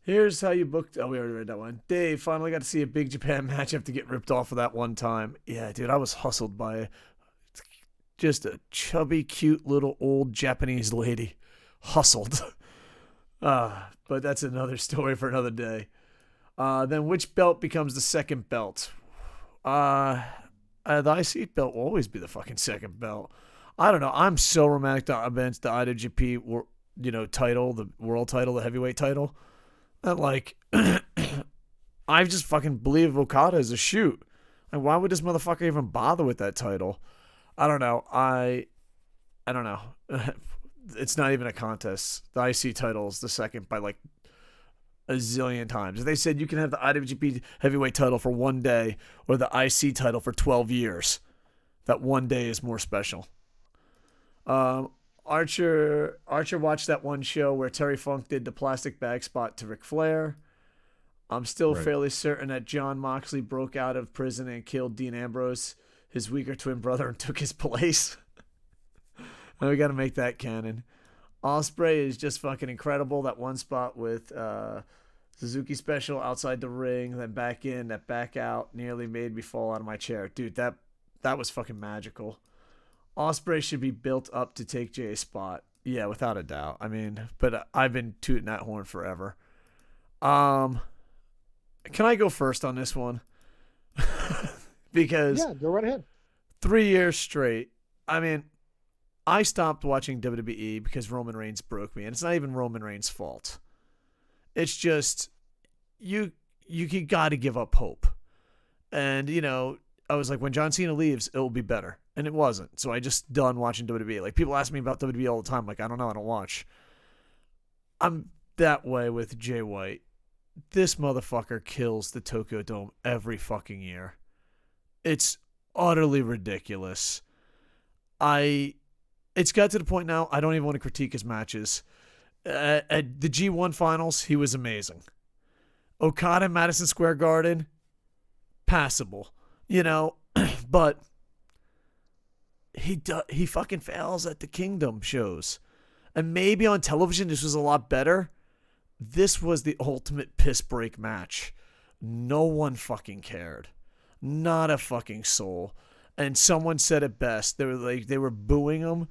Here's how you booked. Oh, we already read that one. Dave, finally got to see a Big Japan match after getting ripped off of that one time. Yeah, dude, I was hustled by just a chubby, cute little old Japanese lady. Hustled. But that's another story for another day. Then which belt becomes the second belt? The IC belt will always be the fucking second belt. I don't know. I'm so romantic against the IWGP title, the world title, the heavyweight title, that like I just fucking believe Okada is a shoot. Like, why would this motherfucker even bother with that title? I don't know. I don't know. It's not even a contest. The IC title is the second by like a zillion times. If they said you can have the IWGP heavyweight title for one day or the IC title for 12 years, that one day is more special. Archer watched that one show where Terry Funk did the plastic bag spot to Ric Flair. I'm still fairly certain that John Moxley broke out of prison and killed Dean Ambrose, his weaker twin brother, and took his place. We got to make that canon. Ospreay is just fucking incredible. That one spot with Suzuki special outside the ring, then back in, that back out nearly made me fall out of my chair. Dude, that was fucking magical. Ospreay should be built up to take Jay's spot. Yeah, without a doubt. I mean, but I've been tooting that horn forever. Can I go first on this one? Because yeah, go right ahead. 3 years straight. I mean, I stopped watching WWE because Roman Reigns broke me, and it's not even Roman Reigns' fault. It's just you got to give up hope. And I was like, when John Cena leaves, it'll be better, and it wasn't. So I just done watching WWE. Like, people ask me about WWE all the time. Like, I don't know, I don't watch. I'm that way with Jay White. This motherfucker kills the Tokyo Dome every fucking year. It's utterly ridiculous. It's got to the point now I don't even want to critique his matches. At the G1 finals, he was amazing. Okada, Madison Square Garden, passable. But he fucking fails at the Kingdom shows. And maybe on television this was a lot better. This was the ultimate piss break match. No one fucking cared. Not a fucking soul. And someone said it best. They were booing him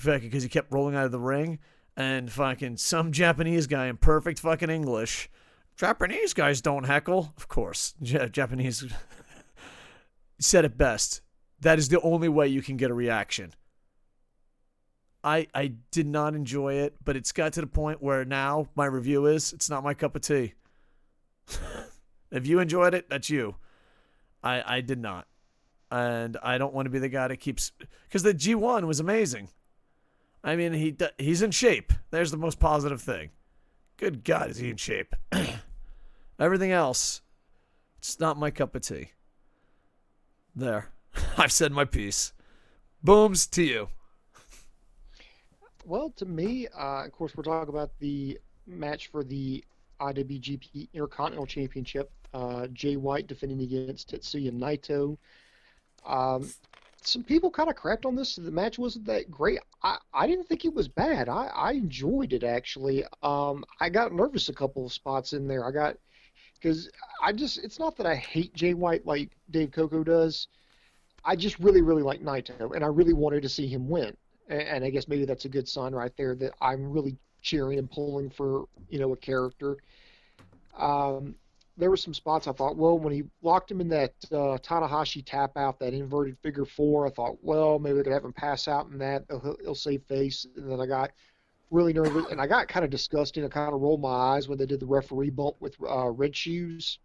because he kept rolling out of the ring. And fucking some Japanese guy in perfect fucking English. Japanese guys don't heckle. Of course. Japanese said it best. That is the only way you can get a reaction. I did not enjoy it, but it's got to the point where now my review is, it's not my cup of tea. If you enjoyed it, that's you. I did not. And I don't want to be the guy that keeps... Because the G1 was amazing. I mean, he's in shape. There's the most positive thing. Good God, is he in shape. Everything else, it's not my cup of tea. There. I've said my piece. Booms to you. Well, to me, of course, we're talking about the match for the IWGP Intercontinental Championship. Jay White defending against Tetsuya Naito. Some people kind of crapped on this. The match wasn't that great. I didn't think it was bad. I enjoyed it, actually. I got nervous a couple of spots in there. Because it's not that I hate Jay White like Dave Koco does. I just really, really like Naito, and I really wanted to see him win. And I guess maybe that's a good sign right there that I'm really cheering and pulling for, a character. There were some spots I thought, well, when he locked him in that Tanahashi tap out, that inverted figure four, I thought, well, maybe they could have him pass out in that. He'll save face. And then I got really nervous, and I got kind of disgusted. I kind of rolled my eyes when they did the referee bump with Red Shoes.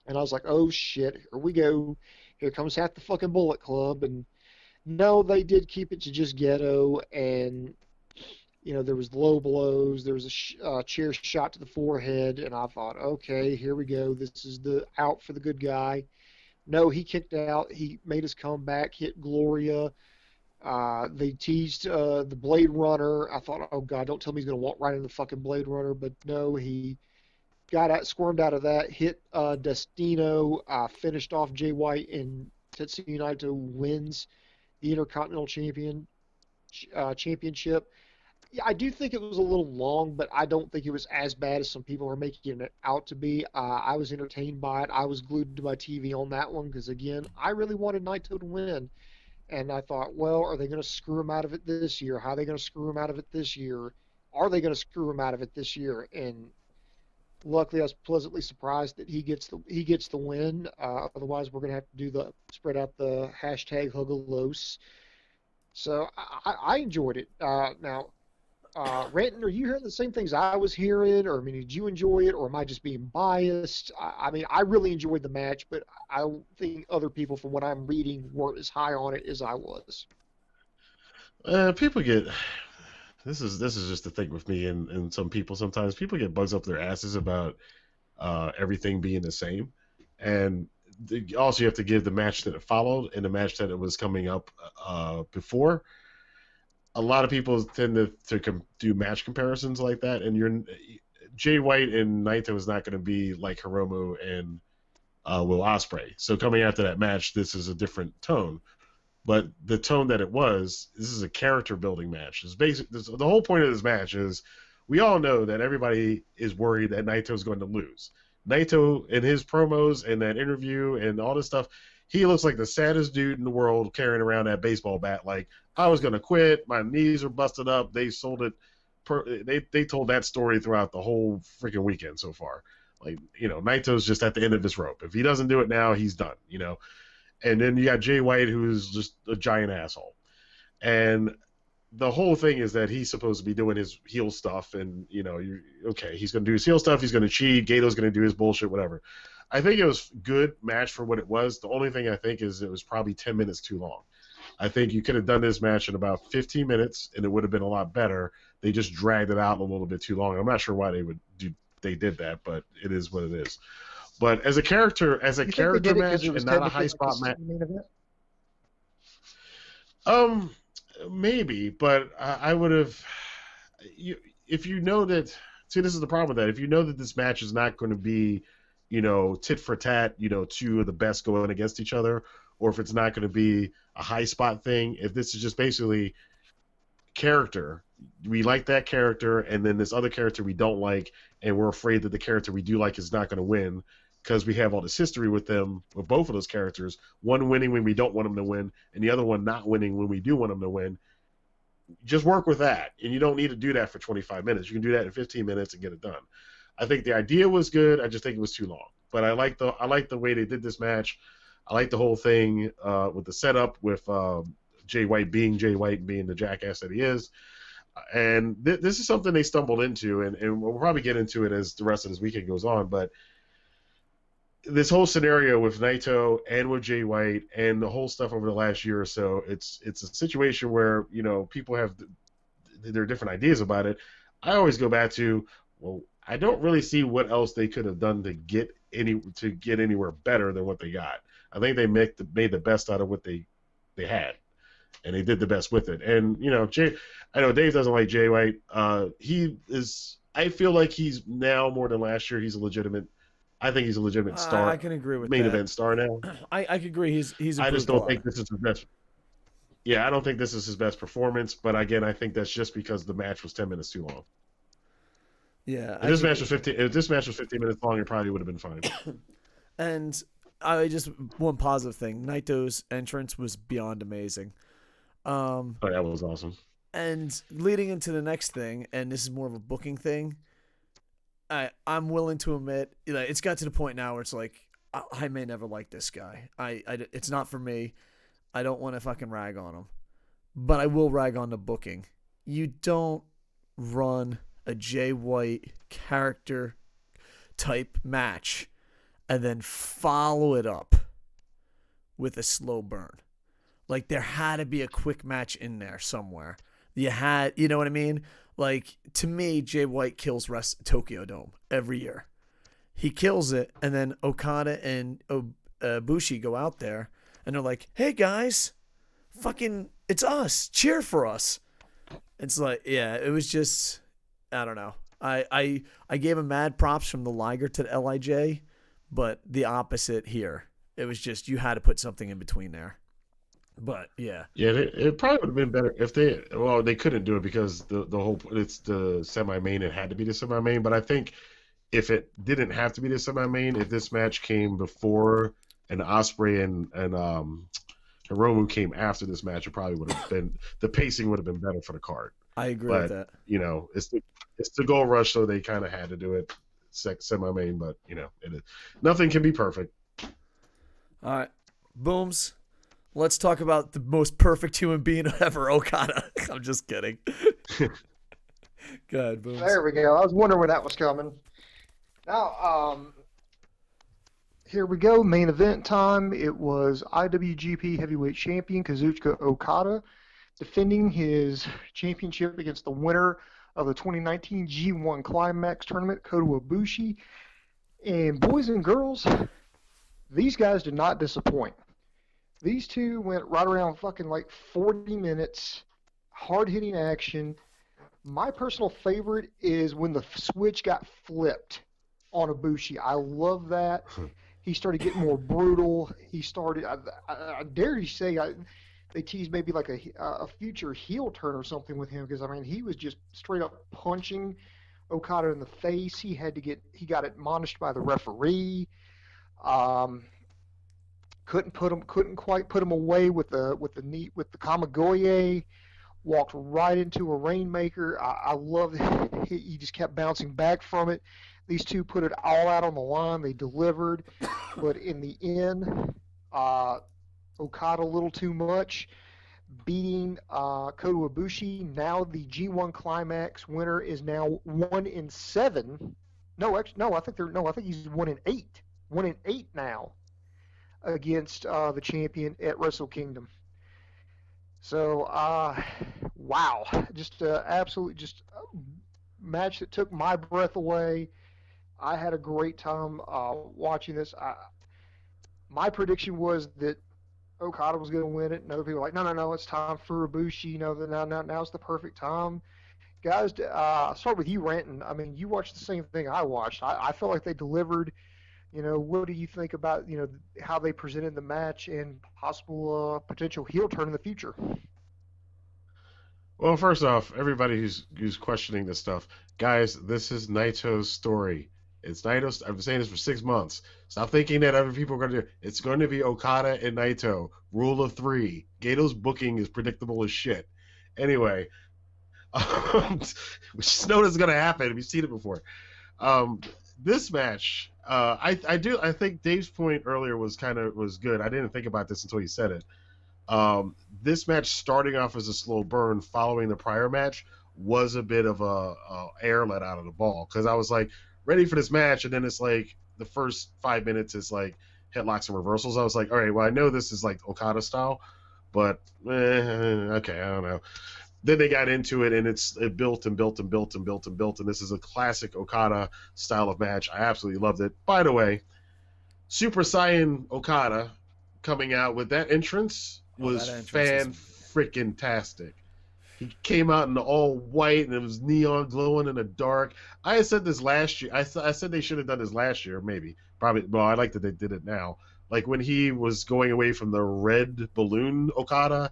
And I was like, oh, shit, here we go. Here comes half the fucking Bullet Club. And no, they did keep it to just Ghetto, and there was low blows. There was a chair shot to the forehead, and I thought, okay, here we go. This is the out for the good guy. No, he kicked out. He made his comeback, hit Gloria. They teased the Blade Runner. I thought, oh, God, don't tell me he's going to walk right into the fucking Blade Runner. But no, he squirmed out of that, hit Destino, finished off Jay White, and Tetsuya Naito wins the Intercontinental Championship. Yeah, I do think it was a little long, but I don't think it was as bad as some people are making it out to be. I was entertained by it. I was glued to my TV on that one because, again, I really wanted Naito to win. And I thought, well, are they going to screw him out of it this year? How are they going to screw him out of it this year? Are they going to screw him out of it this year? And luckily, I was pleasantly surprised that he gets the win. Otherwise, we're going to have to spread out the hashtag Hugalos. So I enjoyed it. Now, Rantin, are you hearing the same things I was hearing? Or, did you enjoy it? Or am I just being biased? I really enjoyed the match, but I don't think other people, from what I'm reading, weren't as high on it as I was. People get... This is just the thing with me and some people. Sometimes people get bugs up their asses about everything being the same. And also you have to give the match that it followed and the match that it was coming up before. A lot of people tend to do match comparisons like that, and Jay White and Naito is not going to be like Hiromu and Will Ospreay. So coming after that match, this is a different tone. But the tone that it was, this is a character building match. The whole point of this match is we all know that everybody is worried that Naito is going to lose. Naito, in his promos and that interview and all this stuff, he looks like the saddest dude in the world carrying around that baseball bat. Like, I was going to quit. My knees are busted up. They sold it. They told that story throughout the whole freaking weekend so far. Like, Naito's just at the end of his rope. If he doesn't do it now, he's done, And then you got Jay White, who's just a giant asshole. And the whole thing is that he's supposed to be doing his heel stuff, and, he's going to do his heel stuff. He's going to cheat. Gato's going to do his bullshit, whatever. I think it was a good match for what it was. The only thing I think is it was probably 10 minutes too long. I think you could have done this match in about 15 minutes, and it would have been a lot better. They just dragged it out a little bit too long. I'm not sure why they did that, but it is what it is. But as a character match and not a high spot match. Maybe, but I would have. If you know that, see, this is the problem with that. If you know that this match is not going to be, tit for tat, two of the best going against each other, or if it's not going to be a high spot thing, if this is just basically character, we like that character, and then this other character we don't like, and we're afraid that the character we do like is not going to win. because we have all this history with them, with both of those characters, one winning when we don't want them to win, and the other one not winning when we do want them to win. Just work with that, and you don't need to do that for 25 minutes. You can do that in 15 minutes and get it done. I think the idea was good. I just think it was too long. But I like the way they did this match. I like the whole thing with the setup with Jay White being Jay White and being the jackass that he is. And this is something they stumbled into, and we'll probably get into it as the rest of this weekend goes on. But this whole scenario with Naito and with Jay White and the whole stuff over the last year or so, it's a situation where, you know, people have their different ideas about it. I always go back to, well, I don't really see what else they could have done to get anywhere better than what they got. I think they made the best out of what they had, and they did the best with it. And, you know, I know Dave doesn't like Jay White. I feel like he's now more than last year. I think he's a legitimate star. I can agree with main that. event star now. I can agree. He's I just don't think this is his best. Yeah, I don't think this is his best performance. But again, I think that's just because the match was 10 minutes too long. Yeah, If this match was 15 minutes long, it probably would have been fine. And one positive thing: Naito's entrance was beyond amazing. Oh, that was awesome. And leading into the next thing, and this is more of a booking thing. I'm willing to admit, you know, it's got to the point now where it's like I may never like this guy. It's not for me. I don't want to fucking rag on him, but I will rag on the booking. You don't run a Jay White character type match and then follow it up with a slow burn. Like, there had to be a quick match in there somewhere. You know what I mean? Like, to me, Jay White kills Tokyo Dome every year. He kills it, and then Okada and Ibushi go out there, and they're like, hey, guys, fucking, it's us. Cheer for us. It's like, yeah, it was just, I don't know. I gave him mad props from the Liger to the LIJ, but the opposite here. It was just, you had to put something in between there. But yeah, it probably would have been better if they couldn't do it because it's the semi-main. It had to be the semi-main. But I think if it didn't have to be the semi-main, if this match came before and Ospreay and Hiromu came after this match, it probably would have been, the pacing would have been better for the card. I agree with that. You know, it's the Gold Rush, so they kind of had to do it semi-main. But you know, nothing can be perfect. All right, Booms. Let's talk about the most perfect human being ever, Okada. I'm just kidding. Go ahead, Booms. There we go. I was wondering where that was coming. Now, here we go. Main event time. It was IWGP Heavyweight Champion Kazuchika Okada defending his championship against the winner of the 2019 G1 Climax Tournament, Kota Ibushi. And boys and girls, these guys did not disappoint. These two went right around fucking like 40 minutes, hard-hitting action. My personal favorite is when the switch got flipped on Ibushi. I love that. He started getting more brutal. He started, I dare you say, they teased maybe like a future heel turn or something with him because, I mean, he was just straight up punching Okada in the face. He got admonished by the referee. Couldn't quite put him away with the Kamigoye. Walked right into a Rainmaker. I love that he just kept bouncing back from it. These two put it all out on the line. They delivered, but in the end, Okada a little too much, beating Kota Ibushi. Now the G1 Climax winner is now 1-7. I think he's 1-8. 1-8 now against the champion at Wrestle Kingdom. So, wow, just absolutely just a match that took my breath away. I had a great time watching this. My prediction was that Okada was going to win it, and other people were like, no, it's time for Ibushi. Now's the perfect time. Guys, I'll start with you, Rantin. I mean, you watched the same thing I watched. I felt like they delivered. You know, what do you think about, you know, how they presented the match and possible potential heel turn in the future? Well, first off, everybody who's questioning this stuff, guys, this is Naito's story. It's Naito. I've been saying this for 6 months. Stop thinking that other people are going to do it. It's going to be Okada and Naito. Rule of 3. Gato's booking is predictable as shit. Anyway, we just know this is going to happen. We've seen it before. This match, I think Dave's point earlier was good. I didn't think about this until he said it. This match starting off as a slow burn following the prior match was a bit of a air let out of the ball, because I was like ready for this match, and then it's like the first 5 minutes is like headlocks and reversals. I was like, all right, well, I know this is like Okada style, but okay, I don't know. Then they got into it, and it built and built and built and built and built, and this is a classic Okada style of match. I absolutely loved it. By the way, Super Saiyan Okada coming out with that entrance was fan-freaking-tastic. He came out in all white, and it was neon glowing in the dark. I had said this last year. I said they should have done this last year, maybe. Probably. Well, I like that they did it now. Like when he was going away from the red balloon Okada,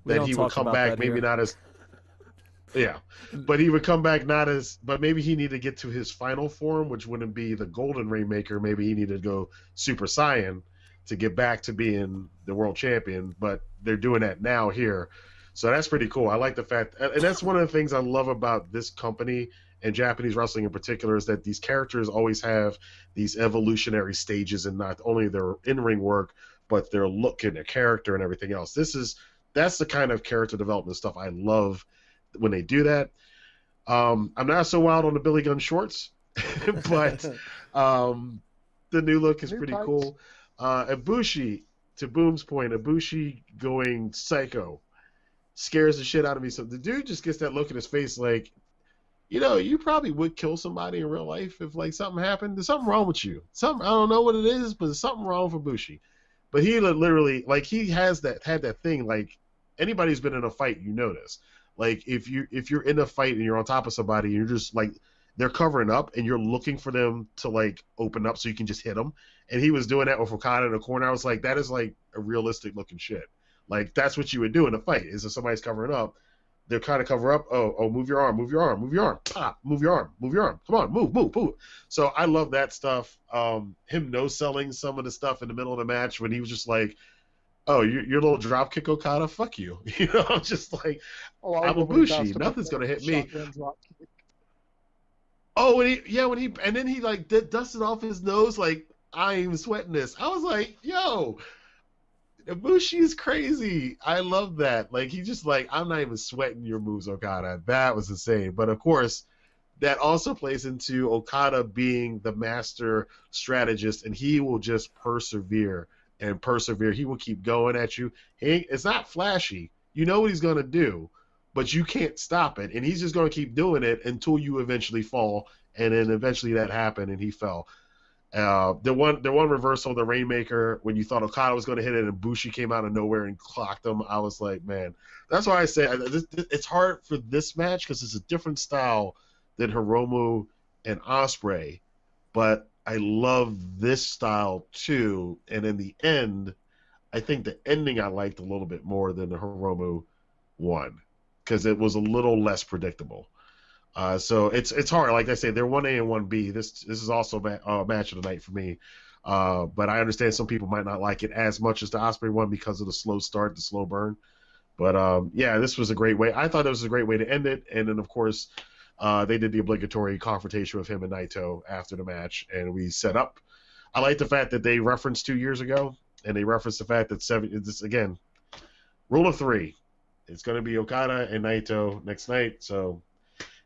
that he would come back maybe not as... Yeah, but he would come back not as... But maybe he needed to get to his final form, which wouldn't be the Golden Rainmaker. Maybe he needed to go Super Saiyan to get back to being the world champion. But they're doing that now here. So that's pretty cool. I like the fact... And that's one of the things I love about this company and Japanese wrestling in particular, is that these characters always have these evolutionary stages, and not only their in-ring work, but their look and their character and everything else. That's the kind of character development stuff I love when they do that. I'm not so wild on the Billy Gunn shorts, but the new look is pretty cool. Ibushi, to Boom's point, Ibushi going psycho scares the shit out of me. So the dude just gets that look in his face like, you probably would kill somebody in real life if like something happened. There's something wrong with you. I don't know what it is, but there's something wrong with Ibushi. But he literally, like, he had that thing, like, anybody who's been in a fight, this. Like, if you're in a fight and you're on top of somebody, and you're just, like, they're covering up, and you're looking for them to, like, open up so you can just hit them. And he was doing that with Okada in the corner. I was like, that is, like, a realistic-looking shit. Like, that's what you would do in a fight, is if somebody's covering up, they're kind of cover up, move your arm, pop, move your arm, come on, move. So I love that stuff. Him no-selling some of the stuff in the middle of the match when he was just like, oh, your little drop kick Okada, fuck you. I'm just like, I'm Ibushi, nothing's going to hit me. Oh, and then he like dusted off his nose like, I ain't even sweating this. I was like, yo, Ibushi is crazy. I love that. Like, he just like, I'm not even sweating your moves, Okada. That was insane. But of course, that also plays into Okada being the master strategist, and he will just persevere and persevere. He will keep going at you. It's not flashy. You know what he's going to do, but you can't stop it. And he's just going to keep doing it until you eventually fall. And then eventually that happened, and he fell. The one reversal, the Rainmaker, when you thought Okada was going to hit it and Ibushi came out of nowhere and clocked him, I was like, man. That's why I say it's hard for this match because it's a different style than Hiromu and Ospreay. But I love this style too. And in the end, I think the ending I liked a little bit more than the Hiromu one because it was a little less predictable. So it's hard. Like I say, they're 1A and 1B. This is also a match of the night for me. But I understand some people might not like it as much as the Ospreay one because of the slow start, the slow burn. But yeah, this was a great way. I thought it was a great way to end it. And then, of course, they did the obligatory confrontation with him and Naito after the match, and we set up. I like the fact that they referenced 2 years ago, and they referenced the fact that this again, rule of 3. It's going to be Okada and Naito next night. So,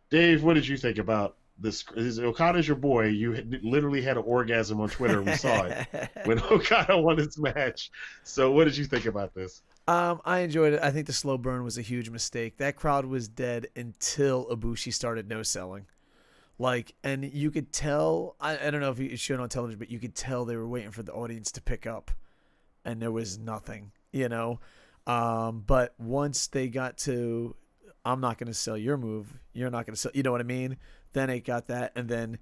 Dave, what did you think about this? Okada's your boy. You literally had an orgasm on Twitter. We saw it when Okada won his match. So, what did you think about this? I enjoyed it. I think the slow burn was a huge mistake. That crowd was dead until Ibushi started no-selling. Like, and you could tell, I don't know if it showed on television, but you could tell they were waiting for the audience to pick up. And there was nothing, But once they got to, I'm not going to sell your move, you're not going to sell, you know what I mean? Then it got that, and then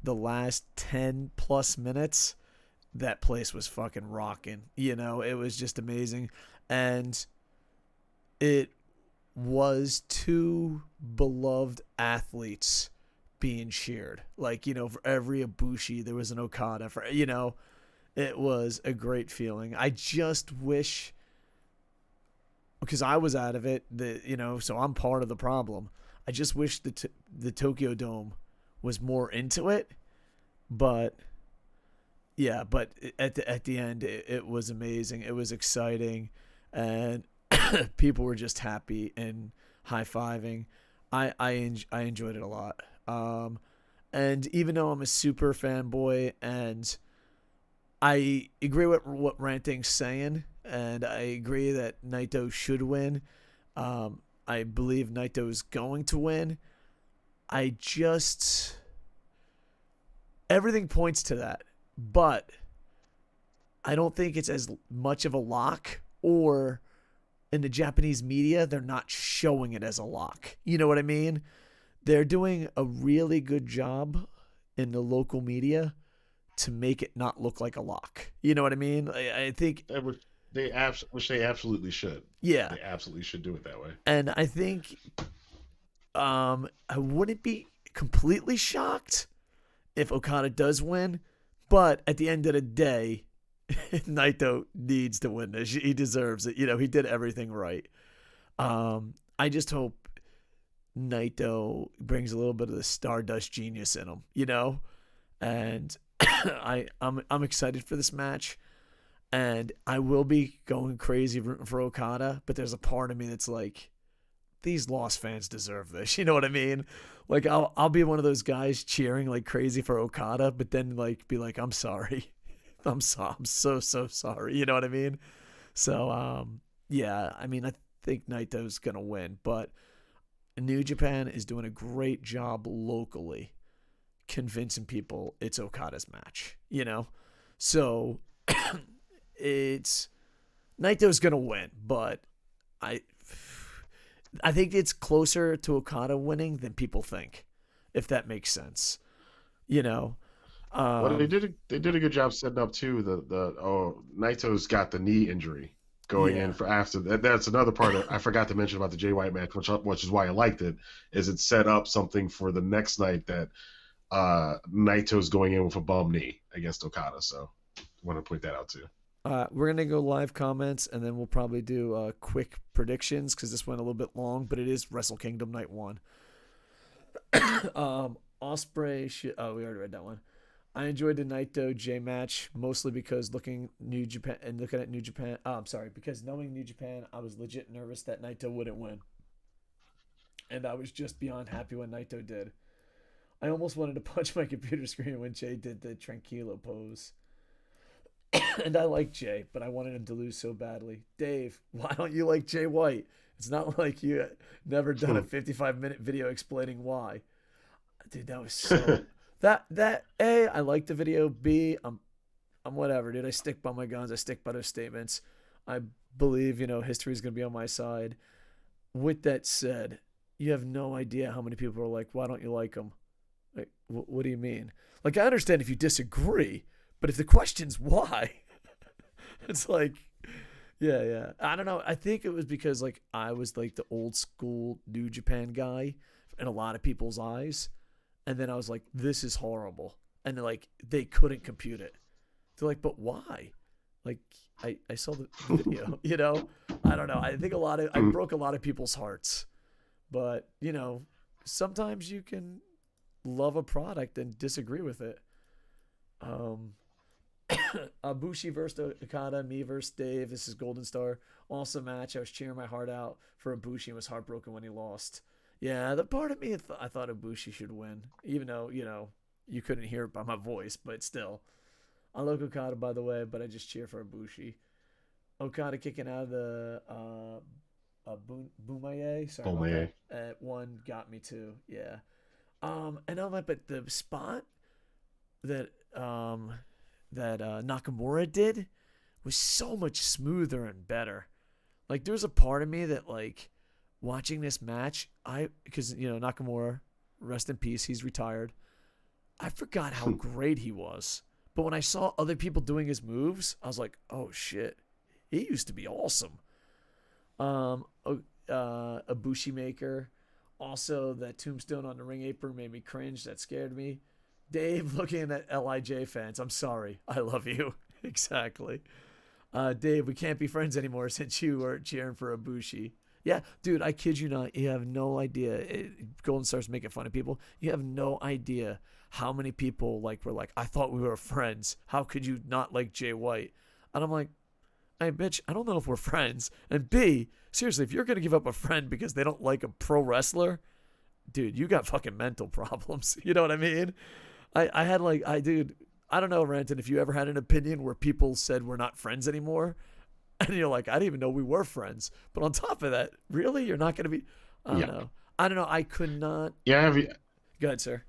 the last 10 plus minutes, that place was fucking rocking. It was just amazing. And it was two beloved athletes being cheered. Like, for every Ibushi, there was an Okada. It was a great feeling. I just wish, because I was out of it, so I'm part of the problem. I just wish the Tokyo Dome was more into it. But yeah, but at the end, it was amazing. It was exciting, and people were just happy and high-fiving. I enjoyed it a lot. And even though I'm a super fanboy, and I agree with what Ranting's saying, and I agree that Naito should win. I believe Naito's going to win. Everything points to that, but I don't think it's as much of a lock, or in the Japanese media, they're not showing it as a lock. You know what I mean? They're doing a really good job in the local media to make it not look like a lock. You know what I mean? I think which they absolutely should. Yeah, they absolutely should do it that way. And I think I wouldn't be completely shocked if Okada does win, but at the end of the day, Naito needs to win this. He deserves it. He did everything right. I just hope Naito brings a little bit of the Stardust genius in him, and I'm excited for this match, and I will be going crazy rooting for Okada, but there's a part of me that's like, these Lost fans deserve this. You know what I mean? Like, I'll be one of those guys cheering like crazy for Okada, but then like be like, I'm sorry. I'm so sorry. You know what I mean? So, yeah, I mean, I think Naito's going to win, but New Japan is doing a great job locally convincing people it's Okada's match, So it's Naito's going to win, but I think it's closer to Okada winning than people think, if that makes sense. Well, they did a good job setting up too. Naito's got the knee injury going in for after that. That's another part I forgot to mention about the Jay White match, which is why I liked it. Is it set up something for the next night that Naito's going in with a bum knee against Okada. So I want to point that out too. We're going to go live comments, and then we'll probably do quick predictions, because this went a little bit long, but it is Wrestle Kingdom Night 1. Ospreay, we already read that one. I enjoyed the Naito J match, mostly because because knowing New Japan, I was legit nervous that Naito wouldn't win. And I was just beyond happy when Naito did. I almost wanted to punch my computer screen when Jay did the Tranquilo pose. And I like Jay, but I wanted him to lose so badly. Dave, why don't you like Jay White? It's not like you never done a 55-minute video explaining why. Dude, that was so... I like the video. B, I'm whatever, dude. I stick by my guns. I stick by those statements. I believe, history is going to be on my side. With that said, you have no idea how many people are like, why don't you like him? Like, what do you mean? Like, I understand if you disagree, but if the question's why, it's like, yeah. I don't know. I think it was because, like, I was, like, the old school New Japan guy in a lot of people's eyes. And then I was like, this is horrible. And they're like, they couldn't compute it. They're like, but why? Like, I saw the video, I don't know. I think I broke a lot of people's hearts. But, sometimes you can love a product and disagree with it. Ibushi versus Okada, me versus Dave. This is Golden Star. Awesome match. I was cheering my heart out for Ibushi and was heartbroken when he lost. Yeah, the part of me, I thought Ibushi should win, even though, you couldn't hear it by my voice, but still. I like Okada, by the way, but I just cheer for Ibushi. Okada kicking out of the Bumaye. Sorry about that. At one got me too, yeah. And I'm like, but the spot that Nakamura did was so much smoother and better. Like, there's a part of me that, like, watching this match, because Nakamura, rest in peace, he's retired. I forgot how great he was. But when I saw other people doing his moves, I was like, oh shit, he used to be awesome. A Bushi Maker, Also, that tombstone on the ring apron made me cringe. That scared me. Dave, looking at LIJ fans, I'm sorry. I love you. Exactly. Dave, we can't be friends anymore since you were cheering for Ibushi. Yeah, dude, I kid you not. You have no idea. Golden Star's making fun of people. You have no idea how many people were like, I thought we were friends. How could you not like Jay White? And I'm like, hey, bitch, I don't know if we're friends. And B, seriously, if you're going to give up a friend because they don't like a pro wrestler, dude, you got fucking mental problems. You know what I mean? Dude, I don't know, Rantin, if you ever had an opinion where people said we're not friends anymore. And you're like, I didn't even know we were friends. But on top of that, really? You're not going to be? I don't know. I could not. Yeah, I have. Go ahead, sir.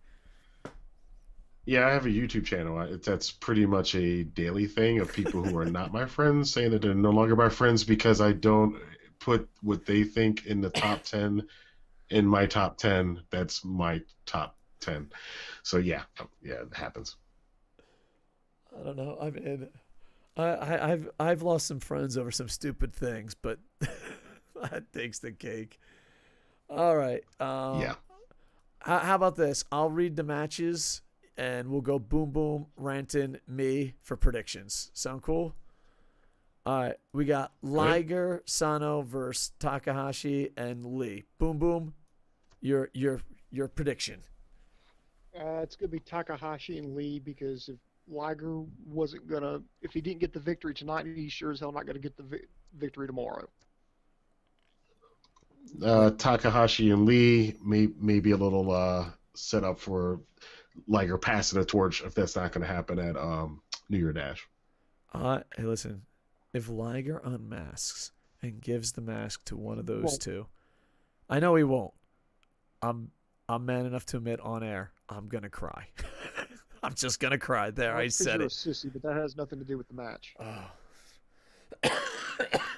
Yeah, I have a YouTube channel. That's pretty much a daily thing of people who are not my friends saying that they're no longer my friends because I don't put what they think in the top 10 in my top 10. That's my top 10. So yeah, it happens. I don't know. I mean, I've lost some friends over some stupid things, but that takes the cake. All right. Yeah. How about this? I'll read the matches, and we'll go boom, boom, Rantin, me for predictions. Sound cool? All right. We got Liger, Sano versus Takahashi and Lee. Boom, boom. Your prediction. It's going to be Takahashi and Lee because if Liger wasn't going to, if he didn't get the victory tonight, he's sure as hell not going to get the victory tomorrow. Takahashi and Lee may be a little set up for Liger passing a torch if that's not going to happen at New Year Dash. Hey, listen. If Liger unmasks and gives the mask to one of those two, I know he won't. I'm man enough to admit on air, I'm going to cry. I'm just going to cry. There, I said you're it. a sissy, but that has nothing to do with the match. Oh.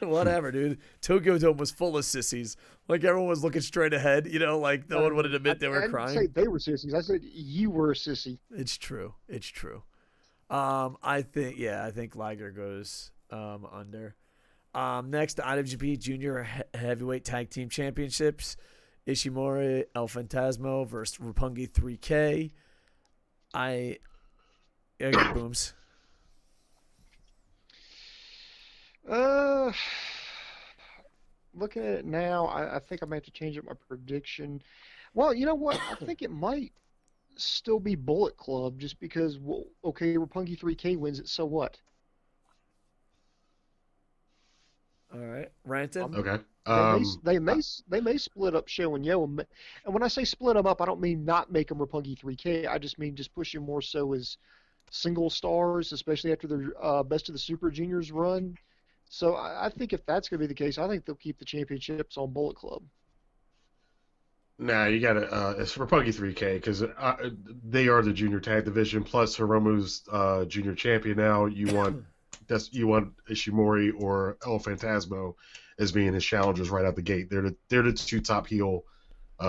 Whatever, dude. Tokyo Dome was full of sissies. Like, everyone was looking straight ahead. You know, like, no one would admit they were crying. I didn't say they were sissies. I said you were a sissy. It's true. I think Liger goes under. Next, IWGP Junior Heavyweight Tag Team Championships. Ishimori, El Phantasmo versus Roppongi 3K. I got booms. Looking at it now, I think I might have to change up my prediction. Well, you know what? I think it might still be Bullet Club just because, Roppongi 3K wins it, so what? All right. Rantin? Okay. They may split up Show and Yo. And when I say split them up, I don't mean not make them Roppongi 3K. I just mean just push them more so as single stars, especially after their Best of the Super Juniors run. So I think if that's going to be the case, I think they'll keep the championships on Bullet Club. Nah, you got to it's Roppongi 3K because they are the junior tag division. Plus, Hiromu's junior champion now. You want Ishimori or El Phantasmo as being his challengers right out the gate. They're the two top heel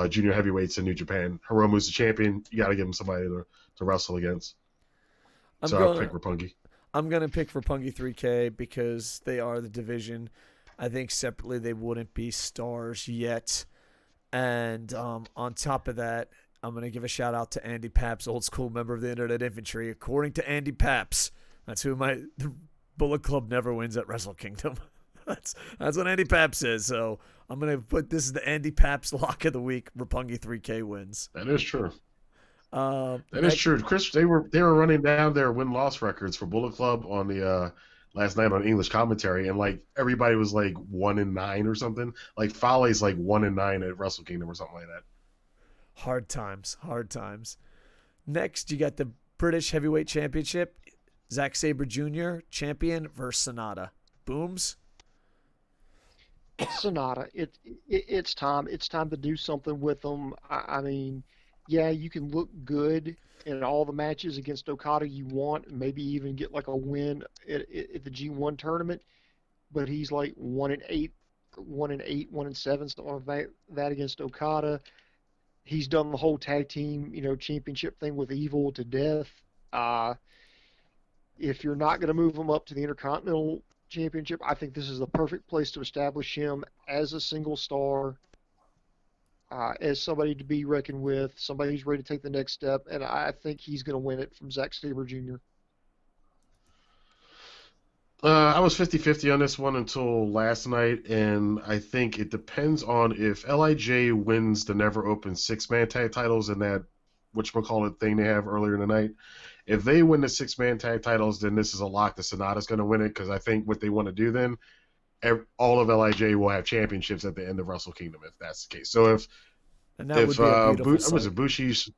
junior heavyweights in New Japan. Hiromu's the champion. You got to give him somebody to wrestle against. I'll pick Roppongi. I'm going to pick Roppongi 3K because they are the division. I think separately they wouldn't be stars yet. And on top of that, I'm going to give a shout out to Andy Paps, old school member of the Internet Infantry. According to Andy Paps, that's who the Bullet Club never wins at Wrestle Kingdom. That's what Andy Paps says. So I'm going to put this is the Andy Paps lock of the week. Roppongi 3K wins. That is true. That is true. Chris, they were running down their win-loss records for Bullet Club on the last night on English commentary, and like everybody was like 1-9 or something. Like Fale's like 1-9 at Wrestle Kingdom or something like that. Hard times. Next, you got the British Heavyweight Championship. Zack Sabre Jr. champion versus Sanada. Booms. Sanada, it's time. It's time to do something with them. I mean, yeah, you can look good in all the matches against Okada you want, maybe even get like a win at the G1 tournament. But he's like 1-8, 1-7, something like that against Okada. He's done the whole tag team, championship thing with Evil to death. If you're not going to move him up to the Intercontinental Championship, I think this is the perfect place to establish him as a single star. as somebody to be reckoned with, somebody who's ready to take the next step, and I think he's going to win it from Zack Sabre Jr. I was 50-50 on this one until last night, and I think it depends on if LIJ wins the never open 6-man tag titles in that whatchamacallit thing they have earlier in the night. If they win the 6-man tag titles, then this is a lock that Sanada's going to win it, because I think what they want to do then, all of LIJ will have championships at the end of Wrestle Kingdom, if that's the case. So And that would be a beautiful sight. Ibushi's...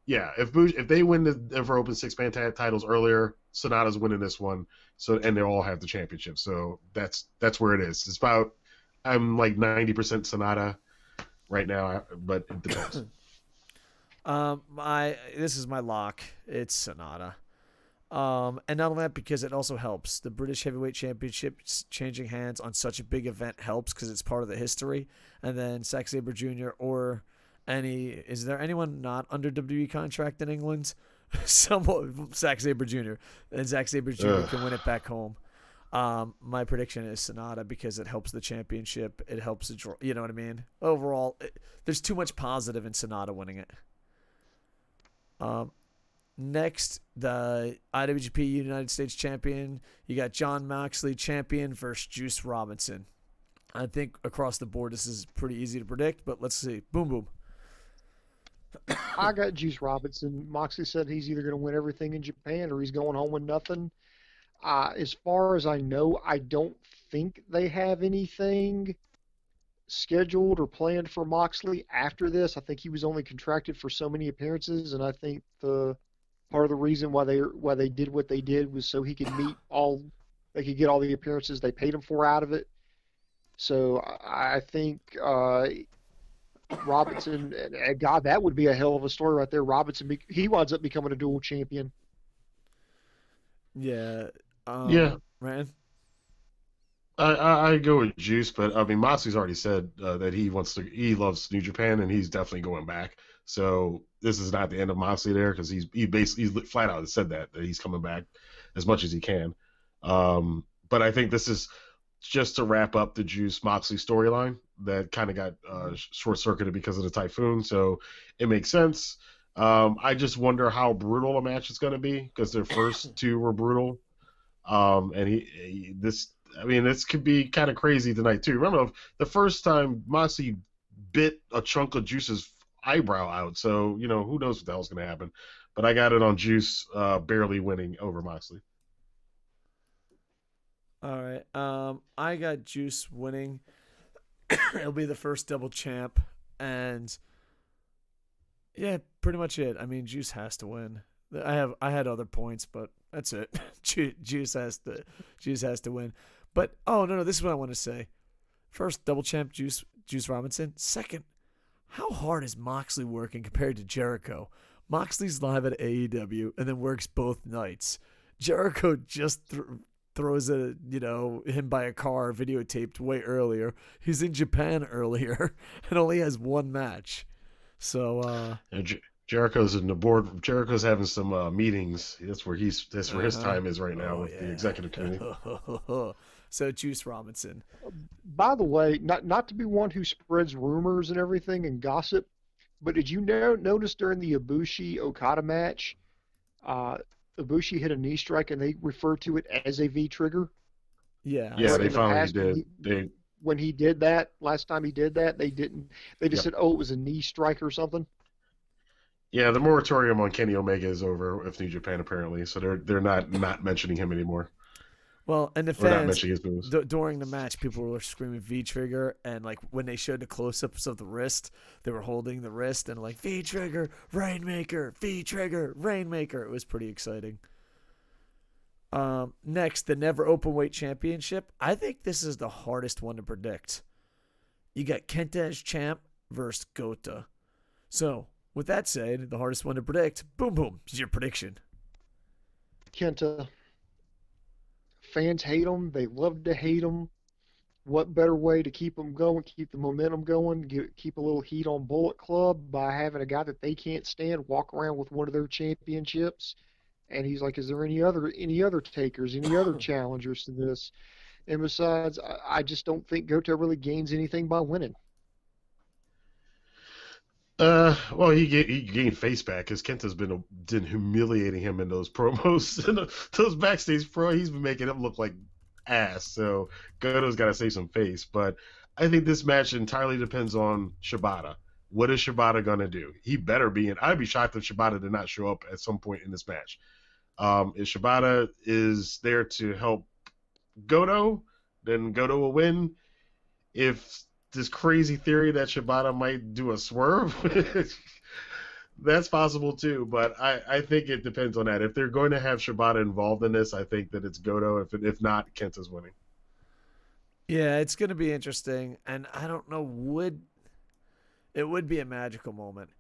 Yeah, if they win the never open 6-man tag titles earlier, Sonata's winning this one. So and they all have the championship. So that's where it is. It's about I'm like 90% Sanada right now, but it depends. This is my lock. It's Sanada. And not only that, because it also helps. The British Heavyweight Championship changing hands on such a big event helps because it's part of the history. And then Zack Sabre Jr. or is there anyone not under WWE contract in England? Zack Sabre Jr. And Zack Sabre Jr. can win it back home. My prediction is Sanada because it helps the championship. It helps the draw. You know what I mean? Overall, there's too much positive in Sanada winning it. Next, the IWGP United States Champion. You got Jon Moxley champion versus Juice Robinson. I think across the board this is pretty easy to predict, but let's see. Boom, boom. I got Juice Robinson. Moxley said he's either going to win everything in Japan or he's going home with nothing. As far as I know, I don't think they have anything scheduled or planned for Moxley after this. I think he was only contracted for so many appearances, and I think the part of the reason why they did what they did was so he could they could get all the appearances they paid him for out of it. So I think Robinson, and God, that would be a hell of a story right there. Robinson, he winds up becoming a dual champion. Yeah. Right. I go with Juice, but I mean Moxley's already said that he loves New Japan and he's definitely going back. So this is not the end of Moxley there because he's flat out said that he's coming back as much as he can. But I think this is just to wrap up the Juice Moxley storyline that kind of got short circuited because of the typhoon. So it makes sense. I just wonder how brutal a match is going to be because their first two were brutal. And this could be kind of crazy tonight too. Remember the first time Moxley bit a chunk of Juice's eyebrow out, so who knows what the hell's going to happen. But I got it on Juice barely winning over Moxley. All right. I got Juice winning. It'll be the first double champ, and yeah, pretty much it. I mean, Juice has to win. I had other points, but that's it. Juice has to win. But no, this is what I want to say. First, double champ Juice Robinson. Second, how hard is Moxley working compared to Jericho? Moxley's live at AEW and then works both nights. Jericho just throws him by a car videotaped way earlier. He's in Japan earlier and only has one match. So Jericho's in the board. Jericho's having some meetings. That's where his time is right now with the executive committee. So Juice Robinson. By the way, not to be one who spreads rumors and everything and gossip, but did you notice during the Ibushi Okada match, Ibushi hit a knee strike and they referred to it as a V trigger? Yeah, they finally did. When he did that last time he did that, they didn't. They just said, "Oh, it was a knee strike or something." Yeah, the moratorium on Kenny Omega is over with New Japan apparently, so they're not mentioning him anymore. Well, and the fans during the match, people were screaming V trigger, and like when they showed the close-ups of the wrist, they were holding the wrist and like V trigger, Rainmaker, V trigger, Rainmaker. It was pretty exciting. Next, the Never Openweight Championship. I think this is the hardest one to predict. You got Kenta as champ versus Goto. So, with that said, the hardest one to predict. Boom, boom. Is your prediction? Kenta. Fans hate him. They love to hate him. What better way to keep them going, keep the momentum going, keep a little heat on Bullet Club by having a guy that they can't stand walk around with one of their championships? And he's like, is there any other takers, any other challengers to this? And besides, I just don't think Goto really gains anything by winning. Well, he gained face back because Kenta's been humiliating him in those promos, and those backstage he's been making him look like ass. So Goto's got to save some face. But I think this match entirely depends on Shibata. What is Shibata gonna do? He better be in. I'd be shocked if Shibata did not show up at some point in this match. If Shibata is there to help Goto, then Goto will win. If this crazy theory that Shibata might do a swerve, that's possible too. But I think it depends on that. If they're going to have Shibata involved in this, I think that it's Goto. If not, Kenta's winning. Yeah, it's going to be interesting, and I don't know. It would be a magical moment.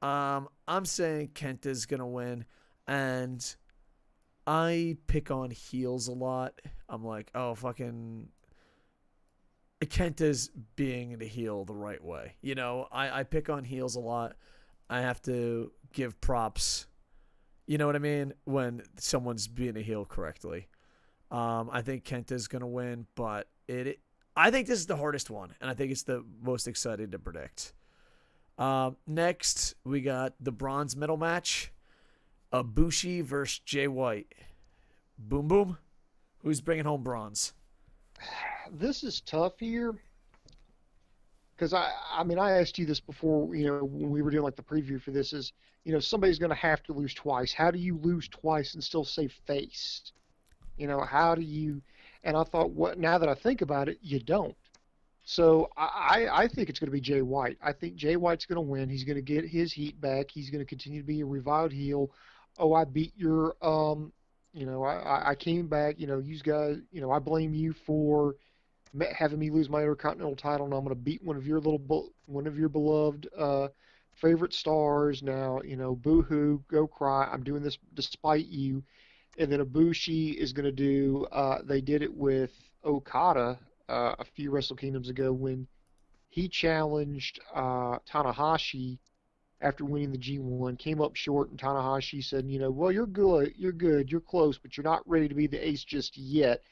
I'm saying Kenta's going to win, and I pick on heels a lot. I'm like, oh, fucking Kenta's being the heel the right way. You know, I pick on heels a lot. I have to give props. You know what I mean? When someone's being a heel correctly. I think Kenta's going to win, but I think this is the hardest one, and I think it's the most exciting to predict. Next, we got the bronze medal match. Ibushi versus Jay White. Boom, boom. Who's bringing home bronze? This is tough here because I mean, I asked you this before, you know, when we were doing like the preview for this is, you know, somebody's going to have to lose twice. How do you lose twice and still say face? You know, how do you, and I thought, now that I think about it, you don't. So I think it's going to be Jay White. I think Jay White's going to win. He's going to get his heat back. He's going to continue to be a revived heel. Oh, I beat your, you know, I came back. You know, you guys, you know, I blame you for having me lose my Intercontinental title, and I'm going to beat one of your beloved favorite stars. Now, you know, boo-hoo, go cry. I'm doing this despite you. And then Ibushi is going to do. They did it with Okada a few Wrestle Kingdoms ago when he challenged Tanahashi after winning the G1, came up short, and Tanahashi said, you know, well, you're good, you're close, but you're not ready to be the ace just yet.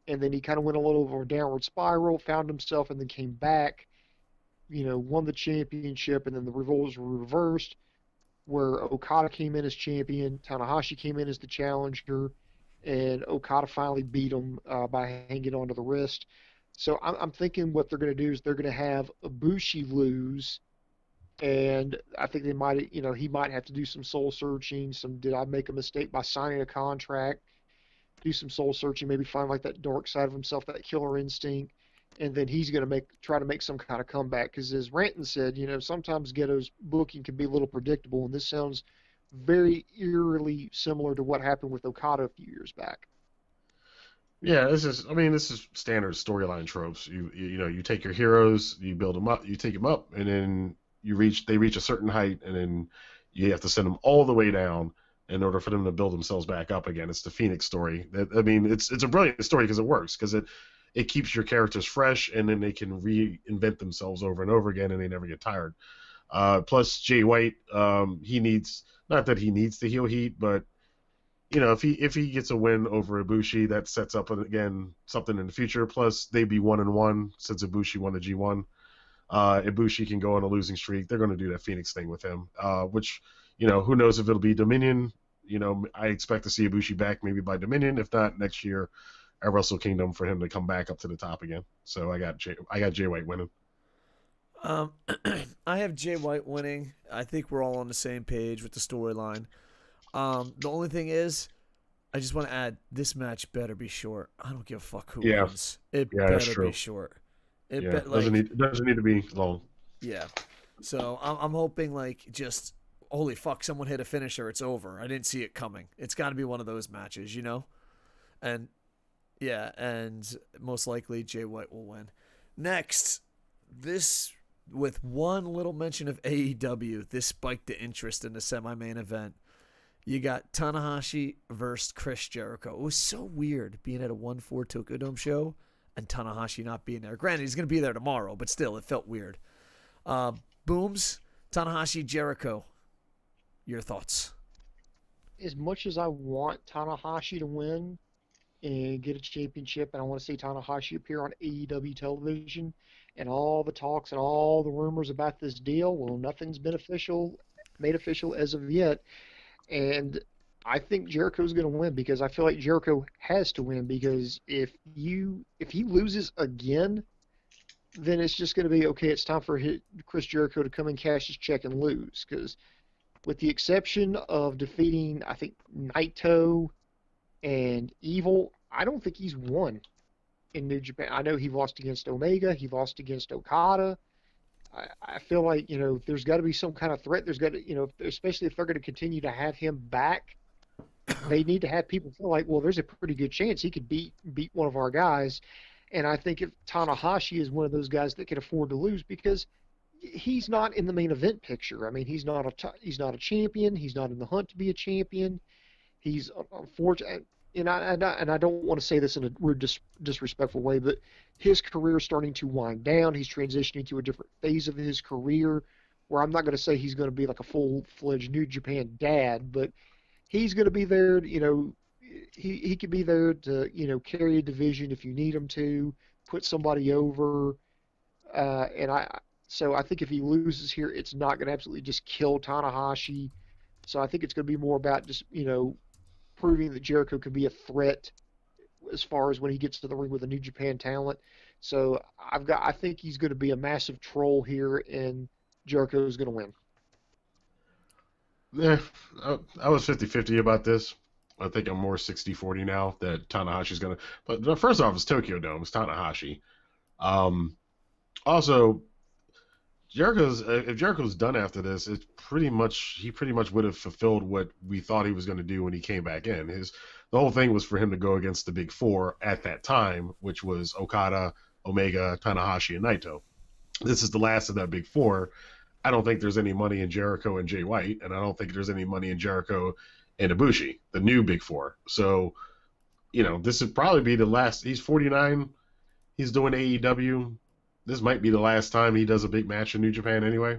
And then he kind of went a little over a downward spiral, found himself, and then came back, you know, won the championship, and then the roles were reversed, where Okada came in as champion, Tanahashi came in as the challenger, and Okada finally beat him by hanging onto the wrist. So I'm thinking what they're going to do is they're going to have Ibushi lose, and I think they might, you know, he might have to do some soul searching. Did I make a mistake by signing a contract? Do some soul searching, maybe find like that dark side of himself, that killer instinct, and then he's going to try to make some kind of comeback. Because as Rantin said, you know, sometimes Ghetto's booking can be a little predictable, and this sounds very eerily similar to what happened with Okada a few years back. Yeah, this is standard storyline tropes. You know, you take your heroes, you build them up, you take them up, and then they reach a certain height, and then you have to send them all the way down in order for them to build themselves back up again. It's the Phoenix story. I mean, it's a brilliant story because it works, because it keeps your characters fresh, and then they can reinvent themselves over and over again, and they never get tired. Plus, Jay White, he needs, not that he needs the heel heat, but you know, if he gets a win over Ibushi, that sets up again something in the future. Plus, they'd be 1-1 since Ibushi won the G1. Ibushi can go on a losing streak. They're going to do that Phoenix thing with him, which, you know, who knows if it'll be Dominion. You know, I expect to see Ibushi back maybe by Dominion, if not next year at Wrestle Kingdom, for him to come back up to the top again. So I got Jay White winning. I have Jay White winning. I think we're all on the same page with the storyline. The only thing is, I just want to add, this match better be short. I don't give a fuck who wins. It better be short. Doesn't need to be long. Yeah. So I'm hoping, like, just, holy fuck, someone hit a finisher, it's over. I didn't see it coming. It's got to be one of those matches, you know? And yeah, and most likely Jay White will win. Next, this, with one little mention of AEW, this spiked the interest in the semi-main event. You got Tanahashi versus Chris Jericho. It was so weird being at a 1-4 Tokyo Dome show and Tanahashi not being there. Granted, he's going to be there tomorrow, but still, it felt weird. Booms, Tanahashi, Jericho. Your thoughts? As much as I want Tanahashi to win, and get a championship, and I want to see Tanahashi appear on AEW television. And all the talks and all the rumors about this deal, well, nothing's been made official as of yet. And I think Jericho's going to win because I feel like Jericho has to win because if he loses again, then it's just going to be, okay, it's time for Chris Jericho to come and cash his check and lose. Because with the exception of defeating, I think, Naito and Evil, I don't think he's won in New Japan. I know he lost against Omega. He lost against Okada. I feel like, there's got to be some kind of threat. There's got to, especially if they're going to continue to have him back, they need to have people feel like, well, there's a pretty good chance he could beat one of our guys. And I think if Tanahashi is one of those guys that can afford to lose because he's not in the main event picture. I mean, he's not a champion. He's not in the hunt to be a champion. He's unfortunate. And I don't want to say this in a rude, disrespectful way, but his career is starting to wind down. He's transitioning to a different phase of his career where I'm not going to say he's going to be like a full-fledged New Japan dad, but he's going to be there, he could be there to, carry a division if you need him to, put somebody over. So I think if he loses here, it's not going to absolutely just kill Tanahashi. So I think it's going to be more about just, proving that Jericho can be a threat as far as when he gets to the ring with a New Japan talent. So I think he's going to be a massive troll here, and Jericho's going to win. Yeah, I was 50-50 about this. I think I'm more 60-40 now that Tanahashi's going to... But first off, it's Tokyo Dome. It's Tanahashi. Also, if Jericho's done after this, he pretty much would have fulfilled what we thought he was going to do when he came back in. The whole thing was for him to go against the big four at that time, which was Okada, Omega, Tanahashi, and Naito. This is the last of that big four. I don't think there's any money in Jericho and Jay White, and I don't think there's any money in Jericho and Ibushi, the new big four. So, this would probably be the last. He's 49. He's doing AEW. This might be the last time he does a big match in New Japan anyway.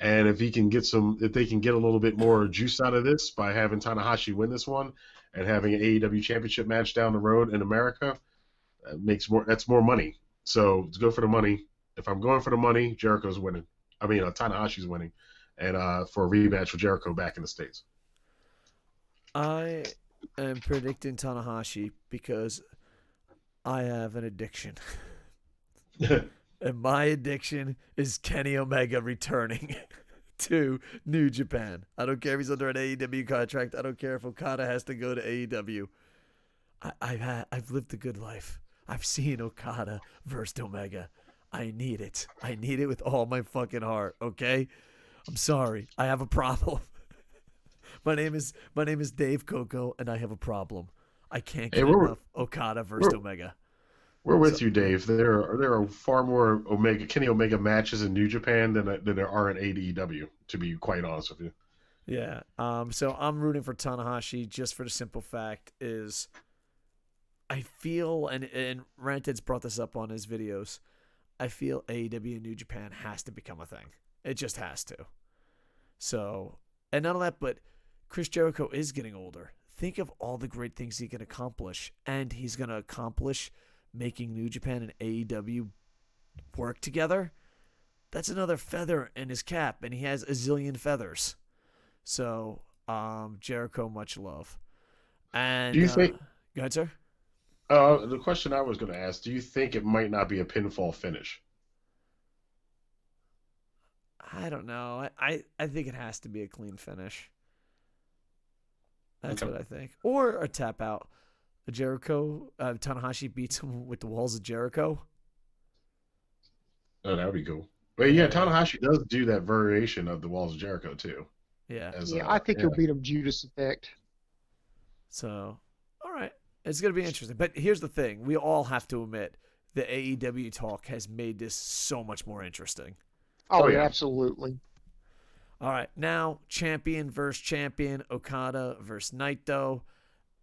And if they can get a little bit more juice out of this by having Tanahashi win this one and having an AEW championship match down the road in America, that's more money. So to go for the money, if I'm going for the money, Jericho's winning. I mean, Tanahashi's winning. And for a rematch with Jericho back in the States. I am predicting Tanahashi because I have an addiction. And my addiction is Kenny Omega returning to New Japan. I don't care if he's under an AEW contract. I don't care if Okada has to go to AEW. I've lived a good life. I've seen Okada versus Omega. I need it. I need it with all my fucking heart, okay? I'm sorry. I have a problem. My name is Dave Koco, and I have a problem. I can't get enough Okada versus Omega. We're with you, Dave. There are far more Kenny Omega matches in New Japan than there are in AEW, to be quite honest with you. Yeah. So I'm rooting for Tanahashi just for the simple fact is I feel, and Rantin's brought this up on his videos, I feel AEW and New Japan has to become a thing. It just has to. So, and not only that, but Chris Jericho is getting older. Think of all the great things he can accomplish, and he's going to accomplish making New Japan and AEW work together. That's another feather in his cap, and he has a zillion feathers. So, Jericho, much love. And do you think? Go ahead, sir. The question I was going to ask: do you think it might not be a pinfall finish? I don't know. I think it has to be a clean finish. That's what I think, or a tap out. Jericho, Tanahashi beats him with the walls of Jericho. Oh, that would be cool. But yeah, Tanahashi does do that variation of the walls of Jericho too. Yeah. I think he'll beat him Judas Effect. So, all right. It's going to be interesting. But here's the thing. We all have to admit the AEW talk has made this so much more interesting. Oh, yeah, absolutely. All right. Now, champion versus champion, Okada versus Naito.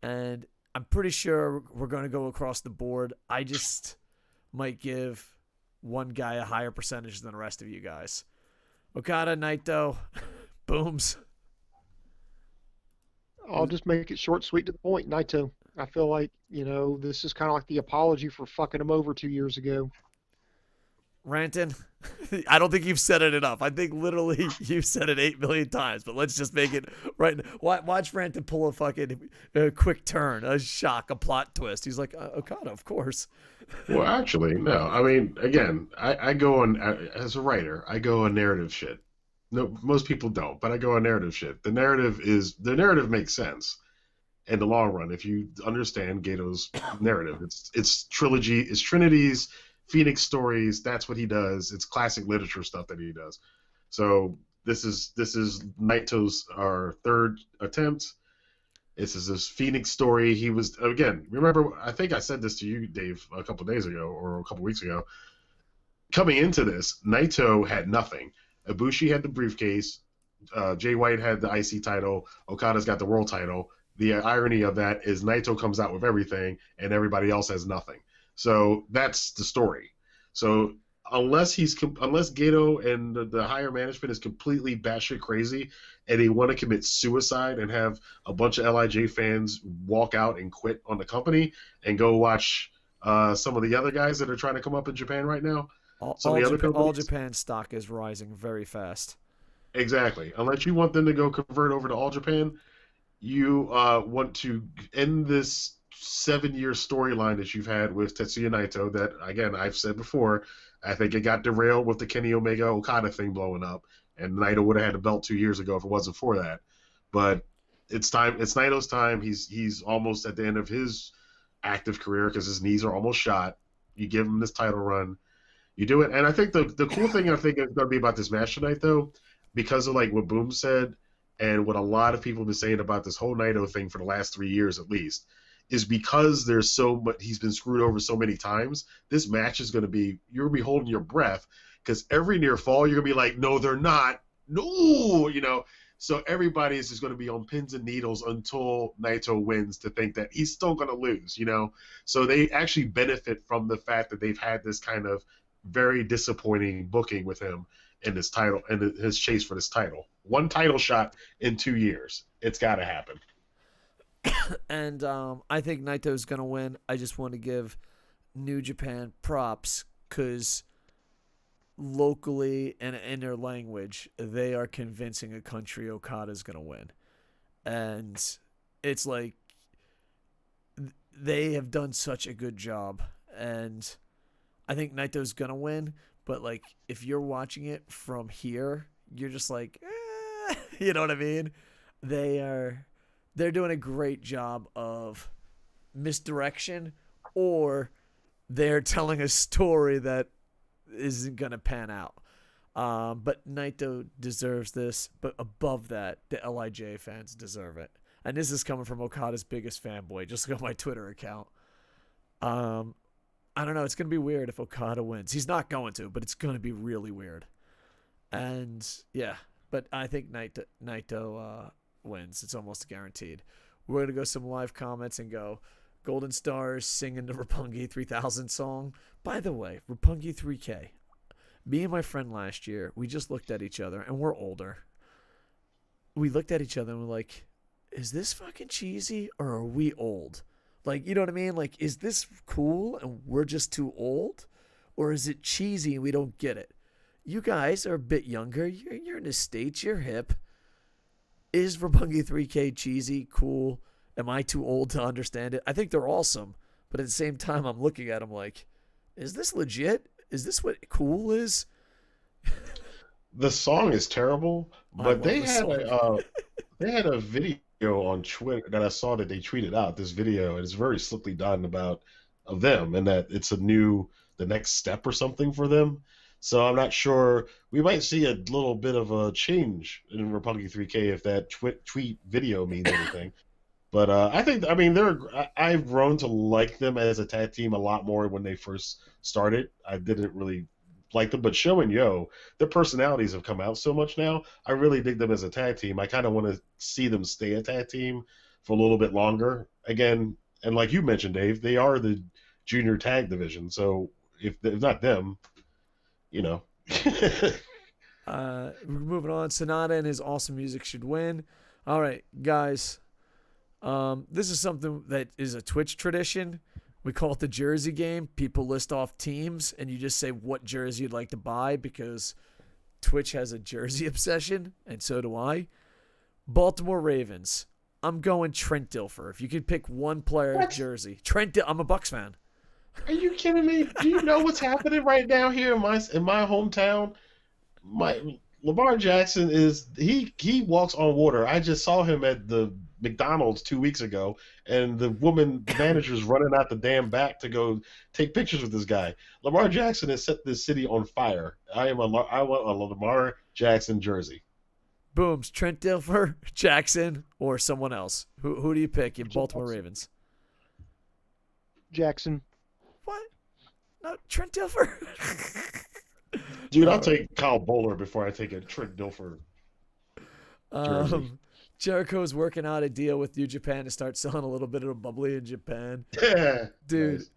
And I'm pretty sure we're going to go across the board. I just might give one guy a higher percentage than the rest of you guys. Okada, Naito, booms. I'll just make it short, sweet, to the point. Naito. I feel like, this is kind of like the apology for fucking him over 2 years ago. Rantin, I don't think you've said it enough. I think literally you've said it 8 million times, but let's just make it right. Watch Rantin pull a fucking quick turn, a shock, a plot twist. He's like, Okada, of course. Well, actually, no. I mean, again, I go on, as a writer, I go on narrative shit. No, most people don't, but I go on narrative shit. The narrative makes sense in the long run if you understand Gato's narrative. It's trilogy, it's Trinity's Phoenix stories. That's what he does. It's classic literature stuff that he does. So this is Naito's our third attempt. This is this Phoenix story. He was, again, remember, I think I said this to you, Dave, a couple of days ago or a couple of weeks ago. Coming into this, Naito had nothing. Ibushi had the briefcase. Jay White had the IC title. Okada's got the world title. The irony of that is Naito comes out with everything and everybody else has nothing. So that's the story. So unless Gato and the higher management is completely batshit crazy and they want to commit suicide and have a bunch of LIJ fans walk out and quit on the company and go watch some of the other guys that are trying to come up in Japan right now. All Japan stock is rising very fast. Exactly. Unless you want them to go convert over to All Japan, you want to end this 7-year storyline that you've had with Tetsuya Naito that, again, I've said before, I think it got derailed with the Kenny Omega Okada thing blowing up, and Naito would have had the belt 2 years ago if it wasn't for that. But it's time. It's Naito's time. He's almost at the end of his active career because his knees are almost shot. You give him this title run. You do it. And I think the cool thing I think is going to be about this match tonight, though, because of like what Boom said and what a lot of people have been saying about this whole Naito thing for the last 3 years at least, is because there's so much, he's been screwed over so many times. This match is going to be, you're going to be holding your breath because every near fall you're going to be like, no, they're not. No, So everybody is just going to be on pins and needles until Naito wins to think that he's still going to lose, So they actually benefit from the fact that they've had this kind of very disappointing booking with him in this title and his chase for this title. One title shot in 2 years. It's got to happen. And I think Naito's going to win. I just want to give New Japan props because locally and in their language, they are convincing a country Okada's going to win. And it's like they have done such a good job. And I think Naito's going to win. But like if you're watching it from here, you're just like, you know what I mean? They're doing a great job of misdirection, or they're telling a story that isn't going to pan out. But Naito deserves this, but above that, the LIJ fans deserve it. And this is coming from Okada's biggest fanboy. Just look at my Twitter account. I don't know. It's going to be weird if Okada wins. He's not going to, but it's going to be really weird. And yeah, but I think Naito wins. It's almost guaranteed. We're going to go some live comments and go Golden Stars singing the Roppongi 3000 song. By the way, Roppongi 3K. Me and my friend last year, we just looked at each other, and we're older. We looked at each other and we're like, is this fucking cheesy or are we old? Like, you know what I mean? Like, is this cool and we're just too old? Or is it cheesy and we don't get it? You guys are a bit younger. You're in the States. You're hip. Is Roppongi 3K cheesy, cool? Am I too old to understand it? I think they're awesome. But at the same time, I'm looking at them like, is this legit? Is this what cool is? The song is terrible, but they had a video on Twitter that I saw that they tweeted out, this video, and it's very slickly done of them, and that it's the next step or something for them. So I'm not sure. We might see a little bit of a change in Roppongi 3K if that tweet video means anything. But I've grown to like them as a tag team a lot more when they first started. I didn't really like them, but Sho and Yo, their personalities have come out so much now. I really dig them as a tag team. I kind of want to see them stay a tag team for a little bit longer. Again, and like you mentioned, Dave, they are the junior tag division. So if not them, Moving on. Sanada and his awesome music should win. All right, guys. This is something that is a Twitch tradition. We call it the jersey game. People list off teams, and you just say what jersey you'd like to buy because Twitch has a jersey obsession, and so do I. Baltimore Ravens. I'm going Trent Dilfer. If you could pick one player jersey. I'm a Bucks fan. Are you kidding me? Do you know what's happening right now here in my hometown? Lamar Jackson he walks on water. I just saw him at the McDonald's 2 weeks ago, and the manager's running out the damn back to go take pictures with this guy. Lamar Jackson has set this city on fire. I want a Lamar Jackson jersey. Booms. Trent Dilfer, Jackson, or someone else. Who do you pick in Baltimore Ravens? Jackson. What? No, Trent Dilfer. Dude, I'll take Kyle Bowler before I take a Trent Dilfer jersey. Jericho's working out a deal with New Japan to start selling a little bit of a bubbly in Japan. Yeah, dude, nice.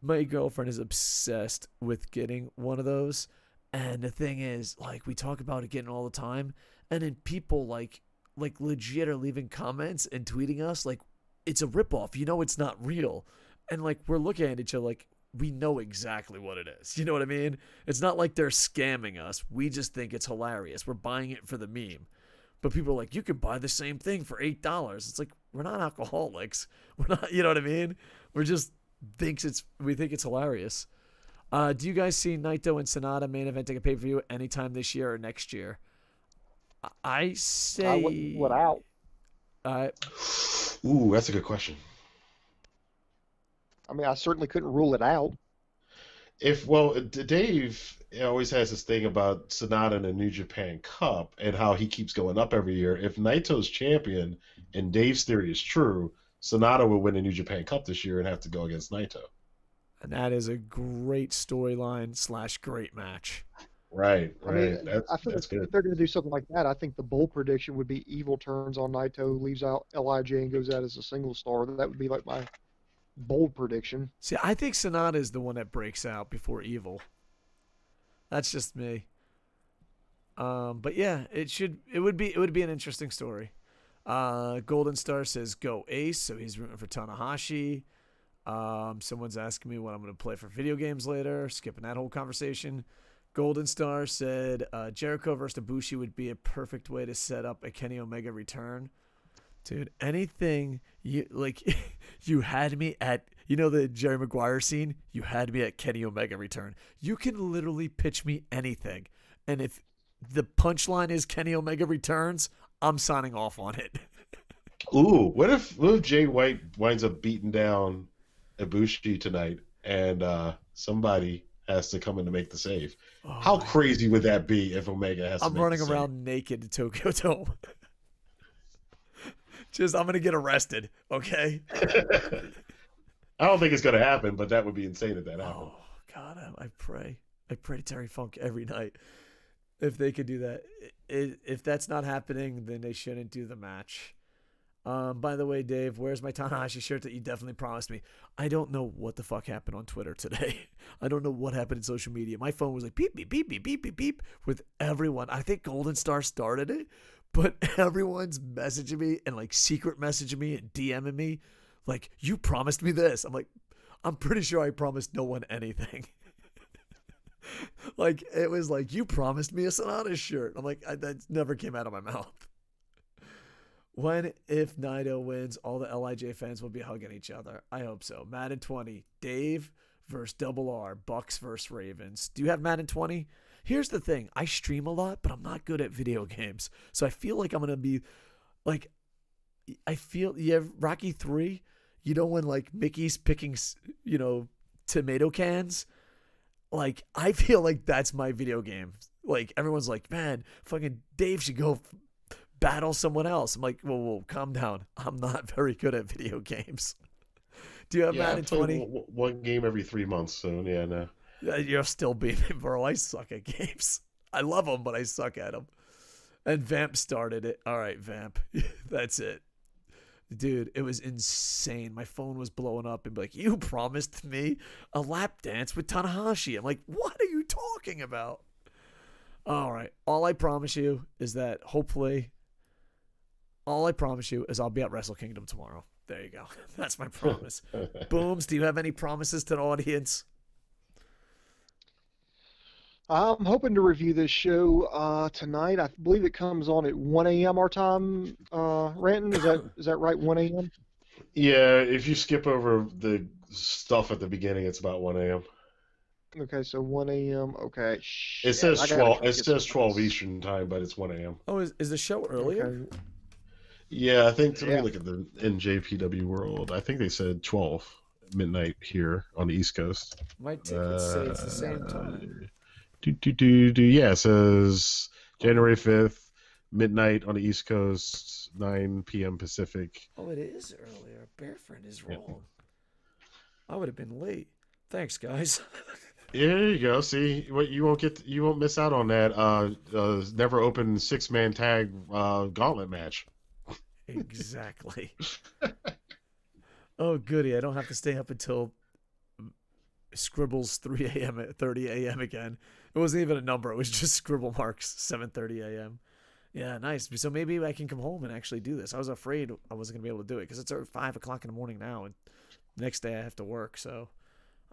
My girlfriend is obsessed with getting one of those. And the thing is, like, we talk about it getting all the time, and then people like legit are leaving comments and tweeting us like it's a ripoff. You know, it's not real. And like we're looking at each other like we know exactly what it is. You know what I mean? It's not like they're scamming us. We just think it's hilarious. We're buying it for the meme. But people are like, you could buy the same thing for $8. It's like, we're not alcoholics. We're not, you know what I mean? We think it's hilarious. Do you guys see Naito and Sanada main eventing a pay-per-view anytime this year or next year? I say... I wouldn't rule it out. Ooh, that's a good question. I mean, I certainly couldn't rule it out. Dave always has this thing about Sanada and the New Japan Cup and how he keeps going up every year. If Naito's champion and Dave's theory is true, Sanada will win the New Japan Cup this year and have to go against Naito. And that is a great storyline / great match. Right. I mean, I feel that's if they're going to do something like that, I think the bold prediction would be Evil turns on Naito, leaves out LIJ, and goes out as a single star. That would be like my bold prediction. See, I think Sanada is the one that breaks out before Evil. That's just me. But yeah, it would be an interesting story. Golden Star says go Ace, so he's rooting for Tanahashi. Someone's asking me what I'm going to play for video games later. Skipping that whole conversation. Golden Star said Jericho versus Ibushi would be a perfect way to set up a Kenny Omega return. Dude, anything you like, you had me at, you know, the Jerry Maguire scene? You had me at Kenny Omega return. You can literally pitch me anything. And if the punchline is Kenny Omega returns, I'm signing off on it. Ooh, what if Jay White winds up beating down Ibushi tonight and somebody has to come in to make the save? Oh, how crazy would that be if Omega has to I'm make running the save? around naked to Tokyo Dome. I'm going to get arrested, okay? I don't think it's going to happen, but that would be insane if that happened. Oh, God, I pray. I pray to Terry Funk every night if they could do that. If that's not happening, then they shouldn't do the match. By the way, Dave, where's my Tanahashi shirt that you definitely promised me? I don't know what the fuck happened on Twitter today. I don't know what happened in social media. My phone was like beep, beep, beep, beep, beep, beep, beep with everyone. I think Golden Star started it, but everyone's messaging me and like secret messaging me and DMing me like, you promised me this. I'm like, I'm pretty sure I promised no one anything. Like, it was like, you promised me a Sanada shirt. I'm like, that never came out of my mouth. When, if Naito wins, all the LIJ fans will be hugging each other. I hope so. Madden 20, Dave versus Double R, Bucks versus Ravens. Do you have Madden 20? Here's the thing. I stream a lot, but I'm not good at video games. So I feel like I'm going to be, like, Rocky 3, you know when, like, Mickey's picking, you know, tomato cans? Like, I feel like that's my video game. Like, everyone's like, man, fucking Dave should go battle someone else. I'm like, whoa, calm down. I'm not very good at video games. Do you have Madden 20? One game every 3 months, so yeah, no. You're still beaming, bro. I suck at games. I love them, but I suck at them. And Vamp started it. All right, Vamp. That's it. Dude, it was insane. My phone was blowing up and be like, you promised me a lap dance with Tanahashi. I'm like, what are you talking about? All right. All I promise you is that hopefully All I promise you is I'll be at Wrestle Kingdom tomorrow. There you go. That's my promise. Booms, do you have any promises to the audience? I'm hoping to review this show tonight. I believe it comes on at 1 a.m. our time. Ranton, is that right? 1 a.m. Yeah, if you skip over the stuff at the beginning, it's about 1 a.m. Okay, so 1 a.m. Okay, It shit. says I gotta 12. try to It get says some 12 rest. Eastern time, but it's 1 a.m. Oh, is the show earlier? Okay. Yeah, I think. Let me Yeah. look at the NJPW World. I think they said 12 midnight here on the East Coast. My tickets say it's the same time. Yeah, it says January 5th, midnight on the East Coast, 9 p.m. Pacific. Oh, it is earlier. Bear Friend is Yeah. wrong. I would have been late. Thanks, guys. There you go. See, what you won't miss out on that. Never open 6-man tag gauntlet match. Exactly. Oh, goody. I don't have to stay up until Scribbles 3 a.m. at 30 a.m. again. It wasn't even a number. It was just scribble marks 7:30 a.m. Yeah, nice. So maybe I can come home and actually do this. I was afraid I wasn't going to be able to do it because it's 5 o'clock in the morning now, and the next day I have to work. So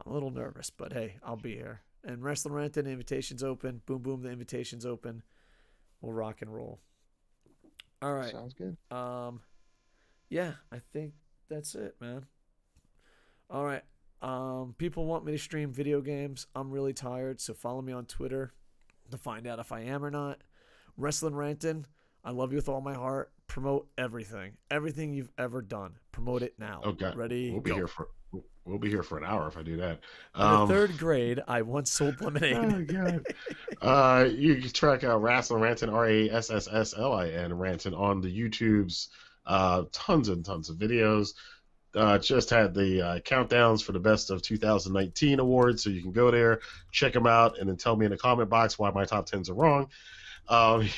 I'm a little nervous, but hey, I'll be here. And Wrestling Rantin, the invitation's open. Boom, boom, the invitation's open. We'll rock and roll. All right. Sounds good. Yeah, I think that's it, man. All right. People want me to stream video games. I'm really tired, so follow me on Twitter to find out if I am or not. Wrestling Rantin, I love you with all my heart. Promote everything. Everything you've ever done. Promote it now. Okay. Ready? We'll be here for an hour if I do that. In the third grade, I once sold lemonade. Oh God. You can check out Rassslin Rantin, Rassslin Rantin on the YouTubes. Tons and tons of videos. Just had the countdowns for the best of 2019 awards, so you can go there, check them out, and then tell me in the comment box why my top 10s are wrong.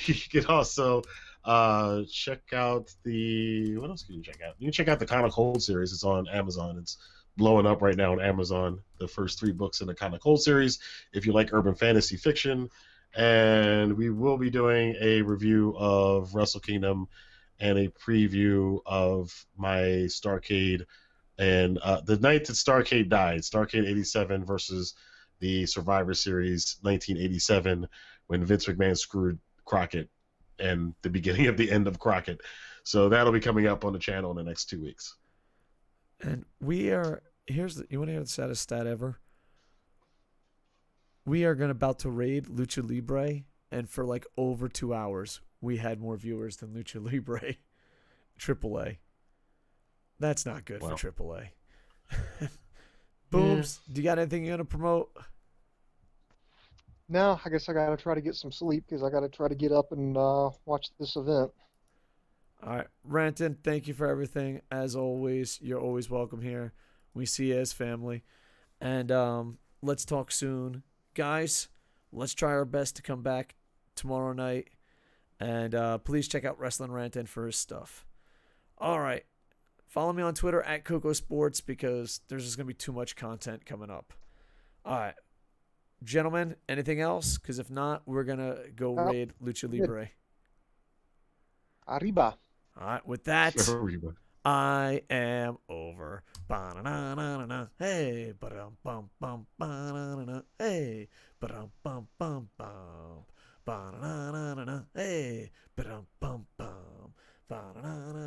You can also check out what else can you check out? You can check out the Kind of Cold series. It's on Amazon. It's blowing up right now on Amazon. The first 3 books in the Kind of Cold series, if you like urban fantasy fiction. And we will be doing a review of Wrestle Kingdom and a preview of my Starrcade and the night that Starrcade died, Starrcade 87 versus the Survivor Series 1987, when Vince McMahon screwed Crockett and the beginning of the end of Crockett. So that'll be coming up on the channel in the next 2 weeks. And you want to hear the saddest stat ever? We are about to raid Lucha Libre, and for like over 2 hours, we had more viewers than Lucha Libre AAA. That's not good for AAA. Booms, do you got anything you want to promote? No, I guess I gotta try to get some sleep because I gotta try to get up and watch this event. All right, Rantin, thank you for everything. As always, you're always welcome here. We see you as family. And let's talk soon. Guys, let's try our best to come back tomorrow night. And please check out Wrestling Rantin for his stuff. All right. Follow me on Twitter at Koco Sports because there's just going to be too much content coming up. All right. Gentlemen, anything else? Because if not, we're going to go raid Lucha Libre. Arriba. All right. With that, I am over. Ba-na-na-na-na-na. Hey. Ba-dum-bum-bum. Ba-na-na-na-na. Hey. Ba-dum-bum-bum-bum. Ba-na-na-na-na-na. Hey. Ba-dum-bum-bum. Ba-na-na-na.